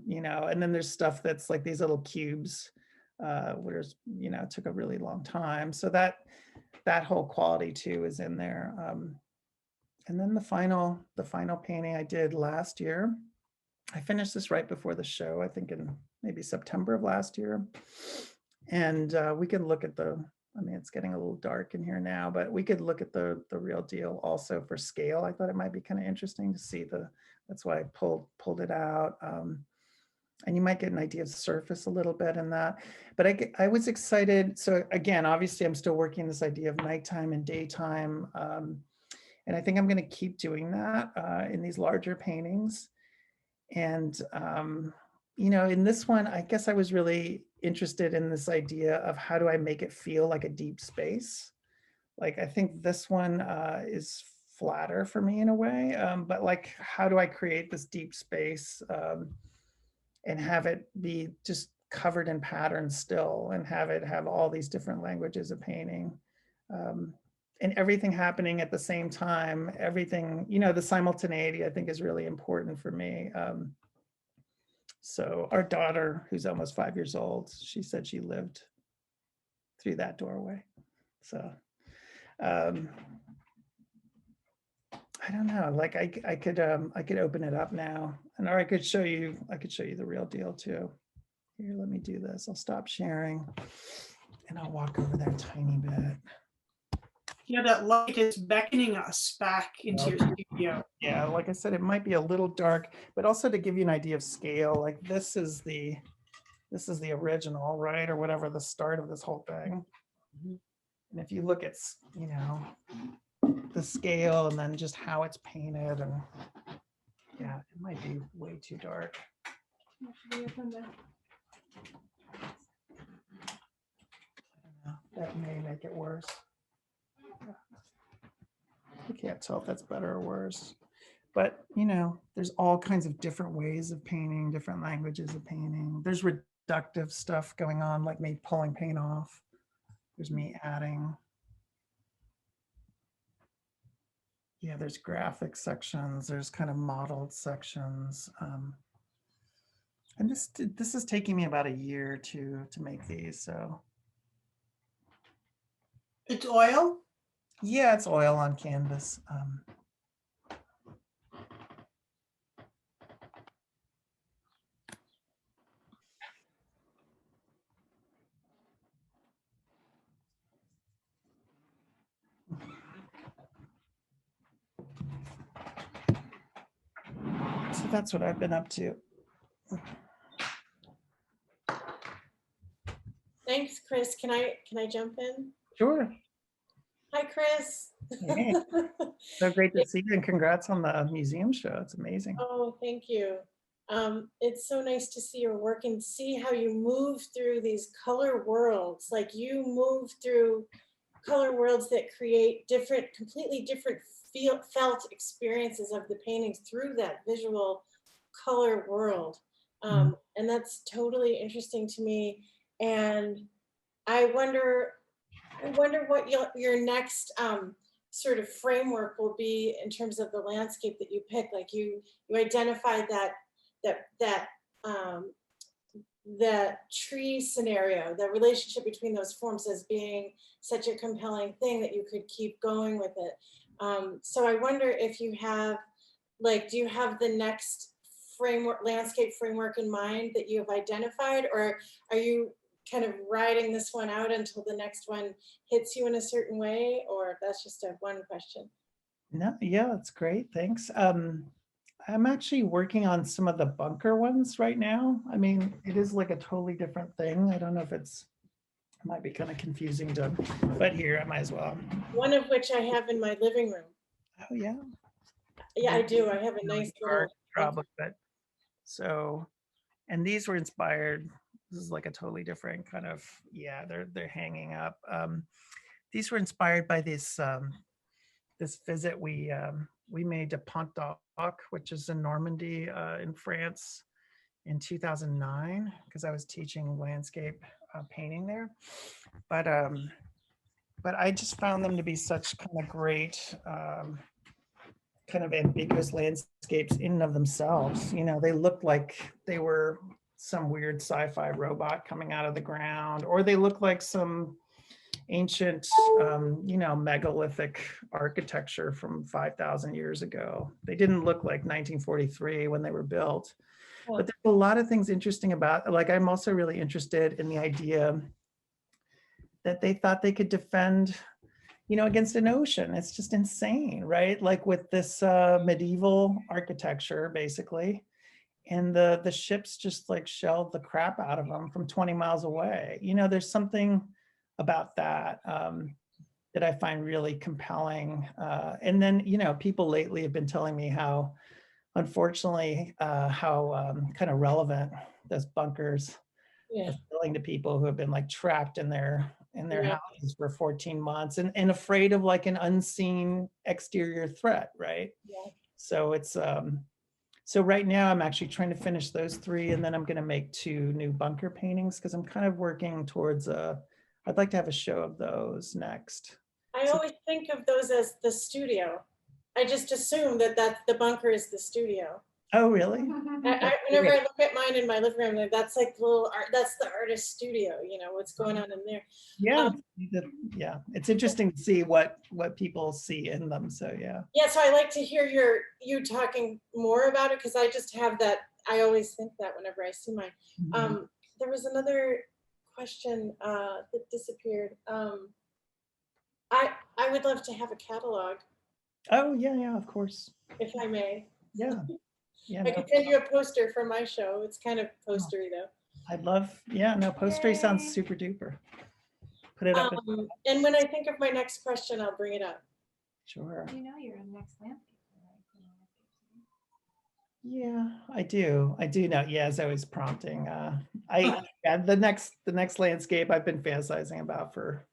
you know, and then there's stuff that's like these little cubes, where, you know, it took a really long time. So that whole quality too is in there. And then the final painting I did last year, I finished this right before the show, I think in maybe September of last year. And we can look at I mean, it's getting a little dark in here now, but we could look at the real deal also for scale. I thought it might be kind of interesting to see that's why I pulled it out. And you might get an idea of surface a little bit in that. But I was excited. So again, obviously I'm still working this idea of nighttime and daytime. And I think I'm going to keep doing that in these larger paintings. And, in this one, I guess I was really interested in this idea of how do I make it feel like a deep space? Like, I think this one is flatter for me in a way, but like, how do I create this deep space and have it be just covered in patterns still, and have it have all these different languages of painting, and everything happening at the same time, everything, the simultaneity I think is really important for me. So our daughter, who's almost 5 years old, she said she lived through that doorway. So I don't know, like I could open it up now, or I could show you the real deal too. Here, let me do this. I'll stop sharing and I'll walk over there a tiny bit. Yeah, that light is beckoning us back into your studio. Yeah, like I said, it might be a little dark, but also to give you an idea of scale, like this is the original, right? Or whatever, the start of this whole thing. And if you look at, the scale and then just how it's painted, and yeah, it might be way too dark. That may make it worse. I can't tell if that's better or worse. But, there's all kinds of different ways of painting, different languages of painting. There's reductive stuff going on, like me pulling paint off. There's me adding. Yeah, there's graphic sections. There's kind of modeled sections. And this is taking me about a year to make these, so. It's oil? Yeah, it's oil on canvas. So that's what I've been up to. Thanks, Chris. Can I jump in? Sure. Hi, Chris. Hey, so great to see you, and congrats on the museum show. It's amazing. Oh, thank you. It's so nice to see your work and see how you move through these color worlds. Like, you move through color worlds that create completely different felt experiences of the paintings through that visual color world. And that's totally interesting to me. And I wonder what your next sort of framework will be in terms of the landscape that you pick. Like, you identified that tree scenario, the relationship between those forms as being such a compelling thing that you could keep going with it. So I wonder if you have, do you have the next landscape framework in mind that you have identified, or are you kind of riding this one out until the next one hits you in a certain way? Or that's just one question. No, yeah, that's great. Thanks. I'm actually working on some of the bunker ones right now. I mean, it is like a totally different thing. I don't know if it might be kind of confusing but here I might as well. One of which I have in my living room. Oh yeah. Yeah, I do. I have a nice little. So, and these were inspired. This is like a totally different kind of, yeah, they're hanging up. These were inspired by this visit we made to Pont d'Arc, which is in Normandy in France in 2009, because I was teaching landscape painting there. But I just found them to be such kind of great, kind of ambiguous landscapes in and of themselves. They looked like they were some weird sci-fi robot coming out of the ground, or they look like some ancient, megalithic architecture from 5,000 years ago. They didn't look like 1943 when they were built. But there's a lot of things interesting about, like, I'm also really interested in the idea that they thought they could defend, against an ocean. It's just insane, right? Like with this medieval architecture, basically. and the ships just like shelled the crap out of them from 20 miles away. You know, there's something about that that I find really compelling. And then, you know, people lately have been telling me how, unfortunately, how kind of relevant those bunkers Yeah. are feeling to people who have been like trapped in their Yeah. houses for 14 months and afraid of like an unseen exterior threat, right? Yeah. So it's so right now I'm actually trying to finish those 3, and then I'm going to make 2 new bunker paintings because I'm kind of working towards I'd like to have a show of those next. I So- always think of those as the studio. I just assume that the bunker is the studio. Oh, really? Whenever I look at mine in my living room, like, that's like little art. That's the artist studio. You know what's going on in there. Yeah, yeah. It's interesting to see what people see in them. So yeah. Yeah, so I like to hear you talking more about it because I just have that. I always think that whenever I see mine. Mhm. There was another question that disappeared. I would love to have a catalog, Oh yeah, yeah. Of course. if I may. Yeah, yeah. I No, could send you a poster for my show. It's kind of postery though. I'd love. Yeah, no. Postery sounds super duper. Put it up. And when I think of my next question, I'll bring it up. Sure. You know you're in next landscape. Yeah, I do. I do know. Yeah, as I was prompting. Yeah, the next landscape I've been fantasizing about for.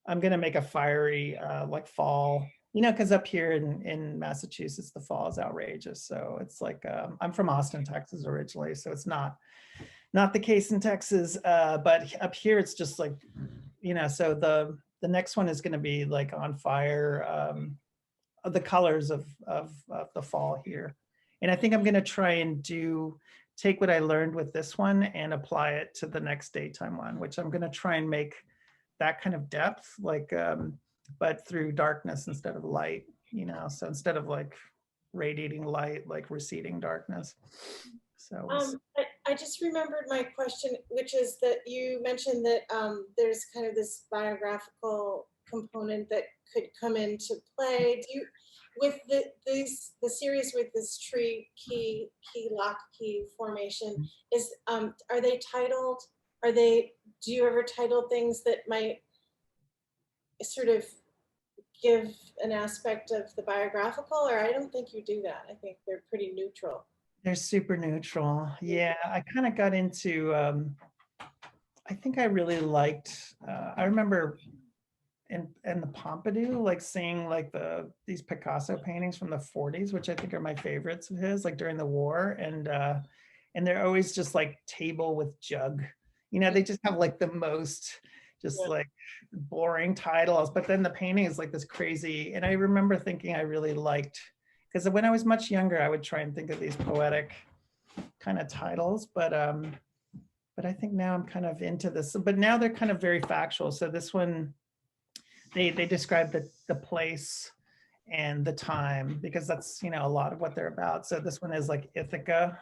I'm gonna make a fiery like fall. You know, because up here in Massachusetts, the fall is outrageous. So it's like I'm from Austin, Texas originally, so it's not the case in Texas. But up here, it's just like, you know. So the next one is going to be like on fire. The colors of the fall here, and I think I'm going to try and take what I learned with this one and apply it to the next daytime one, which I'm going to try and make that kind of depth, like but through darkness instead of light, you know. So instead of like radiating light, like receding darkness. So I just remembered my question, which is that you mentioned that there's kind of this biographical component that could come into play. Do you, with the series with this tree key lock key formation, is are they titled? Do you ever title things that might sort of give an aspect of the biographical, or I don't think you do that. I think they're pretty neutral. they're super neutral. Yeah, I kind of got into, I think I really liked, I remember in the Pompidou, like seeing like these Picasso paintings from the 40s, which I think are my favorites of his, like during the war. And they're always just like table with jug. You know, they just have like the most just like boring titles, but then the painting is like this crazy. And I remember thinking I really liked, because when I was much younger, I would try and think of these poetic kind of titles, but I think now I'm kind of into this. But now they're kind of very factual. So this one, they describe the place and the time, because that's, you know, a lot of what they're about. So this one is like Ithaca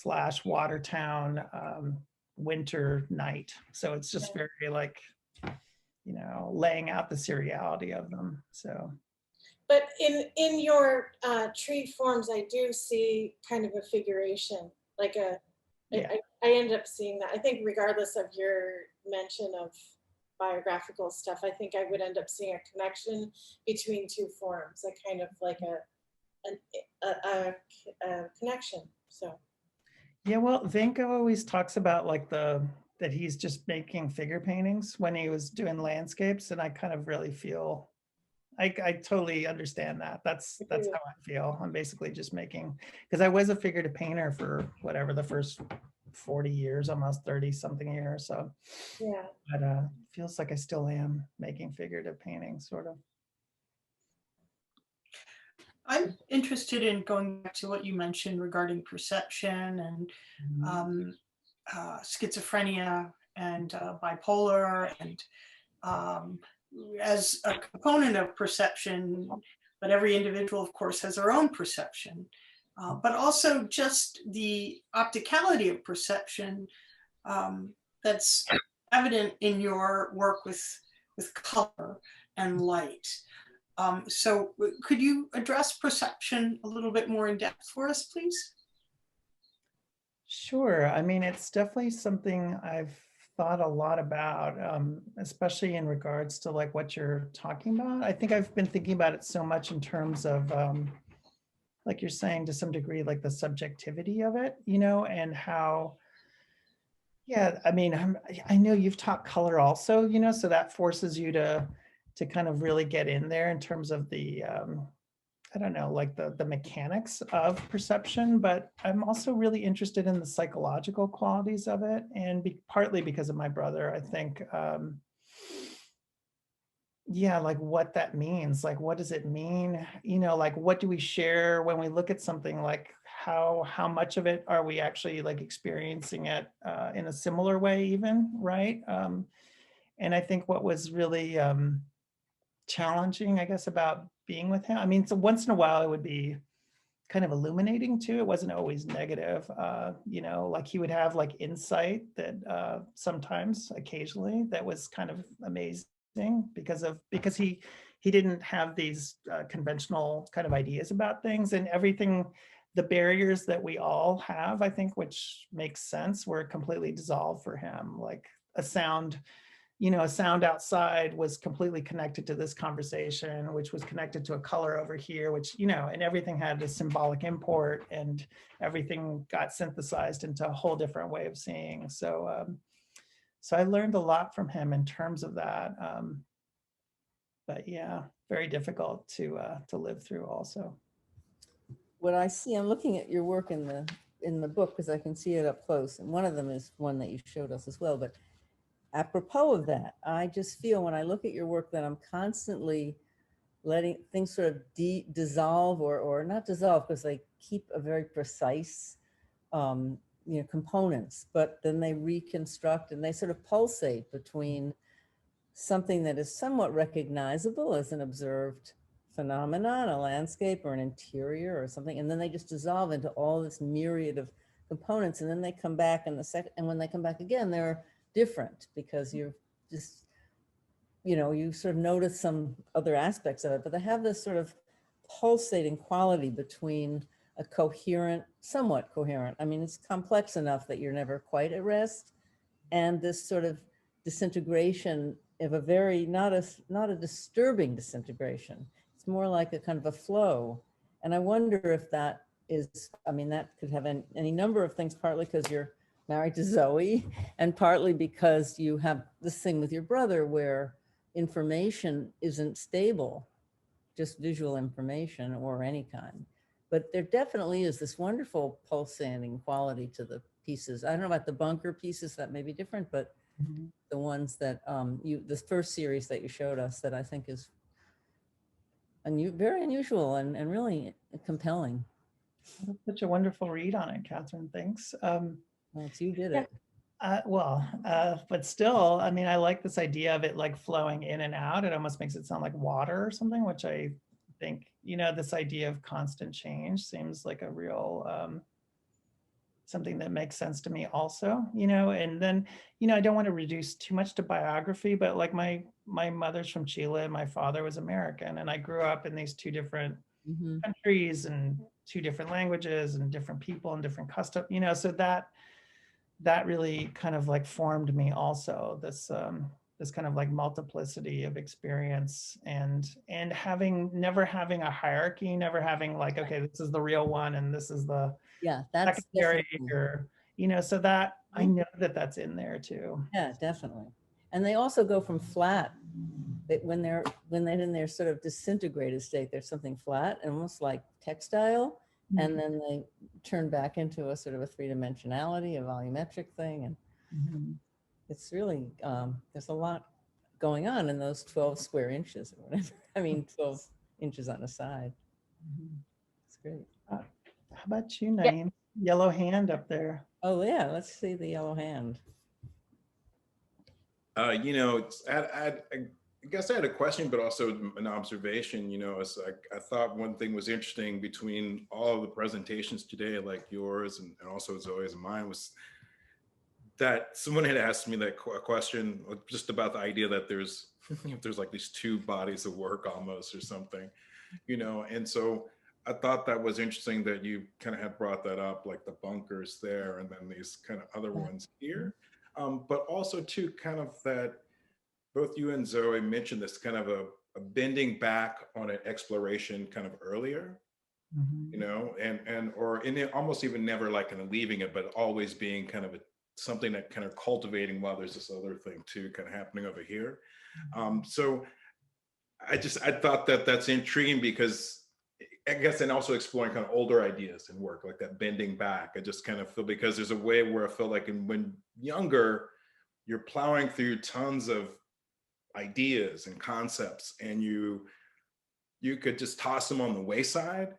/ Watertown winter night. So it's just very like, you know, laying out the seriality of them. So. But in your tree forms, I do see kind of a figuration, like I end up seeing that. I think regardless of your mention of biographical stuff, I think I would end up seeing a connection between 2 forms, a kind of like a connection. So. Yeah, well, Venko always talks about like that he's just making figure paintings when he was doing landscapes, and I kind of really feel I totally understand that. That's how I feel. I'm basically just making, because I was a figurative painter for whatever the first 40 years, almost 30 something years. So yeah, but feels like I still am making figurative paintings, sort of. I'm interested in going back to what you mentioned regarding perception and schizophrenia and bipolar, and as a component of perception, but every individual, of course, has their own perception, but also just the opticality of perception that's evident in your work with color and light. So could you address perception a little bit more in depth for us, please? Sure. I mean, it's definitely something I've thought a lot about, especially in regards to like what you're talking about. I think I've been thinking about it so much in terms of, like you're saying, to some degree, like the subjectivity of it, and how, yeah, I mean, I know you've taught color also, so that forces you to kind of really get in there in terms of the, I don't know, like the mechanics of perception, but I'm also really interested in the psychological qualities of it. And partly because of my brother, I think, yeah, like what that means, like what does it mean? Like what do we share when we look at something, like how much of it are we actually like experiencing it in a similar way even, right? And I think what was really challenging, I guess, about being with him, I mean, so once in a while it would be kind of illuminating too. It wasn't always negative. Like he would have like insight that sometimes, occasionally, that was kind of amazing because he didn't have these conventional kind of ideas about things, and everything, the barriers that we all have, I think, which makes sense, were completely dissolved for him. Like a sound, a sound outside was completely connected to this conversation, which was connected to a color over here, which, and everything had a symbolic import, and everything got synthesized into a whole different way of seeing. So I learned a lot from him in terms of that. But yeah, very difficult to live through also. What I see, I'm looking at your work in the book because I can see it up close, and one of them is one that you showed us as well. But apropos of that, I just feel when I look at your work that I'm constantly letting things sort of dissolve or not dissolve, because they keep a very precise components, but then they reconstruct and they sort of pulsate between something that is somewhat recognizable as an observed phenomenon, a landscape or an interior or something, and then they just dissolve into all this myriad of components, and then they come back and when they come back again, they're different because you've just, you sort of notice some other aspects of it, but they have this sort of pulsating quality between a coherent, somewhat coherent, I mean, it's complex enough that you're never quite at rest, and this sort of disintegration of a very, not a disturbing disintegration. It's more like a kind of a flow. And I wonder if that is, I mean, that could have any number of things, partly because you're married to Zoe, and partly because you have this thing with your brother where information isn't stable, just visual information or any kind. But there definitely is this wonderful pulsating quality to the pieces. I don't know about the bunker pieces, that may be different, but the ones that the first series that you showed us, that I think is very unusual and really compelling. That's such a wonderful read on it, Catherine. Thanks. Well, it's you did it. But still, I mean, I like this idea of it like flowing in and out. It almost makes it sound like water or something, which I think, this idea of constant change seems like a real something that makes sense to me also, and then, I don't want to reduce too much to biography, but like my mother's from Chile and my father was American, and I grew up in these two different countries and two different languages and different people and different customs, so that really kind of like formed me also, this kind of like multiplicity of experience, and never having a hierarchy, never having like, okay, this is the real one and this is the that's secondary, or so that I know that that's in there too. Yeah, definitely. And they also go from flat, that when they're in their sort of disintegrated state, there's something flat, almost like textile, and then they turn back into a sort of a three-dimensionality, a volumetric thing, and it's really there's a lot going on in those 12 square inches or whatever. I mean, 12 inches on a side. It's great. How about you, Naeem? Yellow hand up there. Oh yeah, let's see the yellow hand. I guess I had a question, but also an observation. I thought one thing was interesting between all of the presentations today, like yours and also Zoe's and mine, was that someone had asked me that question just about the idea that there's like these two bodies of work almost or something, and so I thought that was interesting that you kind of had brought that up, like the bunkers there, and then these kind of other ones here. But also too, kind of that both you and Zoe mentioned this kind of a bending back on an exploration kind of earlier, you know, or in it almost even never like kind of leaving it, but always being kind of something that kind of cultivating while there's this other thing too kind of happening over here. So I thought that that's intriguing because I guess, and also exploring kind of older ideas in work, like that bending back. I just kind of feel, because there's a way where I feel like when younger, you're plowing through tons of ideas and concepts, and you could just toss them on the wayside.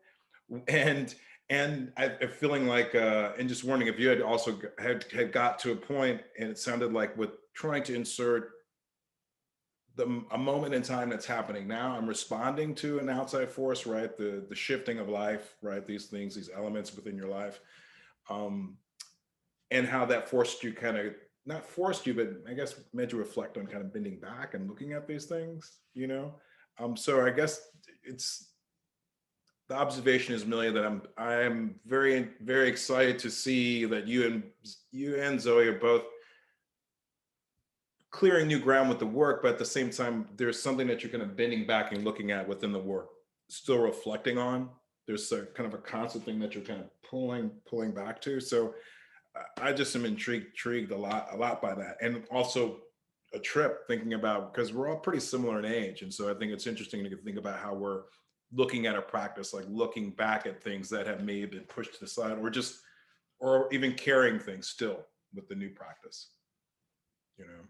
And I'm feeling like, and just wondering if you had also had got to a point, and it sounded like with trying to insert a moment in time that's happening now. I'm responding to an outside force, right? The shifting of life, right? These things, these elements within your life, and how that forced you kind of, not forced you, but I guess made you reflect on kind of bending back and looking at these things, you know? So I guess it's, the observation is, Amelia, that I'm very, very excited to see that you and Zoe are both clearing new ground with the work, but at the same time, there's something that you're kind of bending back and looking at within the work, still reflecting on. There's a kind of a constant thing that you're kind of pulling back to. So I just am intrigued a lot by that. And also a trip thinking about, because we're all pretty similar in age. And so I think it's interesting to think about how we're looking at our practice, like looking back at things that have maybe been pushed to the side, or even carrying things still with the new practice, you know?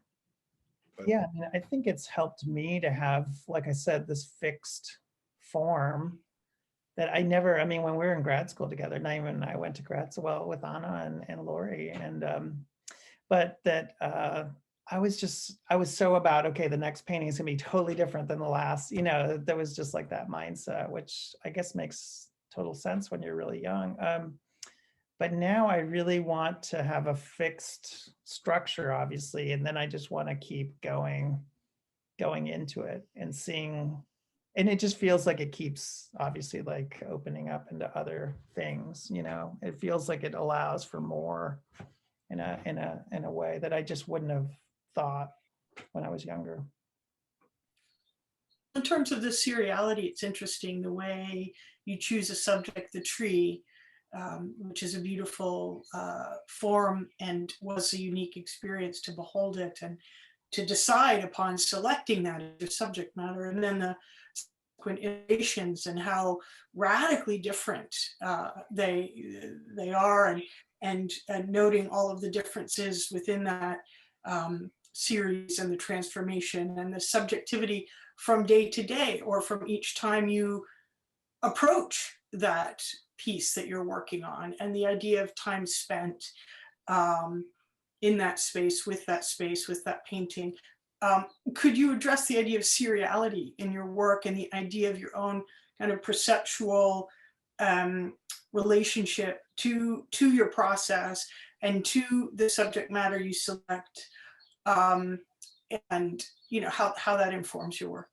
But Yeah, I mean, I think it's helped me to have, like I said, this fixed form that I never, I mean, when we were in grad school together, Naima and I went to grad school, well, with Anna and Lori, and but that I was so about, okay, the next painting is gonna be totally different than the last, you know, there was just like that mindset, which I guess makes total sense when you're really young. But now I really want to have a fixed structure, obviously, and then I just want to keep going into it and seeing, and it just feels like it keeps obviously like opening up into other things, you know. It feels like it allows for more in a way that I just wouldn't have thought when I was younger. In terms of the seriality, it's interesting the way you choose a subject, the tree, which is a beautiful form and was a unique experience to behold it and to decide upon selecting that as your subject matter, and then the subsequent iterations and how radically different they are, and noting all of the differences within that series and the transformation and the subjectivity from day to day, or from each time you approach that piece that you're working on, and the idea of time spent in that space, with that painting. Could you address the idea of seriality in your work, and the idea of your own kind of perceptual relationship to your process and to the subject matter you select, and you know how that informs your work?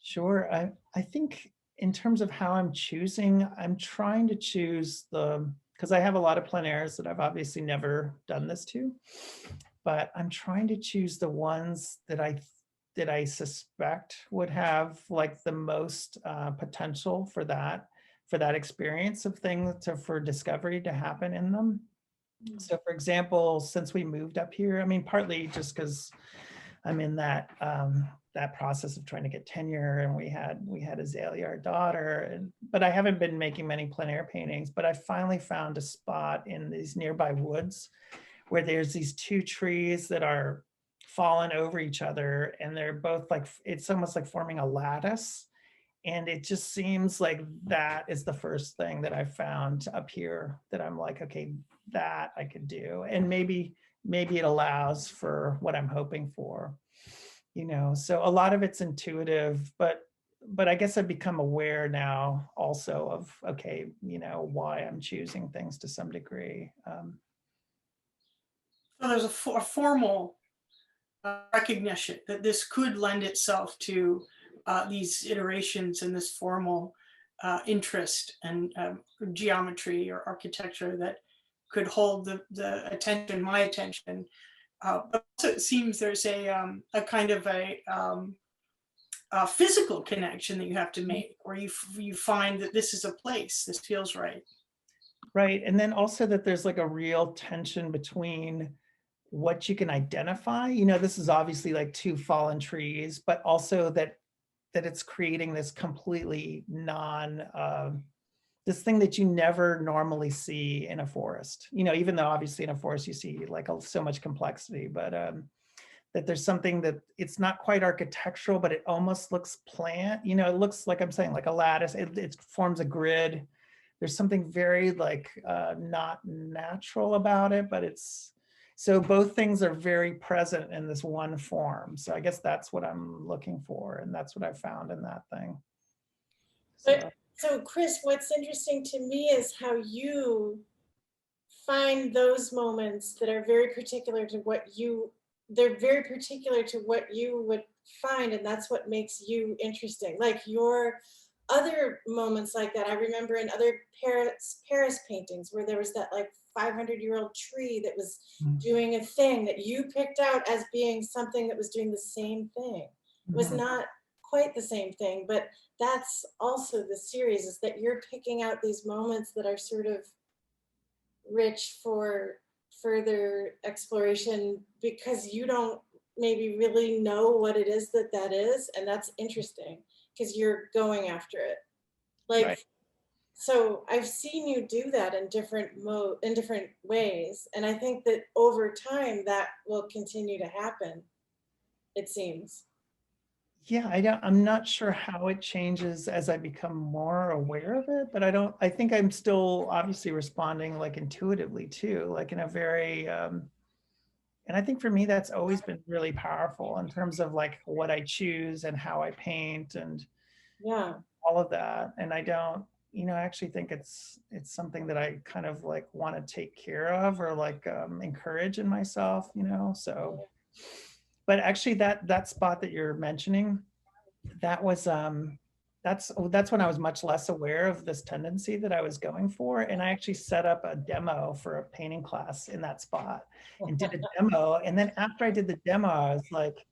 Sure. I think in terms of how I'm choosing, I'm trying to choose because I have a lot of plein airs that I've obviously never done this to, but I'm trying to choose the ones that I suspect would have like the most potential for that experience of things for discovery to happen in them. So for example, since we moved up here, I mean, partly just because I'm in that process of trying to get tenure, and we had Azalea, our daughter, but I haven't been making many plein air paintings, but I finally found a spot in these nearby woods where there's these two trees that are fallen over each other, and they're both like, it's almost like forming a lattice. And it just seems like that is the first thing that I found up here that I'm like, okay, that I could do. And maybe it allows for what I'm hoping for, you know. So a lot of it's intuitive, but I guess I've become aware now also of, okay, you know, why I'm choosing things to some degree. So there's a formal recognition that this could lend itself to these iterations and this formal interest and geometry or architecture that could hold the attention, my attention. But also it seems there's a kind of a physical connection that you have to make, where you find that this is a place, this feels right. Right. And then also that there's like a real tension between what you can identify. You know, this is obviously like two fallen trees, but also that it's creating this completely this thing that you never normally see in a forest. You know, even though obviously in a forest you see like so much complexity, but that there's something that it's not quite architectural, but it almost looks plant. You know, it looks like I'm saying like a lattice. It forms a grid. There's something very like not natural about it, but it's, so both things are very present in this one form. So I guess that's what I'm looking for. And that's what I found in that thing. But so Chris, what's interesting to me is how you find those moments that are very particular to what you, they're very particular to what you would find. And that's what makes you interesting. Like your other moments like that, I remember in other Paris paintings where there was that like 500-year-old tree that was doing a thing that you picked out as being something that was doing the same thing. It was not quite the same thing, but that's also the series, is that you're picking out these moments that are sort of rich for further exploration because you don't maybe really know what it is that is, and that's interesting because you're going after it. Like, right. So I've seen you do that in different ways, and I think that over time that will continue to happen, it seems. Yeah, I'm not sure how it changes as I become more aware of it, but I think I'm still obviously responding like intuitively too, like in a very, and I think for me, that's always been really powerful in terms of like what I choose and how I paint and all of that. And I don't, you know, I actually think it's something that I kind of like want to take care of or like encourage in myself, you know, so. But actually that spot that you're mentioning, that was that's when I was much less aware of this tendency that I was going for. And I actually set up a demo for a painting class in that spot and did a demo. And then after I did the demo, I was like,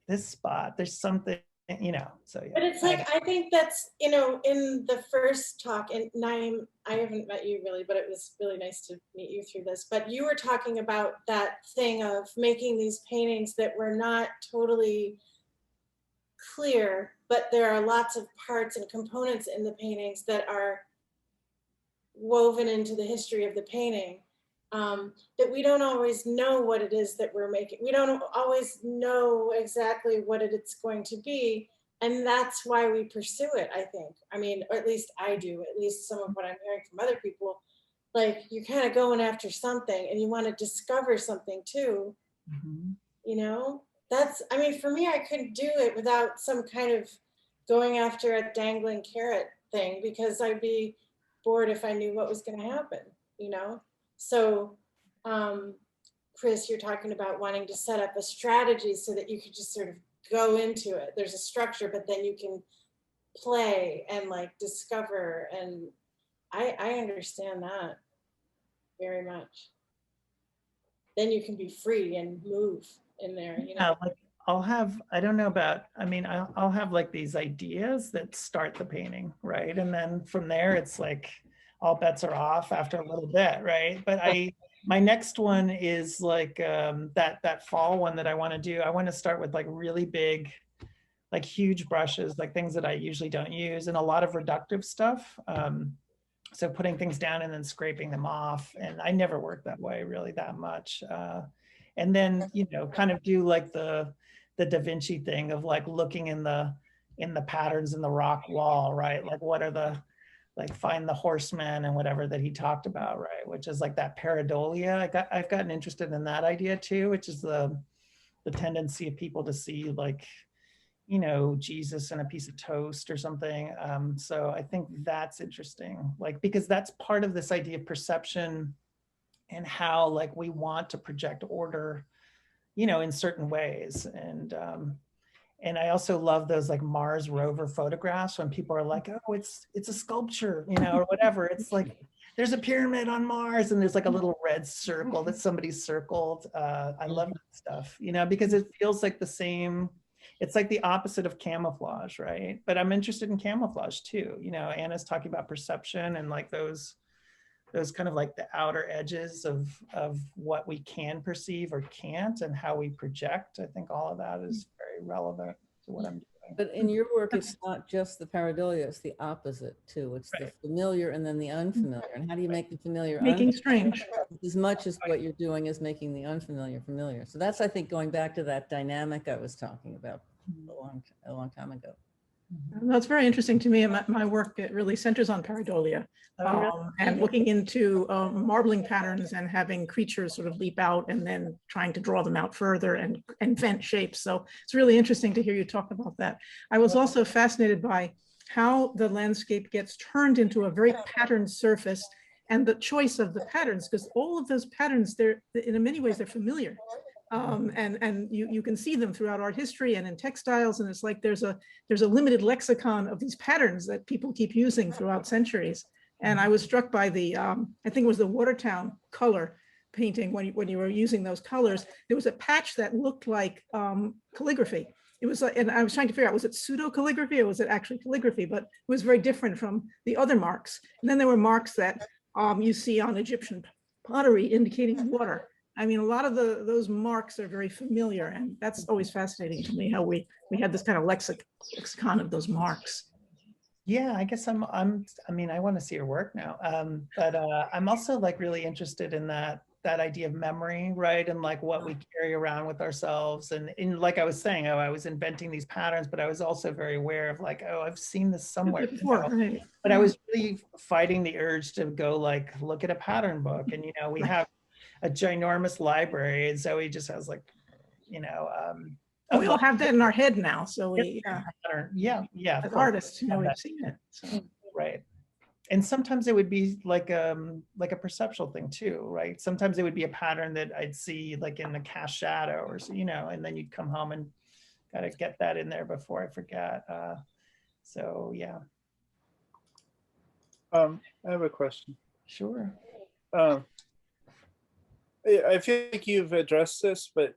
this spot, there's something, you know, so yeah. But it's like, I think that's, you know, in the first talk, and Naeem, I haven't met you really, but it was really nice to meet you through this, but you were talking about that thing of making these paintings that were not totally clear, but there are lots of parts and components in the paintings that are woven into the history of the painting, that we don't always know what it is that we're making. We don't always know exactly what it's going to be. And that's why we pursue it, I think. I mean, or at least I do, at least some of what I'm hearing from other people. Like, you're kind of going after something and you want to discover something too, you know? That's, I mean, for me, I couldn't do it without some kind of going after a dangling carrot thing, because I'd be bored if I knew what was going to happen, you know? So, Chris, you're talking about wanting to set up a strategy so that you could just sort of go into it. There's a structure, but then you can play and like discover. And I understand that very much. Then you can be free and move in there, you know? Yeah, like I'll have, I don't know about, I mean, I'll have like these ideas that start the painting, right? And then from there, it's like all bets are off after a little bit, right? But my next one is like that fall one that I want to do. I want to start with like really big, like huge brushes, like things that I usually don't use, and a lot of reductive stuff. So putting things down and then scraping them off. And I never worked that way really that much. And then, you know, kind of do like the Da Vinci thing of like looking in the patterns in the rock wall, right? Like what are the, like find the horsemen and whatever that he talked about, right? Which is like that pareidolia. I've gotten interested in that idea too, which is the tendency of people to see like, you know, Jesus and a piece of toast or something. So I think that's interesting, like, because that's part of this idea of perception and how like we want to project order, you know, in certain ways. And I also love those like Mars rover photographs when people are like, oh, it's a sculpture, you know, or whatever. It's like, there's a pyramid on Mars and there's like a little red circle that somebody circled. I love that stuff, you know, because it feels like the same, it's like the opposite of camouflage, right? But I'm interested in camouflage too. You know, Anna's talking about perception and like those kind of like the outer edges of what we can perceive or can't and how we project. I think all of that is very relevant to what I'm doing. But in your work, it's not just the pareidolia, it's the opposite too. It's the familiar and then the unfamiliar. And how do you make the familiar Making unfamiliar strange. as much as what you're doing is making the unfamiliar familiar? So that's, I think, going back to that dynamic I was talking about a long time ago. That's very interesting to me. And my work, it really centers on pareidolia, and looking into marbling patterns and having creatures sort of leap out and then trying to draw them out further and invent shapes. So it's really interesting to hear you talk about that. I was also fascinated by how the landscape gets turned into a very patterned surface and the choice of the patterns, because all of those patterns, they're in many ways, they're familiar. And you can see them throughout art history and in textiles. And it's like there's a limited lexicon of these patterns that people keep using throughout centuries. And I was struck by the, I think it was the Watertown color painting when you were using those colors. There was a patch that looked like calligraphy. It was like, and I was trying to figure out, was it pseudo calligraphy or was it actually calligraphy? But it was very different from the other marks. And then there were marks that you see on Egyptian pottery indicating water. I mean, a lot of those marks are very familiar, and that's always fascinating to me, how we had this kind of lexicon of those marks. Yeah, I guess I mean, I want to see your work now. But I'm also like really interested in that idea of memory, right? And like what we carry around with ourselves. And in, like I was saying, oh, I was inventing these patterns, but I was also very aware of like, oh, I've seen this somewhere before. Right. But I was really fighting the urge to go like, look at a pattern book. And, you know, we have a ginormous library. And Zoe just has like, you know, we all have that in our head now. So we, yeah, as artists, you know, we've seen it. So. Right. And sometimes it would be like a perceptual thing too, right? Sometimes it would be a pattern that I'd see like in the cast shadow or so, you know, and then you'd come home and gotta get that in there before I forget. So yeah. I have a question. Sure. I feel like you've addressed this, but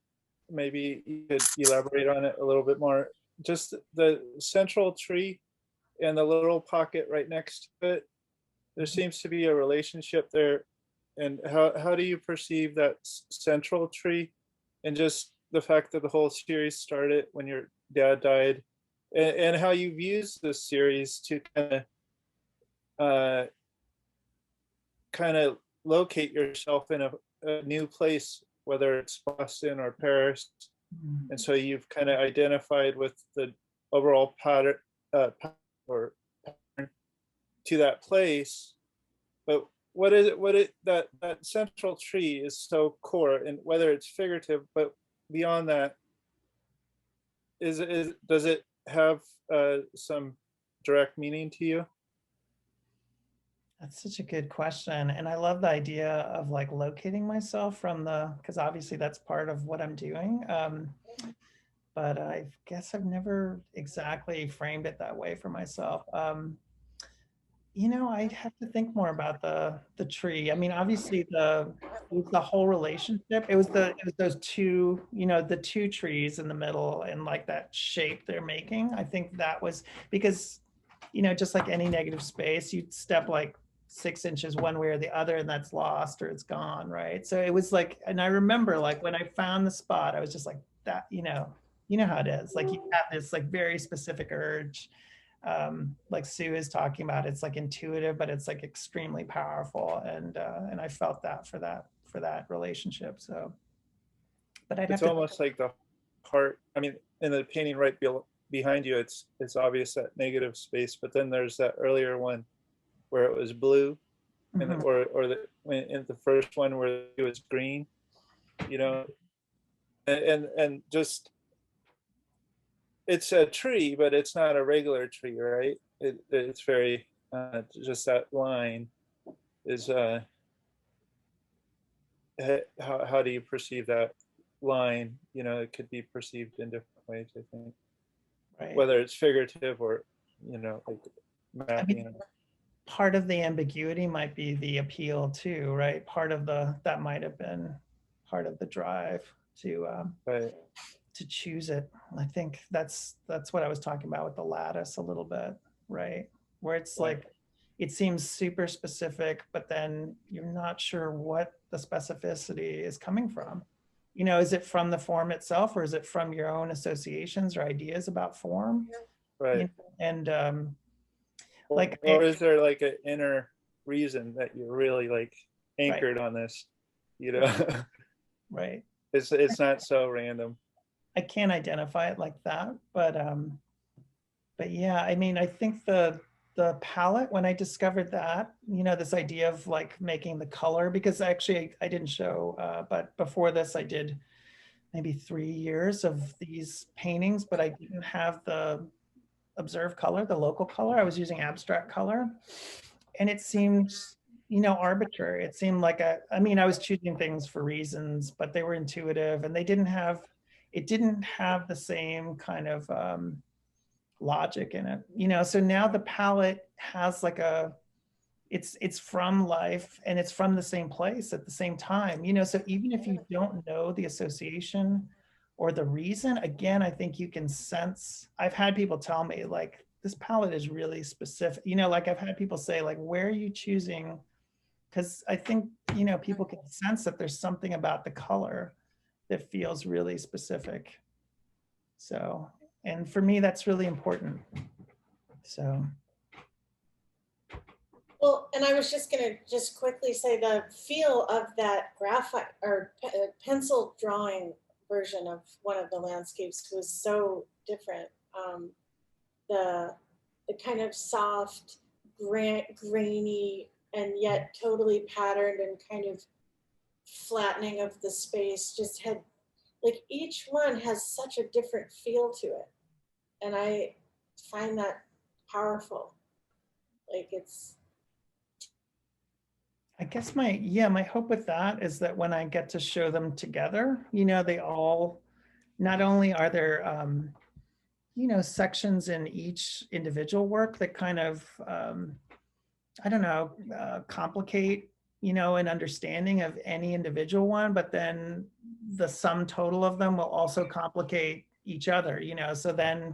maybe you could elaborate on it a little bit more. Just the central tree and the little pocket right next to it, there seems to be a relationship there. And how do you perceive that central tree, and just the fact that the whole series started when your dad died, and how you've used this series to kind of locate yourself in a new place, whether it's Boston or Paris. And so you've kind of identified with the overall pattern to that place. But what is it that central tree is so core, and whether it's figurative, but beyond that, does it have some direct meaning to you? That's such a good question. And I love the idea of like locating myself from because obviously that's part of what I'm doing. But I guess I've never exactly framed it that way for myself. You know, I'd have to think more about the tree. I mean, obviously it was the whole relationship. It was those two, you know, the two trees in the middle and like that shape they're making. I think that was because, you know, just like any negative space, you'd step like 6 inches one way or the other and that's lost or it's gone, right? So it was like, and I remember like when I found the spot, I was just like that, you know how it is. Like you have this like very specific urge, like Sue is talking about. It's like intuitive, but it's like extremely powerful, and I felt that for that relationship. So, but It's almost like the heart. I mean, in the painting right behind you, it's obvious that negative space, but then there's that earlier one where it was blue, and in the first one where it was green, you know, and just. It's a tree, but it's not a regular tree, right? It's very just that line is how do you perceive that line? You know, it could be perceived in different ways, I think. Right. whether it's figurative or, like mapping. mean, part of the ambiguity might be the appeal too, right? That might have been part of the drive right. to choose it. I think that's what I was talking about with the lattice a little bit, right? Where it's Right. like, it seems super specific, but then you're not sure what the specificity is coming from. Is it from the form itself, or is it from your own associations or ideas about form? Right. And or is there like an inner reason that you're really like anchored on this? Right. It's not so random. I can't identify it like that, but yeah, I mean, I think the palette, when I discovered that, this idea of like making the color, because actually I didn't show, but before this I did maybe 3 years of these paintings, but I didn't have the observed color, the local color. I was using abstract color, and it seemed, arbitrary. It seemed like I was choosing things for reasons, but they were intuitive, and it didn't have the same kind of logic in it, so now the palette has like it's from life, and it's from the same place at the same time, so even if you don't know the association or the reason, again, I think you can sense. I've had people tell me like, this palette is really specific, like I've had people say like, where are you choosing? Because I think, people can sense that there's something about the color that feels really specific. So, and for me, that's really important. So. Well, and I was just going to quickly say the feel of that graphite or pencil drawing version of one of the landscapes was so different. The kind of soft, grainy, and yet totally patterned and kind of flattening of the space just had, like, each one has such a different feel to it. And I find that powerful. Like, it's, I guess my hope with that is that when I get to show them together, they all, not only are there, sections in each individual work that kind of, I don't know, complicate, an understanding of any individual one, but then the sum total of them will also complicate each other, so then,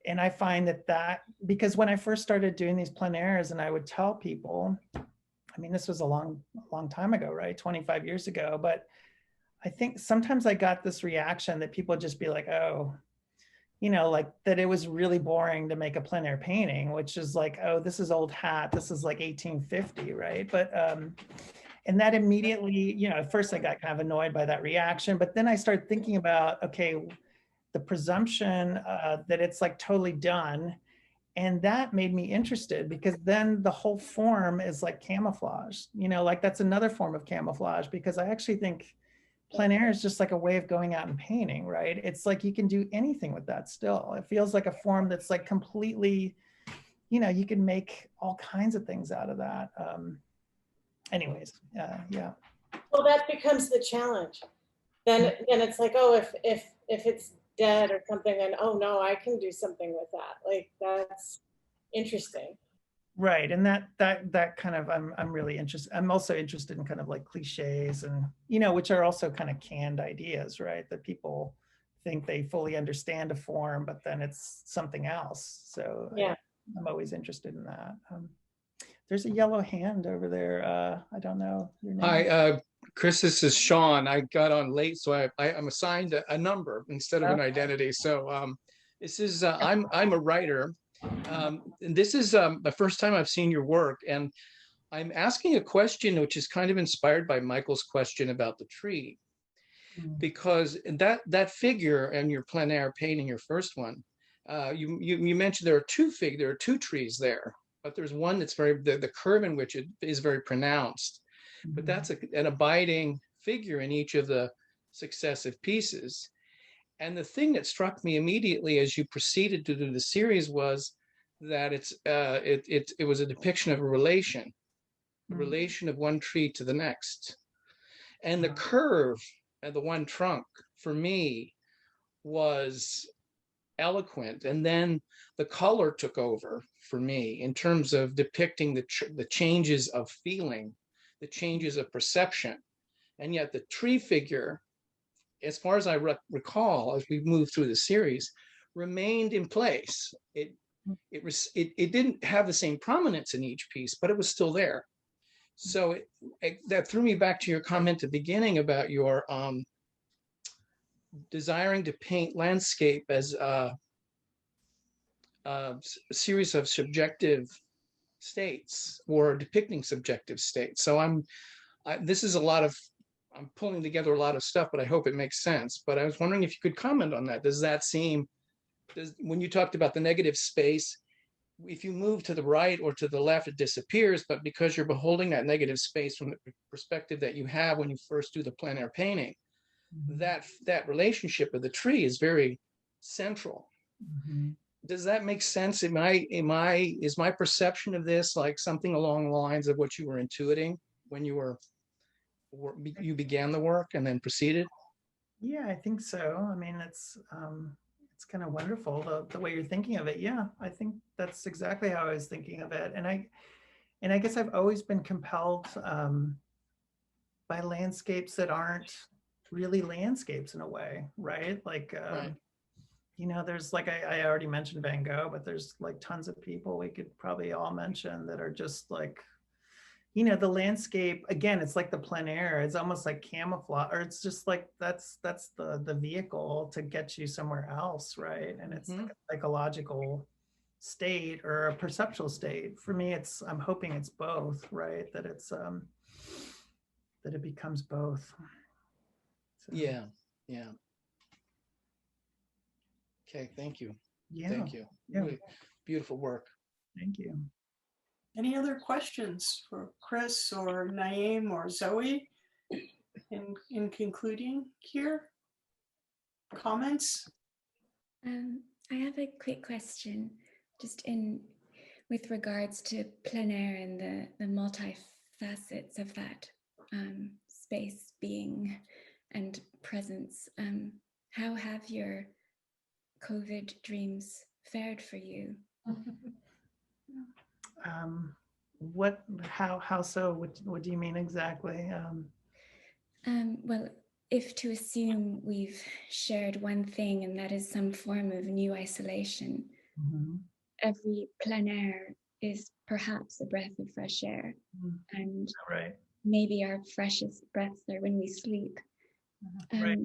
and I find that because when I first started doing these plein airs and I would tell people, I mean, this was a long time ago, right? 25 years ago. But I think sometimes I got this reaction that people would just be like, oh, like that it was really boring to make a plein air painting, which is like, oh, this is old hat. This is like 1850, right? But, and that immediately, at first I got kind of annoyed by that reaction, but then I started thinking about, okay, the presumption that it's like totally done. And that made me interested, because then the whole form is like camouflage, like that's another form of camouflage, because I actually think plein air is just like a way of going out and painting, right? It's like you can do anything with that still. It feels like a form that's like completely, you can make all kinds of things out of that. Anyways, yeah. well, that becomes the challenge. Then it's like, oh, if it's dead or something, and oh no, I can do something with that. Like, that's interesting. Right, and that kind of, I'm really interested. I'm also interested in kind of like cliches, and which are also kind of canned ideas, right? That people think they fully understand a form, but then it's something else. So yeah, I'm always interested in that. There's a yellow hand over there. I don't know your name. Hi, Chris, this is Sean. I got on late, so I'm assigned a number instead of an identity. So this is, I'm a writer. And this is the first time I've seen your work. And I'm asking a question which is kind of inspired by Michael's question about the tree. Because that figure in your plein air painting, your first one, you mentioned there are two trees there. But there's one that's the curve in which it is very pronounced, but that's an abiding figure in each of the successive pieces. And the thing that struck me immediately as you proceeded to do the series was that it was a depiction of a relation of one tree to the next. And the curve and the one trunk for me was eloquent. And then the color took over for me in terms of depicting the changes of feeling, the changes of perception. And yet the tree figure, as far as I recall, as we moved through the series, remained in place. It didn't have the same prominence in each piece, but it was still there. So that threw me back to your comment at the beginning about your desiring to paint landscape as a series of subjective states or depicting subjective states. So this is I'm pulling together a lot of stuff, but I hope it makes sense. But I was wondering if you could comment on that. When you talked about the negative space, if you move to the right or to the left, it disappears, but because you're beholding that negative space from the perspective that you have when you first do the plein air painting, that relationship of the tree is very central. Mm-hmm. Does that make sense? Is my perception of this like something along the lines of what you were intuiting when you began the work and then proceeded? Yeah, I think so. I mean, it's kind of wonderful the way you're thinking of it. Yeah, I think that's exactly how I was thinking of it. And I guess I've always been compelled by landscapes that aren't really landscapes in a way, right? Like, Right. There's like I already mentioned Van Gogh, but there's like tons of people we could probably all mention that are just like, the landscape, again, it's like the plein air. It's almost like camouflage, or it's just like that's the vehicle to get you somewhere else, right? And it's like a psychological state or a perceptual state. For me, I'm hoping it's both, right? That it's that it becomes both. So, Yeah. Okay, thank you. Yeah. Thank you. Yeah. Really beautiful work. Thank you. Any other questions for Chris or Naeem or Zoe in concluding here? Comments? I have a quick question, just with regards to plein air and the multifacets of that space being and presence. How have your COVID dreams fared for you? How so? What do you mean exactly? Well, if to assume we've shared one thing, and that is some form of new isolation, every plein air is perhaps a breath of fresh air, and right. maybe our freshest breaths are when we sleep. Right.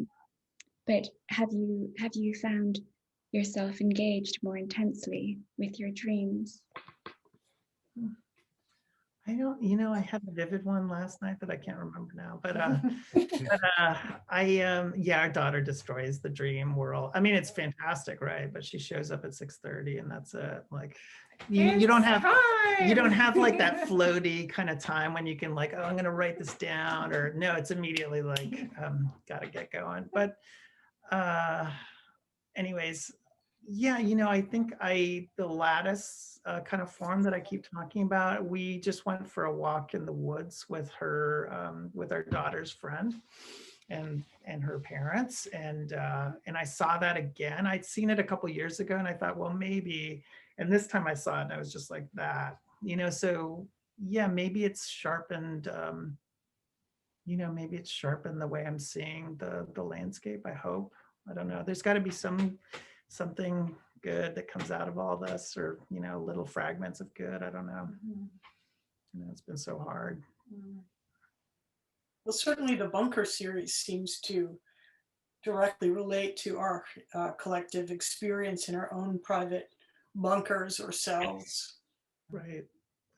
But have you found yourself engaged more intensely with your dreams? I don't, I had a vivid one last night that I can't remember now, but our daughter destroys the dream world. I mean, it's fantastic, right? But she shows up at 6:30 and that's it. Like you don't have like that floaty kind of time when you can like, oh, I'm going to write this down, or no, it's immediately like, got to get going. But anyways, yeah, I think the lattice kind of form that I keep talking about, we just went for a walk in the woods with her, with our daughter's friend and her parents. And I saw that again. I'd seen it a couple of years ago and I thought, well, maybe, and this time I saw it and I was just like that, so yeah, maybe it's sharpened, maybe it's sharpened the way I'm seeing the landscape, I hope. I don't know. There's got to be something good that comes out of all this, or little fragments of good. I don't know. It's been so hard. Well, certainly the bunker series seems to directly relate to our collective experience in our own private bunkers or cells. Right.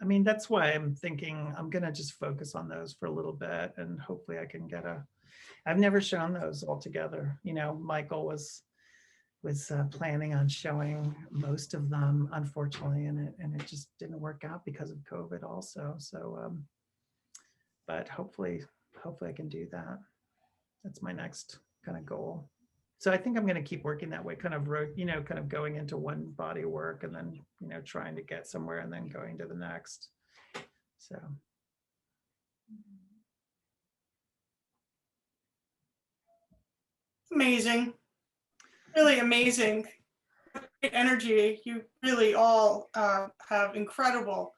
I mean, that's why I'm thinking I'm going to just focus on those for a little bit, and hopefully I can get I've never shown those all together. Michael was planning on showing most of them, unfortunately, and it just didn't work out because of COVID also. So, but hopefully I can do that. That's my next kind of goal. So I think I'm going to keep working that way, kind of going into one body of work and then, trying to get somewhere and then going to the next. So. Amazing. Really amazing. energy. You really all have incredible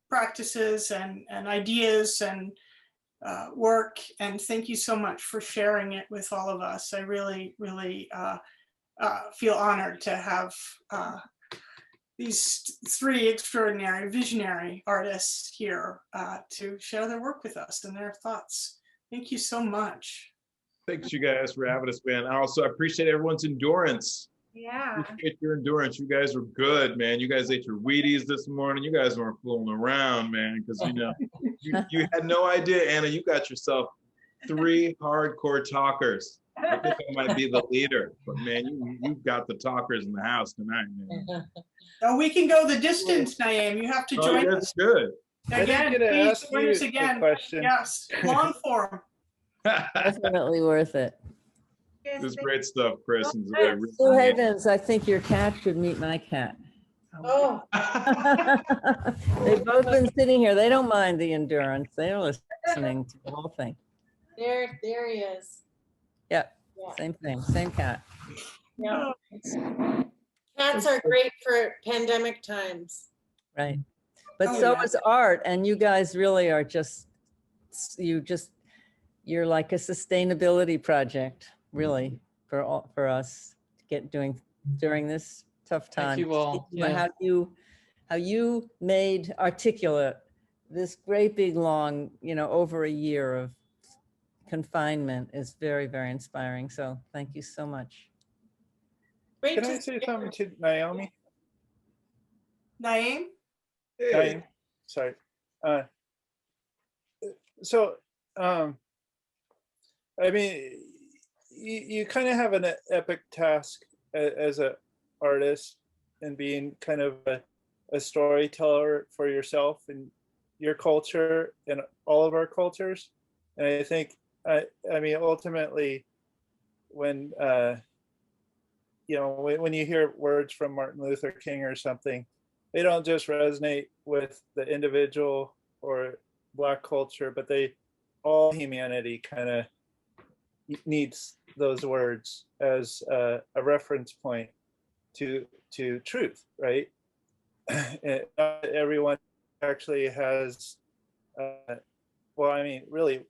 practices and ideas and work. And thank you so much for sharing it with all of us. I really, really feel honored to have these three extraordinary visionary artists here to share their work with us and their thoughts. Thank you so much. Thanks you guys for having us, man. I also appreciate everyone's endurance. Yeah. Appreciate your endurance. You guys were good, man. You guys ate your Wheaties this morning. You guys weren't fooling around, man, because you had no idea, Anna. You got yourself 3 hardcore talkers. I think I might be the leader, but man, you got the talkers in the house tonight, man. Oh, we can go the distance, Naeem. You have to join us. That's good. Again, please join us again. Yes, long form. Definitely worth it. It was great stuff, Chris. And Zoe. Really Sue Havens, I think your cat should meet my cat. Oh, They've both been sitting here. They don't mind the endurance. They're listening to the whole thing. there he is. Yep, Yeah. same thing, same cat. Yeah. Cats are great for pandemic times. Right. But Oh, so yeah. is art. And you guys really are you're like a sustainability project, really, for us to get doing during this tough time. Thank you all. Yeah. How you made articulate this great big long, over a year of confinement is very, very inspiring. So thank you so much. Great Can to I say something to Naomi? Naeem? Hey. Naeem? Sorry. I mean, you kind of have an epic task as an artist and being kind of a storyteller for yourself and your culture and all of our cultures. And I think, I mean, ultimately, when when you hear words from Martin Luther King or something, they don't just resonate with the individual or Black culture, but all humanity kind of needs those words as a reference point to truth, right? And not everyone actually has, well, I mean, really,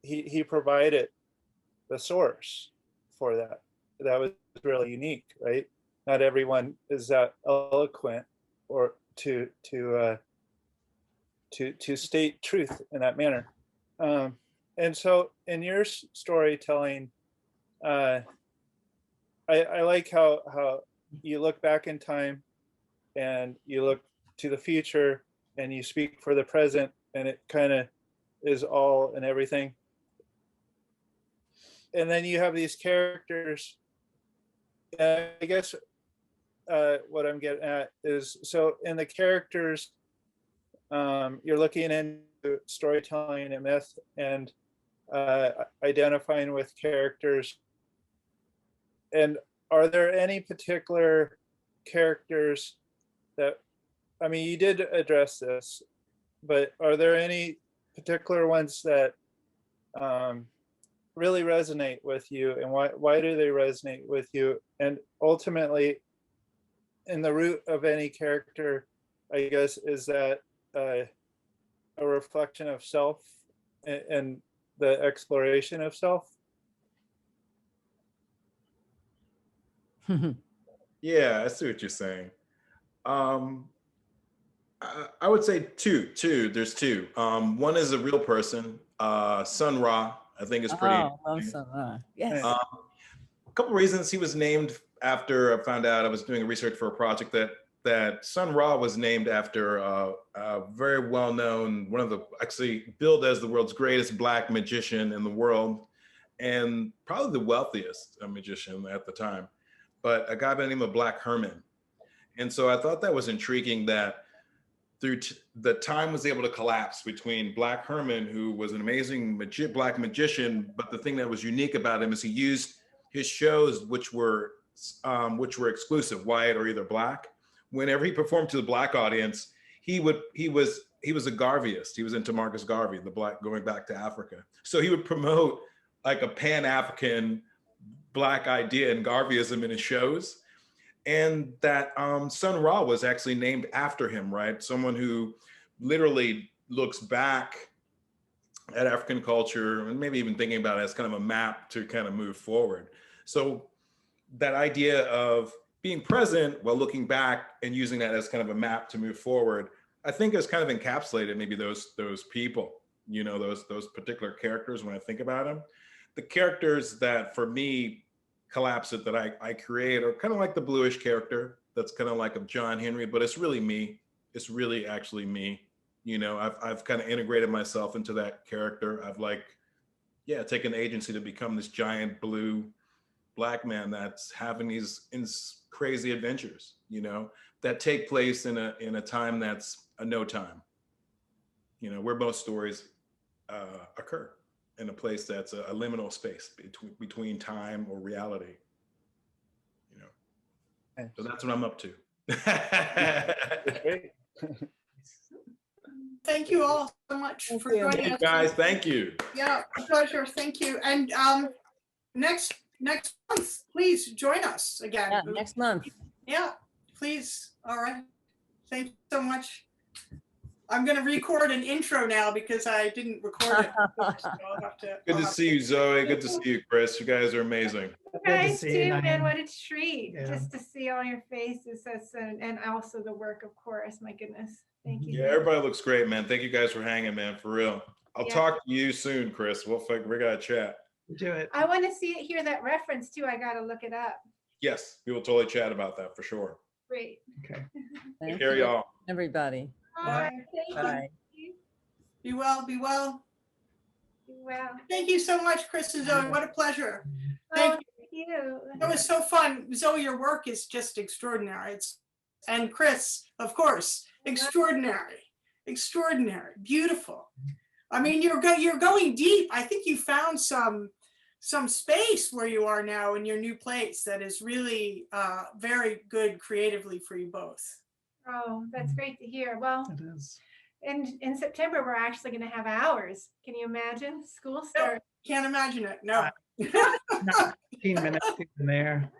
he provided the source for that. That was really unique, right? Not everyone is that eloquent or to state truth in that manner. And so in your storytelling, I like how you look back in time and you look to the future and you speak for the present, and it kind of is all and everything. And then you have these characters. I guess what I'm getting at is, so in the characters, you're looking into storytelling and myth and identifying with characters. And are there any particular characters that, I mean, you did address this, but are there any particular ones that really resonate with you, and why do they resonate with you? And ultimately, in the root of any character, I guess, is that a reflection of self and the exploration of self? Yeah, I see what you're saying. I would say two. There's two. One is a real person, Sun Ra. I think is pretty. Oh, love Sun Ra. Yes. A couple reasons. He was named after, I found out I was doing research for a project that Sun Ra was named after a very well-known, actually billed as the world's greatest Black magician in the world, and probably the wealthiest magician at the time, but a guy by the name of Black Herman. And so I thought that was intriguing that through the time was able to collapse between Black Herman, who was an amazing Black magician, but the thing that was unique about him is he used his shows, which were exclusive, white or either Black. Whenever he performed to the Black audience, he was a Garveyist. He was into Marcus Garvey, the Black, going back to Africa. So he would promote like a Pan-African Black idea and Garveyism in his shows. and that Sun Ra was actually named after him, right? Someone who literally looks back at African culture and maybe even thinking about it as kind of a map to kind of move forward. So that idea of being present while looking back and using that as kind of a map to move forward, I think has kind of encapsulated maybe those people, you know, those particular characters when I think about them. The characters that for me collapse it that I create are kind of like the bluish character that's kind of like a John Henry, but it's really me. It's really actually me. You know, I've kind of integrated myself into that character. I've taken agency to become this giant blue Black man that's having these crazy adventures, you know, that take place in a time that's a no time, you know, where most stories occur in a place that's a liminal space between time or reality, you know. So that's what I'm up to. That's great. Thank you all so much for joining us. Guys, thank you. Yeah, a pleasure. Thank you. And next month, please join us again. Yeah, next month. Yeah, please. All right. Thank you so much. I'm going to record an intro now because I didn't record it. So I'll have to, Good to see you, Zoe. Good to see you, Chris. You guys are amazing. Guys see you, too, man, Naeem. what a treat Yeah. just to see all your faces. And also the work, of course. My goodness. Thank you. Yeah, everybody looks great, man. Thank you guys for hanging, man, for real. I'll Yeah. talk to you soon, Chris. We got to chat. Do it. I want to hear that reference too. I got to look it up. Yes, we will totally chat about that for sure. Great. Okay. Thank Take care, you, y'all. everybody. Bye. Thank Bye. you. be well, be well. Wow. Thank you so much, Chris and Zoe. What a pleasure. Oh, Thank thank you. That was so fun. Zoe, your work is just extraordinary. And Chris, of course, extraordinary, extraordinary, beautiful. I mean, you're going deep. I think you found some space where you are now in your new place that is really very good creatively for you both. Oh, that's great to hear. Well, It is. in September, we're actually going to have hours. Can you imagine? School starts. Can't imagine it. No. Not 15 minutes here and there.